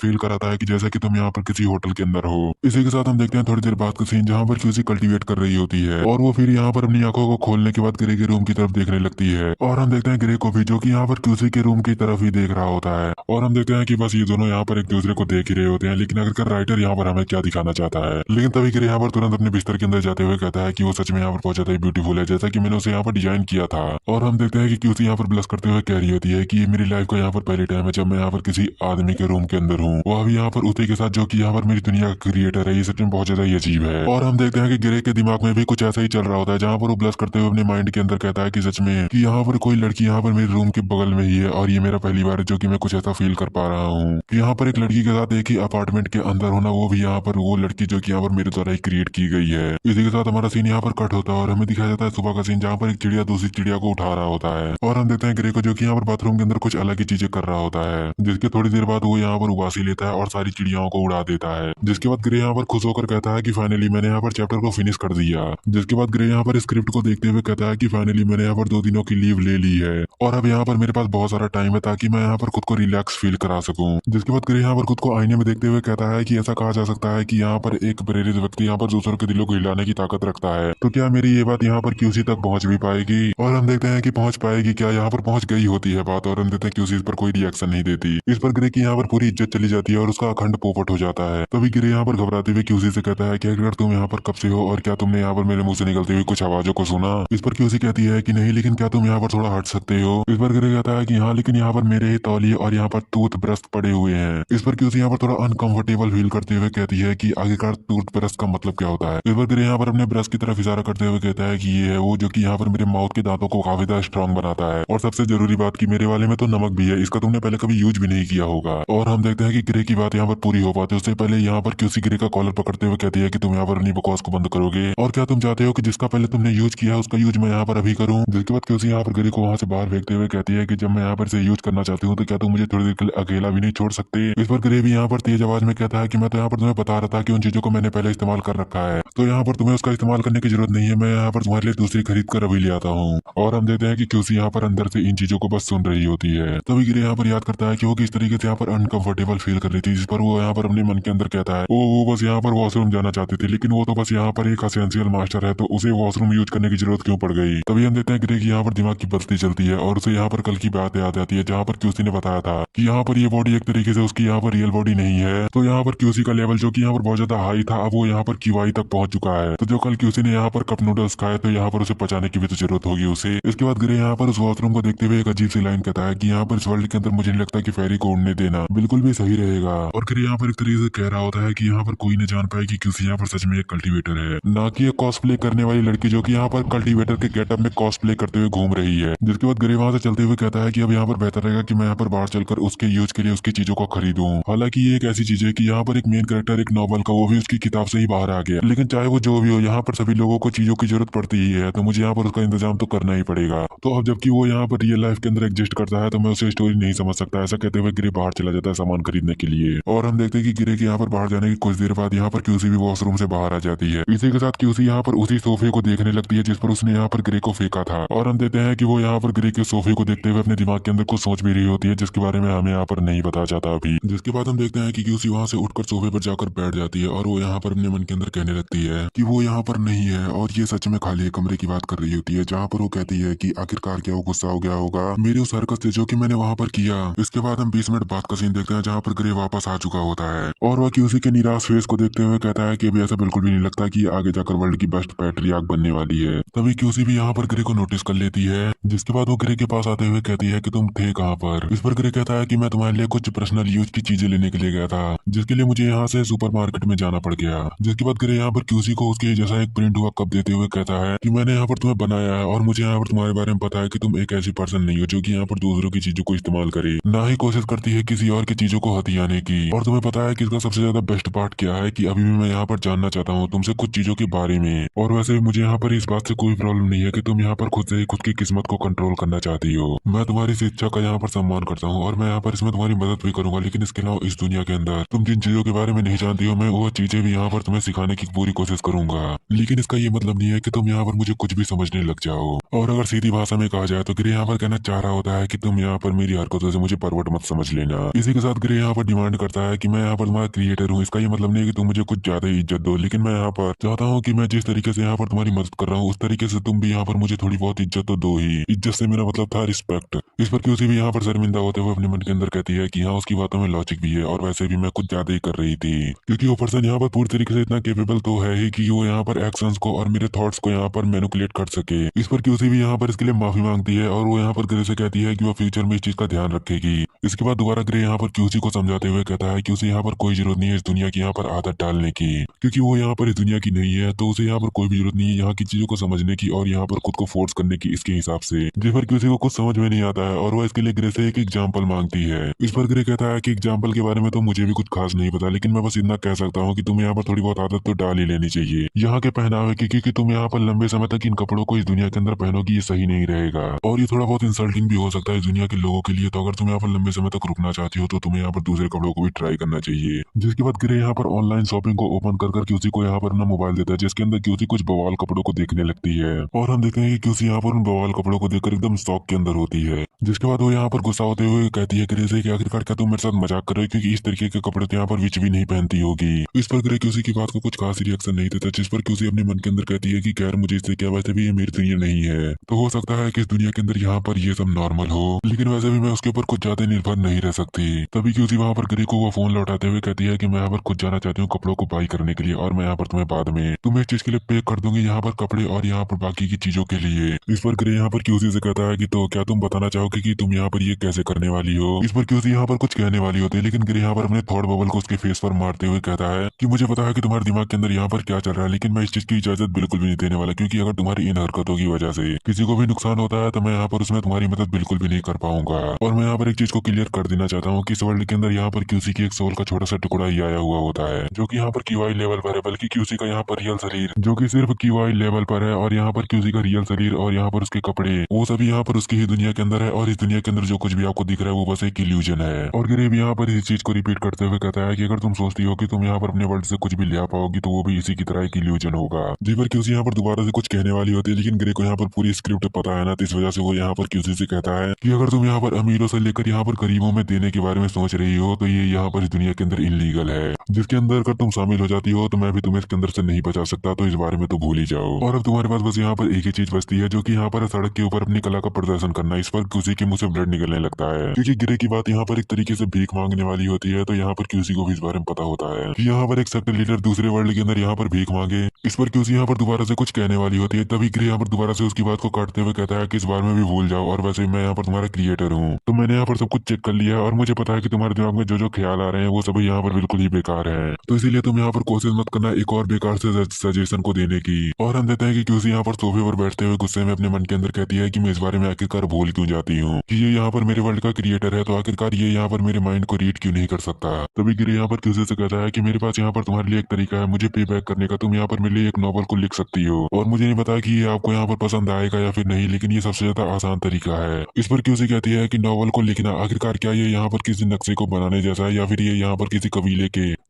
फील कराता है कि जैसा कि तुम यहाँ पर किसी होटल के अंदर हो। इसी के साथ हम देखते हैं थोड़ी देर बाद का सीन जहाँ पर क्यूसी कल्टीवेट कर रही होती है, और वो फिर यहाँ पर अपनी आंखों को खोलने के बाद ग्रे के रूम की तरफ देखने लगती है। और हम देखते हैं ग्रे को भी, जो कि यहाँ पर क्यूसी के रूम की तरफ ही देख रहा होता है। और हम देखते हैं कि बस ये दोनों यहाँ पर एक दूसरे को देख ही रहे होते हैं, लेकिन अगर राइटर यहाँ पर हमें क्या दिखाना चाहता है। लेकिन तभी ग्रे यहाँ पर तुरंत अपने बिस्तर के अंदर जाते हुए कहता है कि वो सच में यहाँ पर बहुत ज्यादा ब्यूटीफुल है, जैसा कि मैंने उसे यहाँ पर डिजाइन किया था। और हम देखते हैं कि क्यूसी यहाँ पर ब्लश करते हुए कह रही होती है कि ये मेरी लाइफ का यहाँ पर पहली टाइम है जब मैं यहाँ पर किसी आदमी के रूम के अंदर हूँ, वह भी यहाँ पर उसी के साथ जो कि यहाँ पर मेरी दुनिया का क्रिएटर है। ये सच में बहुत ज्यादा ही अजीब है। और हम देखते हैं कि ग्रे के दिमाग में भी कुछ ऐसा ही चल रहा होता है, जहाँ पर वो ब्लश करते हुए अपने माइंड के अंदर कहता है कि सच में कि यहाँ पर कोई लड़की यहाँ पर मेरे रूम के बगल में ही है, और ये मेरा पहली बार है जो कि मैं कुछ ऐसा फील कर पा रहा हूँ कि यहाँ पर एक लड़की के साथ एक ही अपार्टमेंट के अंदर होना, वो भी यहाँ पर वो लड़की जो कि यहाँ पर मेरे द्वारा ही क्रिएट की गई है। इसी के साथ हमारा सीन यहाँ पर कट होता है और हमें दिखाया जाता है सुबह का सीन, जहाँ पर एक चिड़िया दूसरी चिड़िया को उठा रहा होता है। और हम देखते हैं ग्रे को जो कि यहाँ पर बाथरूम के अंदर कुछ अलग ही चीजें कर रहा होता है, जिसके थोड़ी देर बाद वो यहाँ पर उबासी लेता है और सारी चिड़ियाओं को उड़ा देता है। जिसके बाद ग्रे यहाँ पर खुश होकर कहता है कि फाइनली मैंने यहाँ पर चैप्टर को फिनिश कर दिया। जिसके बाद ग्रे यहाँ पर स्क्रिप्ट को देखते हुए कहता है कि फाइनली मैंने यहाँ पर 2 दिनों की लीव ले ली है, और अब यहाँ पर मेरे पास बहुत सारा टाइम है ताकि मैं यहाँ पर खुद को रिलैक्स फील करा सकूं। जिसके बाद ग्रे यहाँ पर खुद को आईने में देखते हुए कहता है कि ऐसा कहा जा सकता है कि यहाँ पर एक प्रेरित व्यक्ति यहाँ पर दूसरों के दिलों को हिलाने की ताकत रखता है। तो क्या मेरी ये बात यहाँ पर क्यूसी तक पहुंच भी पाएगी? और हम देखते हैं कि पहुंच पाएगी क्या, यहाँ पर पहुंच गई होती है बात। और हम देखते हैं क्यूसी इस पर कोई रिएक्शन नहीं देती। इस पर ग्रे की यहाँ पर पूरी इज्जत चली जाती है और उसका अखंड पोपट हो जाता है। तभी ग्रे यहाँ पर घबराते हुए क्यूसी से कहता है कि अगर तुम यहाँ पर कब से हो, और क्या तुमने यहाँ पर मेरे मुंह से निकलती हुई कुछ आवाजों को सुना? इस पर क्यूसी कहती है कि नहीं, लेकिन क्या तुम यहाँ पर थोड़ा हट सकते हो? इस पर ग्रे कहता है कि हाँ, लेकिन यहाँ पर मेरे ही तौलिए और यहाँ पर टूथब्रश पड़े हुए हैं। इस पर क्यूसी यहाँ पर थोड़ा अनकंफर्टेबल फील करते हुए कहती है कि आखिरकार टूथब्रश का मतलब क्या होता है? इस पर ग्रे यहाँ पर अपने ब्रश की तरफ इशारा करते हुए कहता है कि ये है वो जो कि यहाँ पर मेरे माउथ के दांतों को काफी ज्यादा स्ट्रॉन्ग बनाता है। और सबसे जरूरी बात कि मेरे वाले में तो नमक भी है, इसका तुमने पहले कभी यूज भी नहीं किया होगा। और हम देखते हैं कि ग्रे की बात यहाँ पर पूरी हो पाती है। उससे पहले यहाँ पर क्यूसी ग्रे का कॉलर पकड़ते हुए कहती है कि तुम यहाँ पर अपनी बकवास को बंद करोगे, और क्या तुम चाहते हो कि जिसका पहले तुमने यूज किया उसका यूज मैं यहाँ पर अभी करूँ? जिसके बाद क्यूसी यहाँ पर ग्रे को वहां से बाहर फेंकते हुए कहती है कि जब मैं यहाँ पर इसे यूज करना चाहती हूँ तो क्या तुम मुझे थोड़ी देर के लिए अकेला भी नहीं छोड़ सकते? इस पर ग्रे भी यहाँ पर तेज आवाज में कहता है कि मैं तो यहाँ पर तुम्हें बता रहा था कि उन चीजों को मैंने पहले इस्तेमाल कर रखा है, तो यहाँ पर तुम्हें उसका इस्तेमाल करने की जरूरत नहीं है। मैं यहाँ पर तुम्हारे लिए दूसरी खरीद कर अभी ले आता हूँ। और हम देखते हैं कि क्यूसी यहाँ पर अंदर से इन चीजों को बस सुन रही होती है। तभी ग्रे यहाँ पर याद करता है कि वो किस तरीके से यहाँ पर अनकंफर्टेबल फील कर रही थी, जिस पर वो यहाँ पर अपने मन के अंदर कहता है वो बस यहाँ पर वॉशरूम जाना चाहती थी, लेकिन वो तो बस यहाँ पर एक एसेंशियल मास्टर है, तो उसे वॉशरूम यूज करने की जरूरत क्यों पड़ गई? तभी हम देखते हैं ग्रे की यहाँ पर दिमाग की बत्ती चलती है और उसे यहाँ पर कल की बात याद आती है, जहाँ पर क्यूसी ने बताया था कि यहाँ पर ये बॉडी एक तरीके से उसकी यहाँ पर रियल बॉडी नहीं है। तो यहाँ पर क्यूसी का लेवल जो कि यहाँ पर बहुत ज्यादा हाई था, अब वो यहाँ पर क्यूआई तक पहुंच चुका है। तो जो कल क्यूसी ने यहाँ पर कप नूडल्स खाए, तो यहाँ पर उसे पचाने की भी तो जरूरत होगी उसे। इसके बाद ग्रे यहाँ पर उस वॉशरूम को देखते हुए एक अजीब सी लाइन कहता है कि यहाँ पर इस वर्ल्ड के अंदर मुझे नहीं लगता कि फेरी को उड़ने देना बिल्कुल भी सही रहेगा। और ग्रे यहाँ पर एक तरीके से कह रहा होता है कि यहाँ पर कोई न जान पाए कि क्यूसी यहाँ पर सच में एक कल्टीवेटर है, ना कि एक कॉस्प्ले करने वाली लड़की जो कि यहाँ पर कल्टीवेटर के गेटअप में कॉस्प्ले करते हुए घूम रही है। जिसके बाद ग्रे वहां से चलते हुए कहता है कि अब यहाँ पर बेहतर रहेगा कि मैं यहाँ पर बाहर चलकर उसके यूज के लिए उसकी चीजों को खरीदूं। हालांकि ये एक ऐसी चीज है कि यहाँ पर एक मेन कैरेक्टर एक नॉवल का, वो भी उसकी किताब से ही बाहर आ गया, लेकिन चाहे वो जो भी हो, यहाँ पर सभी लोगों को चीजों की जरूरत पड़ती ही है, तो मुझे यहाँ पर उसका इंतजाम तो करना ही पड़ेगा। तो अब जबकि वो यहाँ पर रियल लाइफ के अंदर एग्जिस्ट करता है, तो मैं उसे स्टोरी नहीं समझ सकता। ऐसा कहते हुए ग्रे बाहर चला जाता है सामान खरीदने के लिए। और हम हम देखते हैं कि गिरे के यहाँ पर बाहर जाने की कुछ देर बाद यहाँ पर क्यूसी भी वॉशरूम से बाहर आ जाती है। इसी के साथ क्यूसी यहाँ पर उसी सोफे को देखने लगती है जिस पर उसने यहाँ पर ग्रे को फेंका था, और हम देखते हैं कि वो यहाँ पर ग्रे के सोफे को देखते हुए अपने दिमाग के अंदर कुछ सोच भी रही होती है जिसके बारे में हमें यहाँ पर नहीं पता जाता अभी। जिसके बाद हम देखते हैं कि क्यूसी वहाँ से उठकर सोफे पर जाकर बैठ जाती है और वो यहाँ पर अपने मन के अंदर कहने लगती है कि वो यहाँ पर नहीं है और ये सच में खाली एक कमरे की बात कर रही होती है, जहाँ पर वो कहती है कि आखिरकार क्या वो गुस्सा हो गया होगा मेरी उस हरकत से जो कि मैंने वहाँ पर किया। इसके बाद हम 20 मिनट बाद का सीन देखते हैं जहाँ पर ग्रे वापस आ चुका होता है और वह क्यूसी के निराश फेस को देखते हुए कहता है कि अभी ऐसा बिल्कुल भी नहीं लगता कि आगे जाकर वर्ल्ड की बेस्ट पैट्रियार्क बनने वाली है। तभी क्यूसी भी यहाँ पर ग्रे को नोटिस कर लेती है, जिसके बाद वो ग्रे के पास आते हुए कहती है कि तुम थे कहाँ पर। इस पर ग्रे कहता है कि मैं तुम्हारे लिए कुछ पर्सनल यूज की चीजें लेने के लिए गया था, जिसके लिए मुझे यहाँ से सुपरमार्केट में जाना पड़ गया। जिसके बाद ग्रे यहाँ पर क्यूसी को उसके जैसा एक प्रिंट हुआ कप देते हुए कहता है कि मैंने यहाँ पर तुम्हें बनाया है और मुझे यहाँ पर तुम्हारे बारे में पता है कि तुम एक ऐसी पर्सन नहीं हो जो कि यहाँ पर दूसरों की चीजों को इस्तेमाल करे, ना ही कोशिश करती है किसी और की चीजों को हथियाने की। और तुम्हें पता है कि इसका सबसे ज्यादा बेस्ट पार्ट क्या है कि अभी भी मैं यहाँ पर जानना चाहता हूँ तुमसे कुछ चीजों के बारे में। और वैसे भी मुझे यहाँ पर इस बात से कोई प्रॉब्लम नहीं है कि तुम यहाँ पर खुद से ही खुद की किस्मत को कंट्रोल करना चाहती हो। मैं तुम्हारी इस इच्छा का यहाँ पर सम्मान करता हूँ और मैं यहाँ पर इसमें तुम्हारी मदद भी करूंगा, लेकिन इसके अलावा इस दुनिया के अंदर तुम जिन चीजों के बारे में नहीं जानती हो मैं वो चीजें भी यहाँ पर तुम्हें सिखाने की पूरी कोशिश करूंगा, लेकिन इसका ये मतलब नहीं है कि तुम यहाँ पर मुझे कुछ भी समझने लग जाओ। और अगर सीधी भाषा में कहा जाए तो ग्रे यहाँ पर कहना चाह रहा होता है कि तुम यहाँ पर मेरी हरकतों से मुझे परवट मत समझ लेना। इसी के साथ ग्रे यहाँ पर डिमांड करता है कि मैं यहाँ पर तुम्हारा क्रिएटर हूँ, इसका ये मतलब नहीं है कि तुम मुझे कुछ ज्यादा ही इज्जत दो, लेकिन मैं यहाँ पर चाहता हूँ कि मैं जिस तरीके से यहाँ पर तुम्हारी मदद कर रहा हूँ उस तरीके से तुम भी यहाँ पर मुझे थोड़ी बहुत इज्जत तो दो ही। इज्जत से मेरा मतलब था रिस्पेक्ट। इस पर क्यूसी भी यहाँ पर शर्मिंदा होते हुए अपने मन के अंदर कहती है कि हाँ उसकी बातों में लॉजिक भी है और वैसे भी मैं कुछ ज्यादा ही कर रही थी, क्योंकि वो पर्सन यहाँ पर पूरी तरीके से इतना केपेबल तो है ही कि वो यहाँ पर एक्शंस को और मेरे थॉट्स को यहाँ पर मैनिपुलेट कर सके। इस पर क्यूसी भी यहाँ पर इसके लिए माफी मांगती है और वो यहाँ पर ग्रे से कहती है कि वो फ्यूचर में इस चीज का ध्यान रखेगी। इसके बाद दोबारा ग्रे यहाँ पर क्यूसी को समझाते हुए कहता है कि उसे यहाँ पर कोई जरूरत नहीं है इस दुनिया की यहाँ पर आदत डालने की, क्योंकि वो यहाँ पर इस दुनिया की नहीं है, तो उसे यहाँ पर कोई भी जरूरत नहीं है यहाँ की चीजों को समझने की और यहाँ पर खुद को फोर्स करने की इसके हिसाब से। जिस पर क्यूसी को कुछ समझ में नहीं आता है और वह इसके लिए ग्रे से एक एग्जाम्पल मांगती है। इस पर ग्रे कहता है कि एग्जाम्पल के बारे में तो मुझे भी कुछ खास नहीं पता, लेकिन मैं बस इतना कह सकता हूँ कि तुम यहाँ पर थोड़ी बहुत आदत तो डाल ही लेनी चाहिए यहाँ के पहनावे की, क्योंकि तुम यहाँ पर लंबे समय तक इन कपड़ों को इस दुनिया के अंदर पहनोगी ये सही नहीं रहेगा और ये थोड़ा बहुत इंसल्टिंग भी हो सकता है इस दुनिया के लोगों के लिए। तो अगर तुम यहाँ पर लंबे समय तक रुकना चाहती हो तो तुम्हें यहाँ पर दूसरे कपड़ों को भी ट्राई करना चाहिए। जिसके बाद ग्रे यहाँ पर ऑनलाइन शॉपिंग को ओपन कर क्यूसी को यहाँ पर अपना मोबाइल देता है, जिसके अंदर क्यूसी कुछ बवाल कपड़ों को देखने लगती है और हम देखते हैं कि क्यूसी यहाँ पर उन बवाल कपड़ों को देखकर एकदम शॉक के अंदर होती है। जिसके बाद वो यहाँ पर गुस्सा होते हुए कहती है ग्रे से कि आखिरकार क्या तुम मेरे साथ मजाक कर रहे हो, क्योंकि इस तरीके के कपड़े तो यहाँ पर विच भी नहीं पहनती होगी। इस पर ग्रे क्यूसी की बात को कुछ खास रिएक्शन नहीं देता, जिस पर क्यूसी अपने मन के अंदर कहती है कि खैर मुझे इससे क्या, वैसे भी ये मेरी दुनिया नहीं है, तो हो सकता है कि इस दुनिया के अंदर यहाँ पर ये सब नॉर्मल हो, लेकिन वैसे भी मैं उसके ऊपर कुछ ज्यादा निर्भर नहीं रह सकती। तभी क्यूसी वहाँ पर ग्रे को वो फोन लौटाते हुए कहती है कि मैं यहाँ पर खुद जाना चाहती हूँ कपड़ों को बाई करने के लिए और मैं यहाँ पर तुम्हें बाद में तुम्हें इस चीज के लिए पे कर दूंगी यहाँ पर कपड़े और यहाँ पर बाकी की चीजों के लिए। इस पर ग्रे यहाँ पर क्यूसी से कहता है कि तो क्या तुम बताना चाहोगे कि तुम यहाँ पर ये कैसे करने वाली हो। इस पर क्यूसी यहाँ पर कुछ कहने वाली होती है, लेकिन ग्रे यहाँ पर अपने थॉट बबल को उसके फेस पर मारते हुए कहता है कि मुझे पता है कि तुम्हारे दिमाग के अंदर यहाँ पर क्या चल रहा है, लेकिन मैं इस चीज की इजाजत बिल्कुल भी नहीं देने वाला, क्योंकि अगर तुम्हारी इन हरकतों की वजह से किसी को भी नुकसान होता है तो मैं यहाँ पर उसमें तुम्हारी मदद बिल्कुल भी नहीं कर पाऊंगा। और मैं यहाँ पर एक चीज को क्लियर कर देना चाहता हूँ कि इस वर्ल्ड के अंदर यहाँ पर क्यूसी की एक सोल का छोटा सा टुकड़ा ही आया हुआ होता है जो कि यहाँ पर क्यूआई लेवल पर है, बल्कि क्यूसी का यहाँ पर रियल शरीर जो कि सिर्फ क्यूआई लेवल पर है और यहाँ पर क्यूसी का रियल शरीर और यहाँ पर उसके कपड़े वो सभी यहाँ पर उसकी ही दुनिया के अंदर है और इस दुनिया के अंदर जो कुछ भी आपको दिख रहा है वो बस एक इल्यूजन है। और ग्रे भी यहाँ पर इस चीज को रिपीट करते हुए कहता है कि अगर तुम सोचती हो कि तुम यहाँ पर अपने वर्ल्ड से कुछ भी ले आ पाओगी तो वो भी इसी की तरह एक इल्यूजन होगा। जी पर क्यूसी यहाँ पर दोबारा से कुछ कहने वाली होती है, लेकिन ग्रे को यहाँ पर पूरी स्क्रिप्ट पता है ना, तो इस वजह से वो यहाँ पर क्यूसी से कहता है कि अगर तुम यहाँ पर अमीरों से लेकर यहाँ पर गरीबों में देने के बारे में सोच रही हो तो ये यहाँ पर इस दुनिया के अंदर इनलीगल है, जिसके अंदर अगर तुम शामिल हो जाती हो तो मैं भी तुम्हें इसके अंदर से नहीं बचा सकता, तो इस बारे में तो भूल ही जाओ। और अब तुम्हारे पास बस यहाँ पर एक ही चीज बचती है जो कि यहाँ पर सड़क के ऊपर अपनी कला का प्रदर्शन करना। इस पर क्यूसी के मुंह से ब्लड निकलने लगता है, क्योंकि ग्रे की बात यहाँ पर एक तरीके से भीख मांगने वाली होती है, तो यहाँ पर क्यूसी को भी इस बारे में पता होता है कि यहाँ पर एक सेक्टर लीडर दूसरे वर्ल्ड के अंदर यहाँ पर भीख मांगे। इस पर क्यूसी यहाँ पर दोबारा से कुछ कहने वाली होती है, तभी ग्रे यहाँ पर दोबारा से उसकी बात को काटते हुए कहता है कि इस बार में भी भूल जाओ और वैसे मैं यहाँ पर तुम्हारा क्रिएटर हूँ, तो मैंने यहाँ पर सब कुछ चेक कर लिया है और मुझे पता है कि तुम्हारे दिमाग में जो जो ख्याल आ रहे हैं वो सभी यहाँ पर बिल्कुल ही बेकार है, तो इसीलिए तुम यहाँ पर कोशिश मत करना एक और बेकार से सजेशन को देने की। और हम देते हैं कि क्यूसी यहाँ पर सोफे पर बैठते हुए गुस्से में अपने मन के अंदर कहती है कि मैं इस बारे में आखिरकार भूल क्यों जाती हूँ कि ये यहाँ पर मेरे वर्ल्ड का क्रिएटर है, तो आखिरकार ये यहाँ पर मेरे माइंड को रीड क्यों नहीं कर सकता। तभी ग्रे यहाँ पर क्यूसी से कहता है कि मेरे पास यहाँ पर तुम्हारे लिए एक तरीका है मुझे पे बैक करने का, तुम यहाँ पर मेरे लिए एक नॉवल को लिख सकती हो और मुझे नहीं पता कि ये आपको यहाँ पर पसंद आएगा या फिर नहीं, लेकिन ये सबसे ज्यादा आसान तरीका है। इस पर क्यूसी कहती है कि नॉवल को लिखना आखिरकार क्या ये यहाँ पर किसी नक्शे को बनाने जैसा है या फिर कहती है यहाँ पर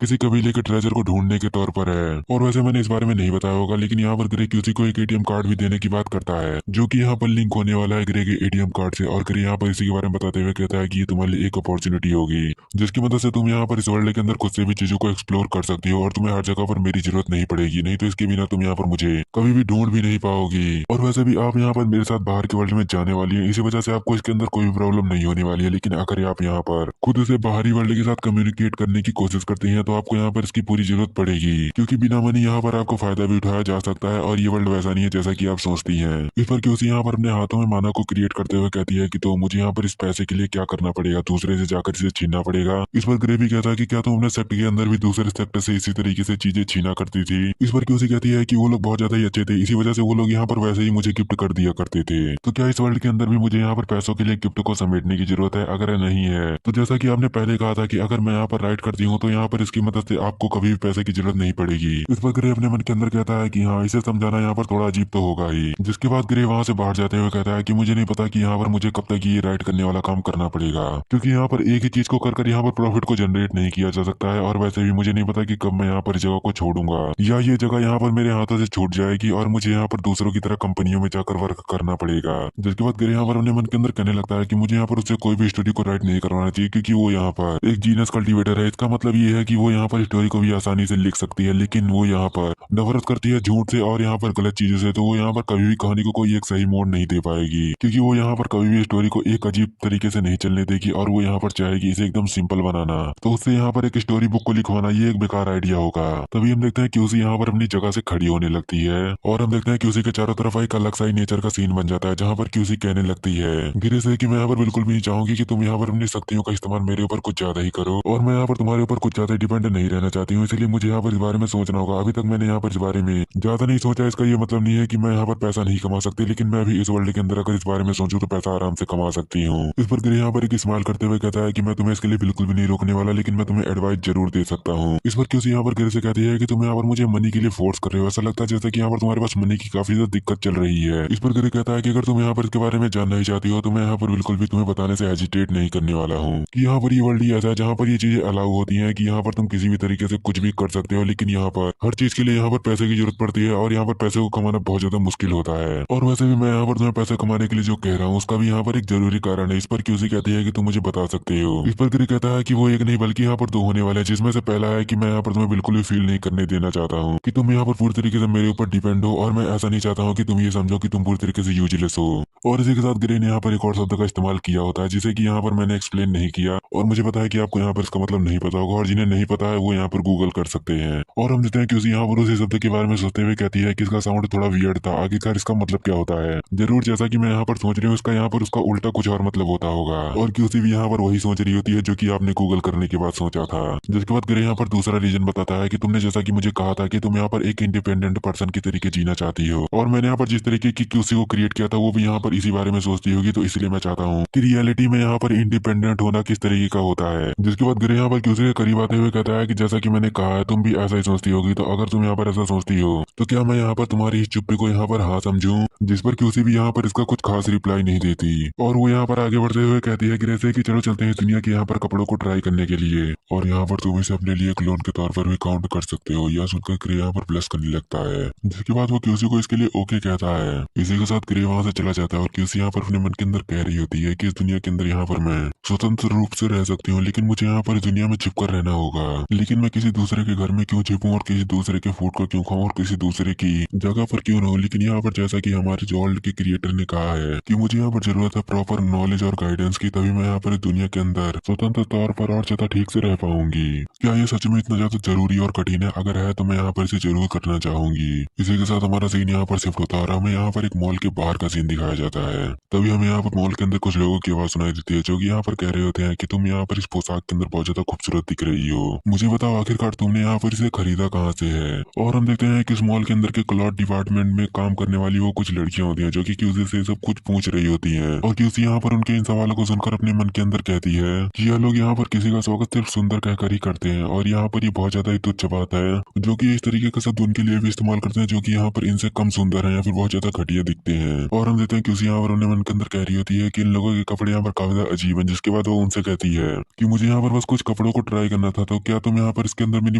किसी कबीले के ट्रेजर को ढूंढने के तौर पर है। और वैसे मैंने इस बारे में नहीं बताया होगा, लेकिन यहाँ पर ग्रे क्यूसी को एक एटीएम कार्ड भी देने की बात करता है, जो कि यहाँ पर लिंक होने वाला है ग्रे के एटीएम कार्ड से। और ग्रे यहाँ पर इसी के बारे में बताते हुए कहता है कि ये तुम्हारे लिए एक अपॉर्चुनिटी होगी, जिसकी मदद से तुम यहाँ पर इस वर्ल्ड के अंदर खुद से भी चीजों को एक्सप्लोर कर सकती हो और तुम्हें हर जगह पर मेरी जरूरत नहीं पड़ेगी, नहीं तो इसके बिना तुम यहाँ पर मुझे कभी भी ढूंढ भी नहीं पाओगी। और वैसे भी आप यहाँ पर मेरे साथ बाहर के वर्ल्ड में जाने वाली है, इसी वजह से आपको इसके अंदर कोई प्रॉब्लम नहीं होने वाली है। लेकिन अगर आप यहाँ पर खुद से बाहरी वर्ल्ड के साथ कम्युनिकेट करने की कोशिश करती हैं तो आपको यहाँ पर इसकी पूरी जरूरत पड़ेगी, क्योंकि बिना मनी यहाँ पर आपको फायदा भी उठाया जा सकता है और ये वर्ल्ड वैसा नहीं है जैसा कि आप सोचती हैं। इस पर क्यूसी यहाँ पर अपने हाथों में माना को क्रिएट करते हुए कहती है कि तो मुझे यहाँ पर इस पैसे के लिए क्या करना पड़ेगा, दूसरे से जाकर इसे छीनना पड़ेगा। इस पर ग्रे भी कहता है कि क्या तुम अपने सेक्टर के अंदर भी दूसरे सेक्टर से इसी तरीके से चीजें छीना करती थी। इस पर क्यूसी कहती है कि वो लोग बहुत ज्यादा ही अच्छे थे, इसी वजह से वो लोग यहाँ पर वैसे ही मुझे गिफ्ट कर दिया करते थे। तो क्या इस वर्ल्ड के अंदर भी मुझे यहाँ पर पैसों के लिए गिफ्ट को समेटने की जरूरत है? अगर नहीं है तो जैसा कि आपने पहले कहा था कि अगर मैं यहाँ पर राइड करती हूँ तो यहाँ पर इसकी मदद से आपको कभी भी पैसे की जरूरत नहीं पड़ेगी। इस पर ग्रे अपने मन के अंदर कहता है कि हाँ, इसे समझाना यहाँ पर थोड़ा अजीब तो होगा ही। जिसके बाद ग्रे वहां से बाहर जाते हुए कहता है कि मुझे नहीं पता कि यहाँ पर मुझे कब तक ये राइड करने वाला काम करना पड़ेगा, क्योंकि यहाँ पर एक ही चीज को कर यहाँ पर प्रॉफिट को जनरेट नहीं किया जा सकता है। और वैसे भी मुझे नहीं पता कि कब मैं यहाँ पर जगह को छोड़ूंगा या ये जगह यहाँ पर मेरे हाथों से छूट जाएगी और मुझे यहाँ पर दूसरों की तरह कंपनियों में जाकर वर्क करना पड़ेगा। जिसके बाद ग्रे यहाँ पर अपने मन के अंदर कहने लगता है कि मुझे यहाँ पर उससे कोई भी स्टोरी को राइट नहीं करवाना चाहिए, क्योंकि वो यहाँ पर एक जीनस कल्टीवेटर है। इसका मतलब ये है कि वो यहाँ पर स्टोरी को भी आसानी से लिख सकती है, लेकिन वो यहाँ पर नफरत करती है झूठ से और यहाँ पर गलत चीजों से। तो वो यहाँ पर कभी भी कहानी को कोई एक सही मोड़ नहीं दे पाएगी, क्योंकि वो यहाँ पर कभी भी स्टोरी को एक अजीब तरीके से नहीं चलने देगी और वो यहाँ पर चाहेगी इसे एकदम सिंपल बनाना। तो उससे यहाँ पर एक स्टोरी बुक को लिखवाना ये एक बेकार आइडिया होगा। तभी हम देखते हैं कि उसी यहाँ पर अपनी जगह से खड़ी होने लगती है और हम देखते हैं कि उसी के चारों तरफ एक अलग सा ही नेचर का सीन बन जाता है, जहाँ पर क्यूसी कहने लगती है गिरे से कि मैं यहाँ पर बिल्कुल भी नहीं चाहूंगी कि तुम यहाँ पर अपनी शक्तियों का इस्तेमाल मेरे ऊपर कुछ ज्यादा ही करो, और मैं यहाँ पर तुम्हारे ऊपर कुछ ज्यादा डिपेंड नहीं रहना चाहती हूँ, इसलिए मुझे यहाँ पर इस बारे में सोचना होगा। अभी तक मैंने यहाँ पर इस बारे में ज्यादा नहीं सोचा। इसका ये मतलब नहीं है कि मैं यहाँ पर पैसा नहीं कमा सकती, लेकिन मैं भी इस वर्ल्ड के अंदर अगर इस बारे में सोचूं तो पैसा आराम से कमा सकती हूँ। इस पर गिरे यहाँ पर एक स्माइल करते हुए कहता है कि मैं तुम्हें इसके लिए बिल्कुल भी नहीं रोकने वाला, लेकिन मैं तुम्हें एडवाइस जरूर दे सकता हूँ। इस पर क्यूसी यहाँ पर गिरे से कहती है कि तुम यहाँ पर मुझे मनी के लिए फोर्स कर रहे हो, ऐसा लगता है जैसे कि यहाँ पर तुम्हारे पास मनी की काफी ज्यादा दिक्कत चल रही है। इस पर गिरे कहता है कि अगर तुम यहाँ पर इसके बारे में जानना ही चाहती हो तो मैं यहाँ पर बिल्कुल भी तुम्हें बताने से हेजिटेट नहीं करने वाला हूँ कि यहाँ पर ये वर्ल्ड ही ऐसा है जहाँ पर ये चीजें अलाउ होती है कि यहाँ पर तुम किसी भी तरीके से कुछ भी कर सकते हो, लेकिन यहाँ पर हर चीज के लिए यहाँ पर पैसे की जरूरत पड़ती है और यहाँ पर पैसे को कमाना बहुत ज्यादा मुश्किल होता है। और वैसे भी मैं यहाँ पर तुम्हें पैसे कमाने के लिए जो कह रहा हूँ उसका भी यहाँ पर एक जरूरी कारण है। इस पर क्यूसी कहती है कि तुम मुझे बता सकते हो। इस पर गिरी कहता है कि वो एक नहीं बल्कि यहाँ पर दो होने वाले हैं, जिसमें से पहला है कि मैं यहाँ पर तुम्हें बिल्कुल भी फील नहीं करने देना चाहता हूँ कि तुम यहाँ पर पूरी तरीके से मेरे ऊपर डिपेंड हो, और मैं ऐसा नहीं चाहता हूँ कि तुम ये समझो कि तुम पूरी तरीके से यूजलेस हो। और इसी के साथ गिरे ने यहाँ पर एक और शब्द का इस्तेमाल किया होता है जिसे कि यहाँ पर मैंने एक्सप्लेन नहीं किया, और मुझे पता है कि आपको यहाँ पर इसका मतलब नहीं पता होगा, और जिन्हें नहीं पता है वो यहाँ पर गूगल कर सकते हैं। और हम देखते हैं कि उसी यहाँ पर उसी शब्द के बारे में सोचते हुए कहती है कि इसका साउंड थोड़ा वियर्ड था, आखिरकार इसका मतलब क्या होता है। जरूर जैसा कि मैं यहाँ पर सोच रही हूँ इसका यहाँ पर उसका उल्टा कुछ और मतलब होता होगा, और क्यूसी भी यहाँ पर वही सोच रही होती है जो कि आपने गूगल करने के बाद सोचा था। जिसके बाद गिरे यहाँ पर दूसरा रीजन बताता है कि तुमने जैसा कि मुझे कहा था कि तुम यहाँ पर एक इंडिपेंडेंट पर्सन की तरीके जीना चाहती हो, और मैंने यहाँ पर जिस तरीके की क्यूसी को क्रिएट किया था वो भी यहाँ पर इसी बारे में सोचती होगी। तो इसलिए मैं चाहता हूँ कि रियलिटी में यहाँ पर इंडिपेंडेंट होना किस तरीके का होता है। जिसके बाद गिरे यहाँ पर क्यूसी के करीब आते हुए कहता है कि जैसा कि मैंने कहा है तुम भी ऐसा ही सोचती होगी, तो अगर तुम यहाँ पर ऐसा सोचती हो तो क्या मैं यहाँ पर तुम्हारी इस चुप्पी को यहाँ पर हाँ समझूं। जिस पर क्यूसी भी यहाँ पर इसका कुछ खास रिप्लाई नहीं देती, और वो यहाँ पर आगे बढ़ते हुए कहती है गिरे से कि चलो चलते हैं दुनिया के यहाँ पर कपड़ों को ट्राई करने के लिए, और यहाँ पर तुम इसे अपने लिए क्लोन के तौर पर भी काउंट कर सकते हो। यह सुनकर ग्रे यहाँ पर प्लस करने लगता है, जिसके बाद वो क्यूसी को इसके लिए ओके कहता है। इसी के साथ ग्रे वहां से चला जाता है और क्यूसी यहाँ पर अपने मन के अंदर कह रही होती है कि इस दुनिया के अंदर यहाँ पर मैं स्वतंत्र रूप से रह सकती हूँ, लेकिन मुझे यहाँ पर इस दुनिया में छिपकर रहना होगा। लेकिन मैं किसी दूसरे के घर में क्यों छिपूं और किसी दूसरे के फूड को क्यों खाऊं और किसी दूसरे की जगह पर क्यों रहूं। लेकिन यहाँ पर जैसा कि हमारे जो वर्ल्ड के क्रिएटर ने कहा है कि मुझे यहाँ पर जरूरत है प्रॉपर नॉलेज और गाइडेंस की, तभी मैं यहाँ पर इस दुनिया के अंदर स्वतंत्र तौर पर और ज्यादा ठीक से रह पाऊंगी। क्या ये सच में इतना ज्यादा जरूरी और कठिन है? अगर है तो मैं यहाँ पर इसे जरूर करना चाहूंगी। इसी के साथ हमारा सीन यहाँ पर शिफ्ट होता है और हमें यहाँ पर एक मॉल के बाहर का सीन दिखाया जाता है। तभी हमें यहाँ पर मॉल के अंदर कुछ लोगों की आवाज सुनाई देती है जो कि यहाँ पर कह रहे होते हैं कि तुम यहाँ पर इस पोशाक के अंदर बहुत ज्यादा खूबसूरत दिख रही हो, मुझे बताओ आखिरकार तुमने यहाँ पर इसे खरीदा कहाँ से है। और हम देखते हैं कि इस मॉल के अंदर के क्लॉथ डिपार्टमेंट में काम करने वाली वो कुछ लड़कियां होती हैं जो कि क्यूसी से सब कुछ पूछ रही होती हैं, और क्यूसी यहाँ पर उनके इन सवालों को सुनकर अपने मन के अंदर कहती है कि यह लोग यहाँ पर किसी का स्वागत सिर्फ सुंदर कहकर ही करते हैं, और यहाँ पर ये बहुत ज्यादा ही तुच्छ बात है जो कि इस तरीके का शब्द उनके लिए भी इस्तेमाल करते हैं जो कि यहाँ पर इनसे कम सुंदर है या फिर बहुत ज्यादा घटिया दिखते हैं। और हम देखते हैं क्यूसी यहाँ पर अपने मन के अंदर कह रही होती है कि इन लोगों के कपड़े यहाँ पर काफी ज्यादा अजीब है। जिसके बाद वो उनसे कहती है कि मुझे यहाँ पर बस बस कुछ कपड़ों को ट्राई करना था, तो क्या तुम यहाँ पर इसके अंदर मेरी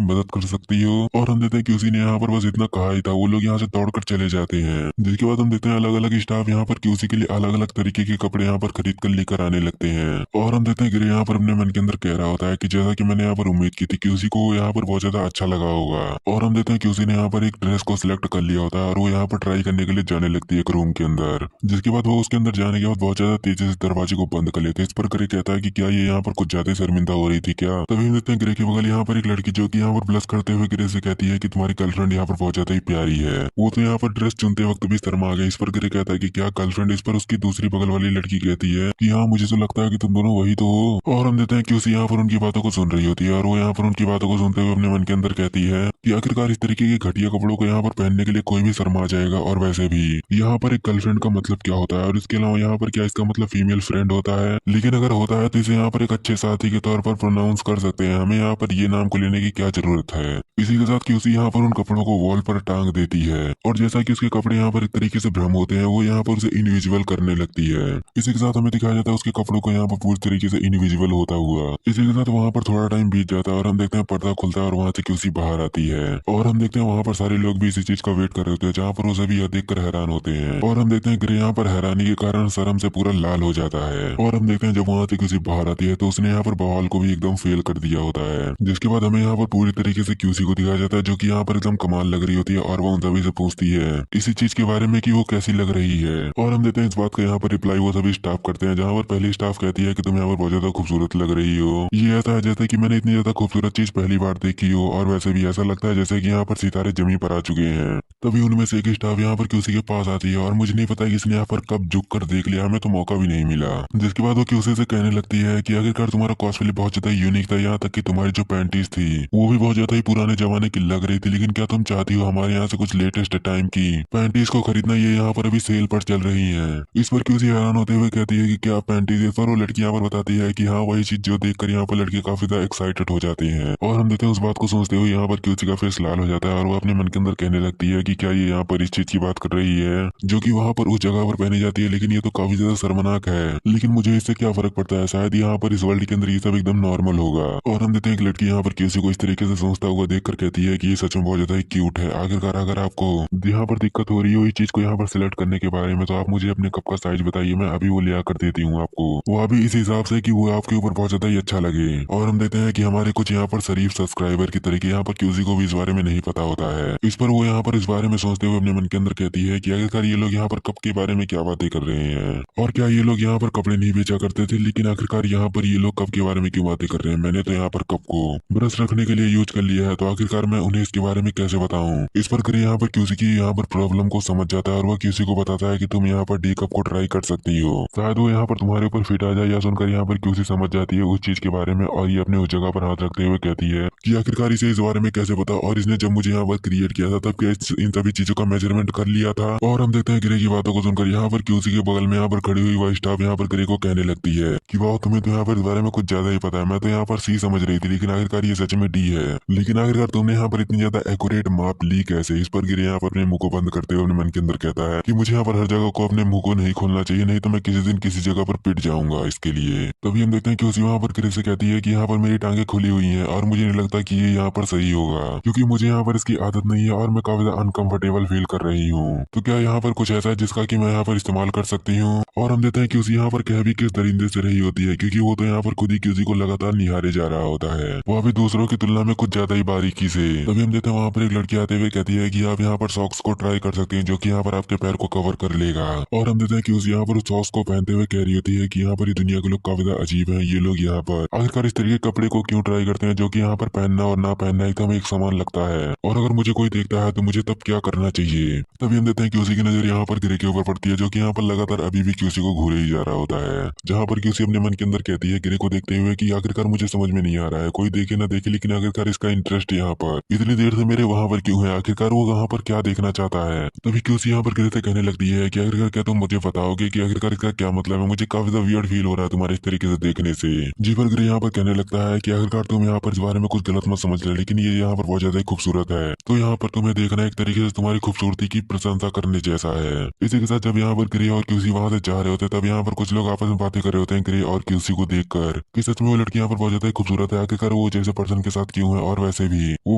मदद कर सकती हो? और हम देते हैं कि उसी ने यहाँ पर बस इतना कहा ही था, वो लोग यहाँ से दौड़कर चले जाते हैं। जिसके बाद हम देखते हैं अलग अलग स्टाफ यहाँ पर क्यूसी के लिए अलग अलग तरीके के कपड़े यहाँ पर खरीद कर लेकर आने लगते हैं। और हम देखते हैं ग्रे यहाँ पर अपने मन के अंदर कह रहा होता है कि जैसा कि मैंने यहाँ पर उम्मीद की थी क्यूसी को यहाँ पर बहुत ज्यादा अच्छा लगा होगा। और हम देखते हैं क्यूसी ने यहाँ पर एक ड्रेस को सिलेक्ट कर लिया होता है और वो यहाँ पर ट्राई करने के लिए जाने लगती है एक रूम के अंदर। जिसके बाद वो उसके अंदर जाने के बाद बहुत ज्यादा तेजी से दरवाजे को बंद कर लेते हैं। इस पर ग्रे कहता है कि क्या ये यहाँ पर कुछ ज्यादा शर्मिंदा हो रही थी क्या? तभी हम देखते हैं ग्रे के बगल यहाँ पर एक लड़की जो कि यहाँ पर ब्लश करते हुए ग्रे से कहती है कि तुम्हारी गर्लफ्रेंड यहाँ पर बहुत ज्यादा ही प्यारी है। वो तो यहाँ पर ड्रेस चुनते वक्त भी शर्मा गई। इस पर ग्रे कहता है कि क्या गर्लफ्रेंड? इस पर उसकी दूसरी बगल वाली लड़की कहती है कि हाँ मुझे तो लगता है कि तुम दोनों वही तो हो। और हम देते हैं कि उसी यहाँ पर उनकी बातों को सुन रही होती है और वो यहाँ पर उनकी बातों को सुनते हुए अपने मन के अंदर कहती है कि आखिरकार इस तरीके के घटिया कपड़ों को यहाँ पर पहनने के लिए कोई भी शर्मा जाएगा। और वैसे भी यहाँ पर एक गर्लफ्रेंड का मतलब क्या होता है और इसके अलावा यहाँ पर क्या इसका मतलब फीमेल फ्रेंड होता है? लेकिन अगर होता है तो इसे यहाँ पर एक अच्छे साथी के तौर पर प्रोनाउंस कर सकते हैं। हमें यहाँ पर ये नाम को लेने की क्या जरूरत है? इसी के साथ कि उसी यहाँ पर उन कपड़ों को वॉल पर टांग देती है और जैसा कि उसके कपड़े यहाँ पर एक तरीके से भ्रम होते हैं, वो यहाँ पर उसे इनविजिबल करने लगती है। इसी के साथ हमें दिखाया जाता है उसके कपड़ों को यहाँ पर पूरी तरीके से इनविजिबल होता हुआ। इसी के साथ वहाँ पर थोड़ा टाइम बीत जाता है और हम देखते हैं पर्दा खुलता है और वहाँ से क्यूसी बाहर आती है और हम देखते हैं वहाँ पर सारे लोग भी इसी चीज का वेट कर रहे होते हैं, जहाँ पर वो सभी यह देखकर हैरान होते हैं। और हम देखते हैं ग्रे यहाँ पर हैरानी के कारण शर्म से पूरा लाल हो जाता है। और हम देखते हैं जब वहाँ से क्यूसी बाहर आती है तो उसने यहाँ पर बवाल को भी एकदम फेल कर दिया होता है। जिसके बाद हमें यहाँ पर पूरी तरीके से क्यूसी को दिखाया जाता है जो कि यहाँ पर एकदम कमाल लग रही होती है और वो उन सभी से पूछती है इसी चीज के बारे में कि वो कैसी लग रही है। और हम देते हैं इस बात का यहाँ पर रिप्लाई वो सभी स्टाफ करते हैं, जहाँ पर पहली स्टाफ कहती है कि तुम यहाँ पर बहुत ज्यादा खूबसूरत लग रही हो। ये ऐसा है जैसे कि मैंने इतनी ज्यादा खूबसूरत चीज पहली बार देखी हो और वैसे भी ऐसा लगता है जैसे कि यहाँ पर सितारे जमी पर आ चुके हैं। तभी उनमें से एक स्टाफ यहाँ पर क्यूसी के पास आती है और मुझे नहीं पता कि इसने यहाँ पर कब झुक कर देख लिया, हमें तो मौका भी नहीं मिला। जिसके बाद वो क्यूसी से कहने लगती है कि आखिरकार तुम्हारा कॉस्प्ले बहुत ज्यादा यूनिक था, यहाँ तक कि तुम्हारी जो पैंटीज थी वो भी बहुत ज्यादा ही पुराने जमाने की लग रही थी। लेकिन क्या तुम चाहती हो हमारे यहाँ से कुछ लेटेस्ट टाइम की पैंटीज को खरीदना? ये यहाँ पर अभी सेल पर चल रही है। इस पर क्यूसी हैरान होते हुए कहती है कि क्या पैंटीज? इस पर वो लड़की यहाँ पर बताती है कि हाँ वही चीज जो देखकर यहाँ पर लड़के काफी ज्यादा एक्साइटेड हो जाते हैं। और हम देते हैं उस बात को सोचते हुए यहाँ पर क्यूसी का फेस लाल हो जाता है और वो अपने मन के अंदर कहने लगती है कि क्या ये यहाँ पर इस चीज की बात कर रही है जो कि वहाँ पर उस जगह पर पहनी जाती है, लेकिन ये तो काफी ज्यादा शर्मनाक है। लेकिन मुझे इससे क्या फर्क पड़ता है, शायद यहाँ पर इस वर्ल्ड के अंदर ये सब एकदम नॉर्मल होगा। और हम देते हैं एक लड़की यहाँ पर क्यूसी को इस तरीके से सोचता हुआ देखकर कहती है कि ये सच में बहुत ज्यादा क्यूट है। आखिरकार अगर आपको यहाँ पर दिक्कत हो रही हो इस चीज को यहाँ पर सिलेक्ट करने के बारे में तो आप मुझे अपने कप का साइज बताइए, मैं अभी वो ले आकर देती हूँ आपको, वो अभी इस हिसाब से कि वो आपके ऊपर बहुत ज्यादा ही अच्छा लगे। और हम देते हैं कि हमारे कुछ यहाँ पर शरीफ सब्सक्राइबर की तरीके यहाँ पर क्यूसी को भी इस बारे में नहीं पता होता है। इस पर वो यहाँ पर इस बारे में सोचते हुए अपने मन के अंदर कहती है कि आखिरकार ये लोग यहाँ पर कप के बारे में क्या बातें कर रहे हैं और क्या ये लोग यहाँ पर कपड़े नहीं बेचा करते थे, लेकिन आखिरकार यहाँ पर ये लोग कप के बारे में क्यों बातें कर रहे हैं? मैंने तो यहाँ पर कप को ब्रश रखने के लिए यूज कर लिया है, तो आखिरकार मैं उन्हें इसके बारे में कैसे बताऊं? इस पर ग्रे यहाँ पर क्यूसी की यहाँ पर प्रॉब्लम को समझ जाता है और वह क्यूसी को बताता है कि तुम यहाँ पर डी कप को ट्राई कर सकती हो, शायद वो यहाँ पर तुम्हारे ऊपर फिट आ जाए। या सुनकर यहाँ पर क्यूसी समझ जाती है उस चीज के बारे में और ये अपने उस जगह पर हाथ रखते हुए कहती है कि आखिरकार इसे इस बारे में कैसे पता, और इसने जब मुझे यहाँ पर क्रिएट किया था तब क्या इन सभी चीजों का मेजरमेंट कर लिया था? और हम देखते हैं ग्रे की बातों को सुनकर यहाँ पर क्यूसी के बगल में यहाँ पर खड़ी हुई वह स्टाफ यहाँ पर ग्रे को कहने लगती है कि वाह तुम्हें तो यहाँ पर इस बारे में कुछ ज्यादा ही पता है, मैं तो यहाँ पर सी समझ रही थी लेकिन आखिरकार ये सच में डी है। लेकिन आखिरकार तुमने यहाँ पर इतनी ज्यादा एक्यूरेट माप ली कैसे? इस पर गिरे यहाँ पर अपने मुंह को बंद करते हुए अपने मन के अंदर कहता है कि मुझे यहाँ पर हर जगह को अपने मुंह को नहीं खोलना चाहिए, नहीं तो मैं किसी दिन किसी जगह पर पिट जाऊंगा इसके लिए। तभी हम देखते हैं कि उसी वहाँ पर गिरे से कहती है कि यहाँ पर मेरी टांगे खुली हुई है और मुझे नहीं लगता कि ये यहाँ पर सही होगा, क्योंकि मुझे यहाँ पर इसकी आदत नहीं है और मैं काफी ज्यादा अनकंफर्टेबल फील कर रही हूँ। तो क्या यहाँ पर कुछ ऐसा है जिसका कि मैं यहाँ पर इस्तेमाल कर सकती हूँ? और हम देते हैं कि उसी यहाँ पर कह भी किस दरिंदे से रही होती है, क्योंकि वो तो यहाँ पर खुद ही किसी को लगातार निहारे जा रहा होता है, वो भी दूसरों की तुलना में कुछ ज्यादा ही बारीकी से। तभी हम देते हैं वहाँ पर एक लड़की आते हुए कहती है कि आप यहाँ पर सॉक्स को ट्राई कर सकते हैं जो कि यहाँ पर आपके पैर को कवर कर लेगा। और हम देते हैं कि उस यहाँ पर उस सॉक्स को पहनते हुए कह रही होती है कि यहाँ पर ये दुनिया के लोग काफी ज्यादा अजीब हैं, ये लोग यहाँ पर आखिरकार इस तरीके के कपड़े को क्यों ट्राई करते हैं जो कि यहाँ पर पहनना और ना पहनना एकदम एक समान लगता है, और अगर मुझे कोई देखता है तो मुझे तब क्या करना चाहिए? तभी हम देते हैं कि उसी की नजर यहाँ पर गिरे के ऊपर पड़ती है जो कि यहाँ पर लगातार अभी भी क्यूसी को घूरे ही जा रहा होता है, जहाँ पर क्यूसी अपने मन के अंदर कहती है गिरे को देखते हुए कि आखिरकार मुझे समझ में नहीं आ रहा है, कोई देखे ना देखे लेकिन आखिरकार इसका इंटरेस्ट यहाँ पर इतनी देर से मेरे वहां पर क्यों है, आखिरकार वो वहां पर क्या देखना चाहता है? तभी क्यूसी यहाँ पर गिरे से कहने लगती है कि आखिरकार क्या तुम मुझे बताओगे कि आखिरकार इसका क्या मतलब है? मुझे काफी ज्यादा वियर्ड फील हो रहा है तुम्हारे इस तरीके से देखने से। जी पर गिरे यहाँ पर कहने लगता है कि आखिरकार तुम यहाँ पर इस बारे में कुछ गलत मत समझ ले, लेकिन ये यहाँ पर बहुत ज्यादा खूबसूरत है, तो यहाँ पर तुम्हें देखना एक तरीके से तुम्हारी खूबसूरती की प्रशंसा करने जैसा है। इसी के साथ जब यहाँ पर ग्रे और क्यूसी वहां से जा रहे होते हैं तब यहाँ पर कुछ लोग आपस में बातें कर रहे होते हैं ग्रे और क्यूसी को देखकर कि सच में वो लड़की लड़की यहाँ पर बहुत ज्यादा खूबसूरत है, आखिरकार वो जैसे पर्सन के साथ क्यों है, और वैसे भी वो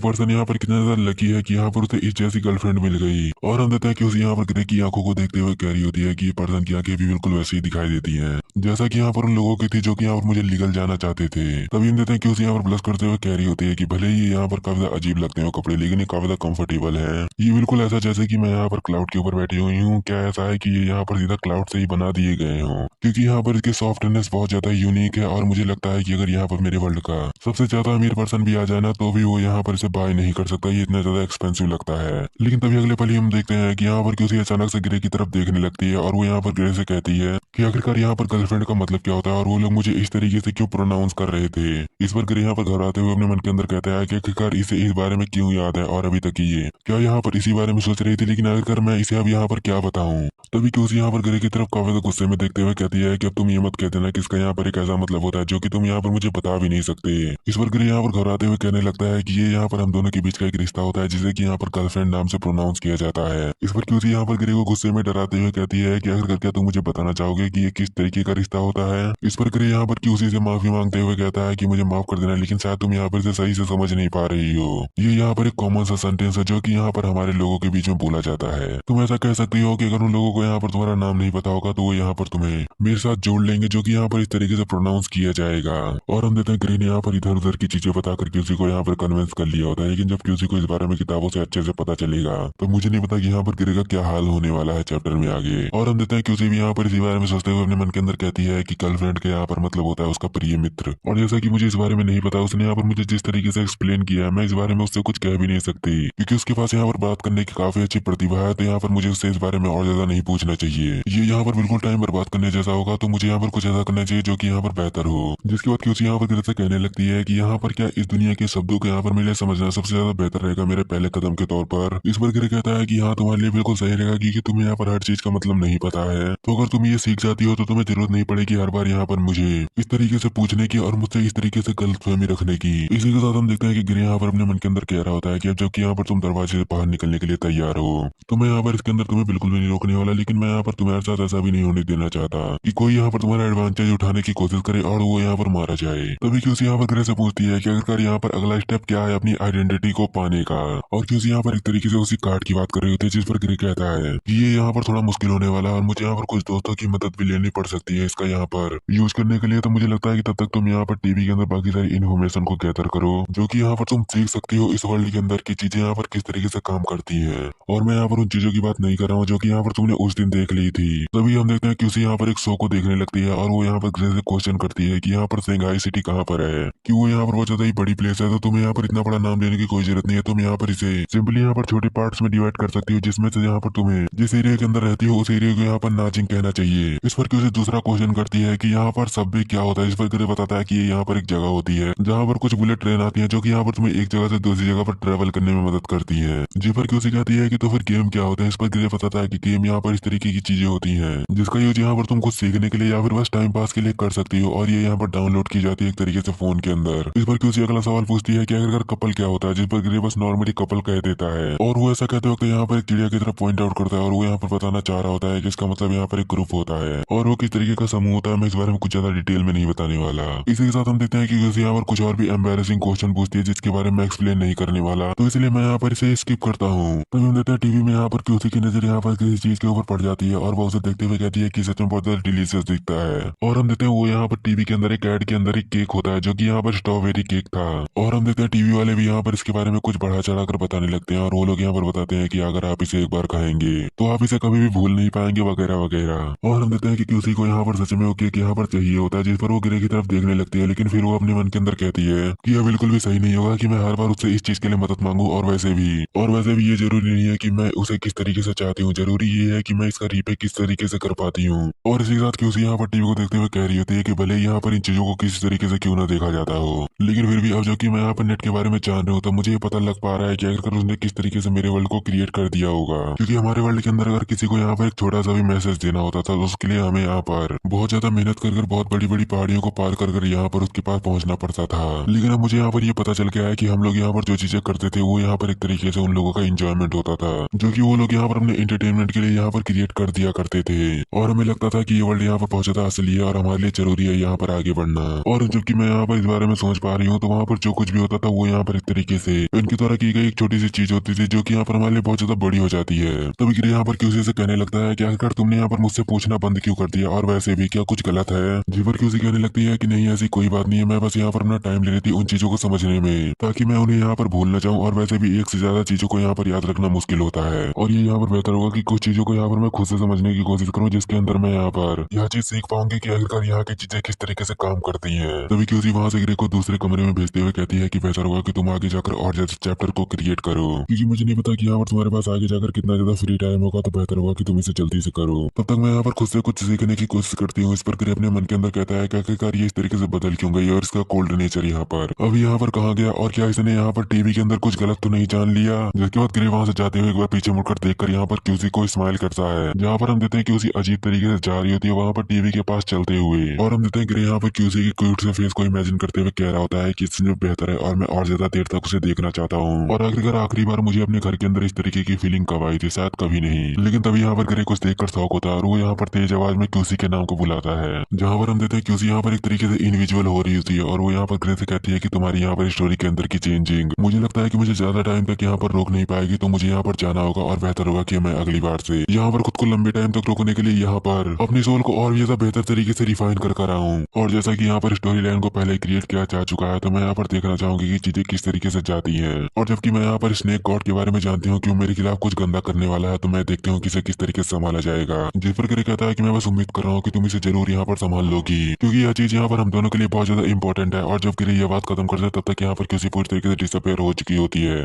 पर्सन यहाँ पर कितना ज्यादा लकी है कि यहाँ पर उसे इस जैसी गर्लफ्रेंड मिल गई। और हम देखते हैं कि उसे यहाँ पर ग्रे की आंखों को देखते हुए कह रही होती है कि पर्सन की आंखें भी बिल्कुल वैसी ही दिखाई देती हैं जैसा कि यहाँ पर उन लोगों की थी जो कि यहाँ पर मुझे लीगल जाना चाहते थे। तभी हम देखते हैं कि उसे यहाँ पर ब्लश करते हुए कह रही होती है कि भले ही यहाँ पर काफी ज्यादा अजीब लगते हैं कपड़े, लेकिन ये काफी ज्यादा कंफर्टेबल है। ये बिल्कुल ऐसा जैसे कि मैं यहाँ पर क्लाउड के ऊपर बैठी हुई हूँ। क्या ऐसा है कि ये यहाँ पर सीधा क्लाउड से ही बना दिए गए हों, क्योंकि यहाँ पर इसकी सॉफ्टनेस बहुत ज्यादा यूनिक है। और मुझे लगता है कि अगर यहाँ पर मेरे वर्ल्ड का सबसे ज्यादा अमीर पर्सन भी आ जाए ना, तो भी वो यहाँ पर इसे बाय नहीं कर सकता, ये इतना ज्यादा एक्सपेंसिव लगता है। लेकिन तभी अगले पल ही हम देखते हैं कि यहाँ पर किसी अचानक से ग्रे की तरफ देखने लगती है और वो यहाँ पर ग्रे से कहती है कि आखिरकार यहाँ पर गर्लफ्रेंड का मतलब क्या होता है और वो लोग मुझे इस तरीके से क्यों प्रोनाउंस कर रहे थे। इस पर ग्रे यहाँ पर घबराते हुए अपने मन के अंदर कहता है कि आखिरकार इसे इस बारे में क्यों याद है और अभी तक ये क्या यहाँ पर इसी बारे में सोच रही थी, लेकिन आखिरकार मैं इसे अब यहाँ पर क्या बताऊं। तभी क्यूसी यहाँ पर ग्रे की तरफ काफी गुस्से में देखते हुए कहती है कि अब तुम ये मत कहते ना कि इसका यहाँ पर एक ऐसा मतलब होता है जो कि तुम यहाँ पर मुझे बता भी नहीं सकते। इस पर ग्रे यहाँ पर घबराते हुए कहने लगता है कि ये यहाँ पर हम दोनों के बीच का एक रिश्ता होता है जिसे कि यहाँ पर गर्लफ्रेंड नाम से प्रोनाउंस किया जाता है। इस पर क्यूसी यहाँ पर ग्रे को गुस्से में डराते हुए कहती है कि आखिरकार क्या तुम मुझे बताना चाहोगे कि ये किस तरीके का रिश्ता होता है। इस पर ग्रे यहाँ पर क्यूसी से माफी मांगते हुए कहता है कि मुझे माफ कर देना, लेकिन शायद तुम यहाँ पर इसे सही से समझ नहीं पा रही हो। ये यहाँ पर एक कॉमन सा सेंटेंस है जो कि यहाँ पर हमारे लोगों के बीच में बोला जाता है। तुम ऐसा कह सकती हो कि अगर उन लोगों को यहाँ पर तुम्हारा नाम नहीं पता होगा तो वो यहाँ पर तुम्हें मेरे साथ जोड़ लेंगे, जो कि यहाँ पर इस तरीके से प्रोनाउंस किया जाएगा। और हम देखते हैं ग्रे ने यहाँ पर इधर उधर की चीजें बताकर क्यूसी को यहाँ पर कन्विंस कर लिया होता है, लेकिन जब क्यूसी को इस बारे में किताबों से अच्छे से पता चलेगा तो मुझे नहीं पता कि यहाँ पर ग्रे का क्या हाल होने वाला है चैप्टर में आगे। और हम देखते हैं क्यूसी भी यहाँ पर इसी बारे में सोचते हुए अपने मन के अंदर कहती है कि गर्लफ्रेंड के यहाँ पर मतलब होता है उसका प्रिय मित्र। और जैसा कि मुझे इस बारे में नहीं पता, उसने यहाँ पर मुझे जिस तरीके से एक्सप्लेन किया है मैं इस बारे में उससे कुछ कह भी नहीं सकती, क्योंकि उसके पास यहाँ पर बात करने की काफी अच्छी प्रतिभा है। तो यहाँ पर मुझे उससे इस बारे में और ज्यादा नहीं पूछना चाहिए, ये यहाँ पर बिल्कुल टाइम बर्बाद करने जैसा होगा। तो मुझे यहाँ पर कुछ ऐसा करना चाहिए जो कि यहाँ पर बेहतर हो। जिसके बाद क्यूसी यहाँ पर ग्रे से कहने लगती है कि यहाँ पर क्या इस दुनिया के शब्दों को यहाँ पर मेरे लिए समझना सबसे ज्यादा बेहतर रहेगा मेरे पहले कदम के तौर पर। इस पर ग्रे कहता है कि हाँ तुम्हारे लिए बिल्कुल सही रहेगा, क्योंकि तुम्हें यहाँ पर हर चीज का मतलब नहीं पता है। तो अगर तुम ये सीख जाती हो तो तुम्हें जरूरत नहीं पड़ेगी हर बार यहाँ पर मुझे इस तरीके से पूछने की और मुझसे इस तरीके से गलतफहमी रखने की। इसी के साथ हम देखते हैं कि ग्रे यहाँ पर अपने मन के अंदर कह रहा होता है कि अब जबकि यहाँ पर तुम दरवाजे से बाहर निकलने के लिए तैयार हो तो मैं यहाँ पर इसके अंदर तुम्हें बिल्कुल भी नहीं रोकने वाला, लेकिन मैं यहाँ पर तुम्हारे साथ ऐसा भी नहीं होने देना चाहता कि कोई यहाँ पर तुम्हारा एडवांटेज उठाने की कोशिश करे और वो यहाँ पर मारा जाए। तभी क्यूसी यहाँ पर ग्रे से पूछती है कि आखिरकार यहाँ पर अगला स्टेप क्या है अपनी आइडेंटिटी को पाने का। और क्यूसी यहाँ पर एक तरीके से उसी कार्ड की बात कर रही होती है, जिस पर ग्रे कहता है कि ये यहाँ पर थोड़ा मुश्किल होने वाला है और मुझे यहाँ पर कुछ दोस्तों की मदद भी लेनी पड़ सकती है इसका यहाँ पर यूज करने के लिए। तो मुझे लगता है कि तब तक तुम यहाँ पर टीवी के अंदर बाकी सारी इन्फॉर्मेशन को गैदर करो, जो कि यहाँ पर तुम सीख सकती हो इस वर्ल्ड के अंदर की चीजें यहाँ पर किस तरीके से काम करती है। और मैं यहाँ पर उन चीजों की बात नहीं कर रहा हूँ जो कि यहाँ पर तुमने उस दिन देख ली थी। तभी हम देखते हैं कि उसे यहाँ पर एक शो को देखने लगती है और वो यहाँ पर ग्रे से क्वेश्चन करती है कि यहाँ पर शंघाई सिटी कहाँ पर है, कि वो यहाँ पर बहुत ज्यादा ही बड़ी प्लेस है, तो तुम्हें यहाँ पर इतना बड़ा नाम लेने की कोई जरूरत नहीं है। तुम यहाँ पर इसे सिंपली यहाँ पर छोटे पार्ट्स में डिवाइड कर सकती हो, जिसमें से यहाँ पर तुम्हें जिस एरिया के अंदर रहती हो उस एरिया को यहाँ पर नाजिंग कहना चाहिए। इस पर उसे दूसरा क्वेश्चन करती है कि यहाँ पर सब क्या होता है। इस पर ग्रे बताता है कि ये यहाँ पर एक जगह होती है जहाँ पर कुछ बुलेट ट्रेन आती है जो कि यहाँ पर तुम्हें एक जगह से दूसरी जगह पर ट्रेवल करने में मदद करती है। जी पर क्यूसी कहती है कि तो फिर गेम क्या होता है। इस पर ग्रे बताता है कि गेम यहाँ पर इस तरीके की चीजें होती हैं जिसका यूज यहाँ पर तुम कुछ सीखने के लिए या फिर बस टाइम पास के लिए कर सकती हो, और ये यहाँ पर डाउनलोड की जाती है एक तरीके से फोन के अंदर। इस पर क्यूसी अगला सवाल पूछती है कि अगर कपल क्या होता है, जिस पर ग्रे बस नॉर्मली कपल कह देता है। और वो ऐसा कहते वक्त यहाँ पर एक चिड़िया की तरफ पॉइंट आउट करता है और वो यहाँ पर बताना चाह रहा होता है कि इसका मतलब यहाँ पर एक ग्रुप होता है और वो किस तरीके का समूह होता है मैं इस बारे में कुछ ज्यादा डिटेल में नहीं बताने वाला। इसी के साथ हम देखते हैं कि क्यूसी यहाँ पर कुछ और भी एम्बेरसिंग क्वेश्चन पूछती है जिसके बारे में एक्सप्लेन नहीं करने वाला, तो इसलिए मैं यहाँ पर इसे स्किप करता हूँ। तो हम देखते हैं टीवी में यहाँ पर क्यूसी की नजर यहाँ पर किसी चीज के ऊपर पड़ जाती है और वो उसे देखते हुए कहती है कि सच में बहुत ज्यादा डिलीशियस दिखता है। और हम देखते हैं वो यहाँ पर टीवी के अंदर एक एड के अंदर एक केक होता है जो कि यहाँ पर स्ट्रॉबेरी केक था। और हम देखते हैं टीवी वाले भी यहाँ पर इसके बारे में कुछ बढ़ा चढ़ा कर बताने लगते हैं और वो लोग यहाँ पर बताते हैं कि अगर आप इसे एक बार खाएंगे तो आप इसे कभी भी भूल नहीं पाएंगे वगैरह वगैरह। और हम देखते हैं कि क्यूसी को यहाँ पर सच में वो केक यहाँ पर चाहिए होता है, जिस पर वो ग्रे की तरफ देखने लगती है, लेकिन फिर वो अपने मन के अंदर कहती है कि यह बिल्कुल भी सही नहीं होगा कि मैं हर बार उससे इस चीज के लिए मदद मांगू। और वैसे भी ये जरूरी नहीं है कि मैं उसे किस तरीके से चाहती हूँ, जरूरी ये है कि मैं इसका रीपे किस तरीके से कर पाती हूँ। और इसी के साथ क्यूसी यहाँ पर टीवी को देखते हुए कह रही होती है कि भले यहाँ पर इन चीजों को किसी तरीके से क्यों ना देखा जाता हो, लेकिन फिर भी अब जो कि मैं यहाँ पर नेट के बारे में जान रहा हूँ तो मुझे ये पता लग पा रहा है कि अगर उसने किस तरीके से मेरे वर्ल्ड को क्रिएट कर दिया होगा। क्योंकि हमारे वर्ल्ड के अंदर अगर किसी को यहाँ पर एक छोटा सा भी मैसेज देना होता था तो उसके लिए हमें यहाँ पर बहुत ज्यादा मेहनत कर बहुत बड़ी बड़ी पहाड़ियों को पार कर यहाँ पर उसके पास पहुंचना पड़ता था। लेकिन अब मुझे यहाँ पर ये पता चल गया है कि हम लोग यहाँ पर जो चीजें करते थे वो यहाँ पर एक तरीके से उन लोगों का इंजॉयमेंट होता था, जो कि वो लोग यहाँ पर अपने एंटरटेनमेंट के लिए यहाँ पर क्रिएट कर दिया करते थे। और हमें लगता था कि ये वर्ल्ड यहाँ पर बहुत ज्यादा असली है और हमारे लिए जरूरी है यहाँ पर आगे बढ़ना। और जबकि मैं यहाँ पर इस बारे में सोच पा रही हूँ तो वहाँ पर जो कुछ भी होता था वो यहाँ पर एक तरीके से इनके द्वारा की गई एक छोटी सी चीज होती थी जो कि यहाँ पर हमारे लिए बहुत ज्यादा बड़ी हो जाती है। तभी गिरे यहाँ पर क्यूसी से कहने लगता है कि आखिरकार तुमने यहाँ पर मुझसे पूछना बंद क्यों कर दिया, और वैसे भी क्या कुछ गलत है। जी पर क्यूसी कहने लगती है कि नहीं ऐसी कोई बात नहीं है, मैं बस यहाँ पर अपना टाइम ले रही थी उन चीजों को समझने में ताकि मैं उन्हें यहाँ पर भूल न जाऊँ, और वैसे भी एक से ज्यादा चीजों को यहाँ पर याद रखना मुश्किल होता है और ये यहाँ पर बेहतर होगा कि कुछ चीजों को यहाँ पर मैं खुद से समझने की कोशिश करूँ जिसके अंदर मैं यहाँ पर यह चीज सीख पाऊंगी कि आखिरकार यहाँ की चीजें किस तरीके से काम करती है। तभी क्यूसी वहां से गिरे को दूसरे कमरे में भेजते हुए कहती है कि बेहतर होगा कि तुम आगे जाकर और ज्यादा चैप्टर को क्रिएट करो, क्योंकि मुझे नहीं पता कि यहाँ पर तुम्हारे पास आगे जाकर कितना ज्यादा फ्री टाइम होगा, तो बेहतर होगा कि तुम इसे जल्दी से करो। तब तक मैं यहाँ पर खुद से कुछ सीखने की कोशिश करती हूँ। इस पर गिरे अपने मन के अंदर कहता है कि आखिरकार ये इस तरीके से बदल क्यों गई और इसका कोल्ड नेचर यहाँ पर अब यहाँ पर कहाँ गया, और क्या इसने यहाँ पर टीवी के अंदर कुछ गलत तो नहीं जान लिया। जिसके बाद गिरे वहां से जाते हुए एक बार पीछे मुड़कर देखकर यहाँ पर क्यूसी को स्माइल करता है, जहाँ पर हम देते हैं कि उसी अजीब तरीके से जा रही होती है वहां पर टीवी के पास चलते हुए, और हम देते हैं गिरे यहाँ पर क्यूसी की क्यूट से फेस को इमेजिन करते हुए कह रहा होता है कि इससे बेहतर है और मैं और ज्यादा देर तक उसे देखना चाहता हूँ। और आखिरकार आखिरी बार मुझे अपने घर के अंदर इस तरीके की फीलिंग कब आई थी, शायद कभी नहीं। लेकिन तभी यहाँ पर गिरे कुछ देखकर शौक होता है और वो यहाँ पर तेज आवाज में क्यूसी के नाम को बुलाता है, जहाँ पर हम देते हैं क्यूसी यहाँ पर एक तरीके से इनविजुअल हो रही होती है और वो यहाँ पर गिरे से कहती है कि तुम्हारी यहाँ पर स्टोरी के अंदर की चेंजिंग मुझे लगता है कि मुझे ज्यादा टाइम तक यहाँ पर रोक नहीं पाएगी, तो मुझे यहाँ पर जाना होगा और बेहतर होगा कि मैं अगली बार से यहाँ पर खुद को लंबे टाइम तक रोकने के लिए यहाँ पर अपनी सोल को और भी ज्यादा बेहतर तरीके से रिफाइन कर रहा हूँ। और जैसा कि यहाँ पर स्टोरी लाइन को पहले क्रिएट किया जा चुका है, तो मैं यहाँ पर देखना चाहूंगी कि चीजें किस तरीके से जाती हैं। और जबकि मैं यहाँ पर स्नेक गॉड के बारे में जानती हूँ कि वो मेरे खिलाफ कुछ गंदा करने वाला है, तो मैं देखती हूँ कि इसे किस तरीके से संभाला जाएगा। जिस पर गिरे कहता है कि मैं बस उम्मीद कर रहा हूँ कि तुम इसे जरूर यहाँ पर संभाल लोगी, क्योंकि यह चीज यहाँ पर हम दोनों के लिए बहुत ज्यादा इंपॉर्टेंट है। और जब गिरे ये बात खत्म कर जाए तब तक यहाँ पर किसी पूरी तरीके से डिसअपेयर हो चुकी होती है।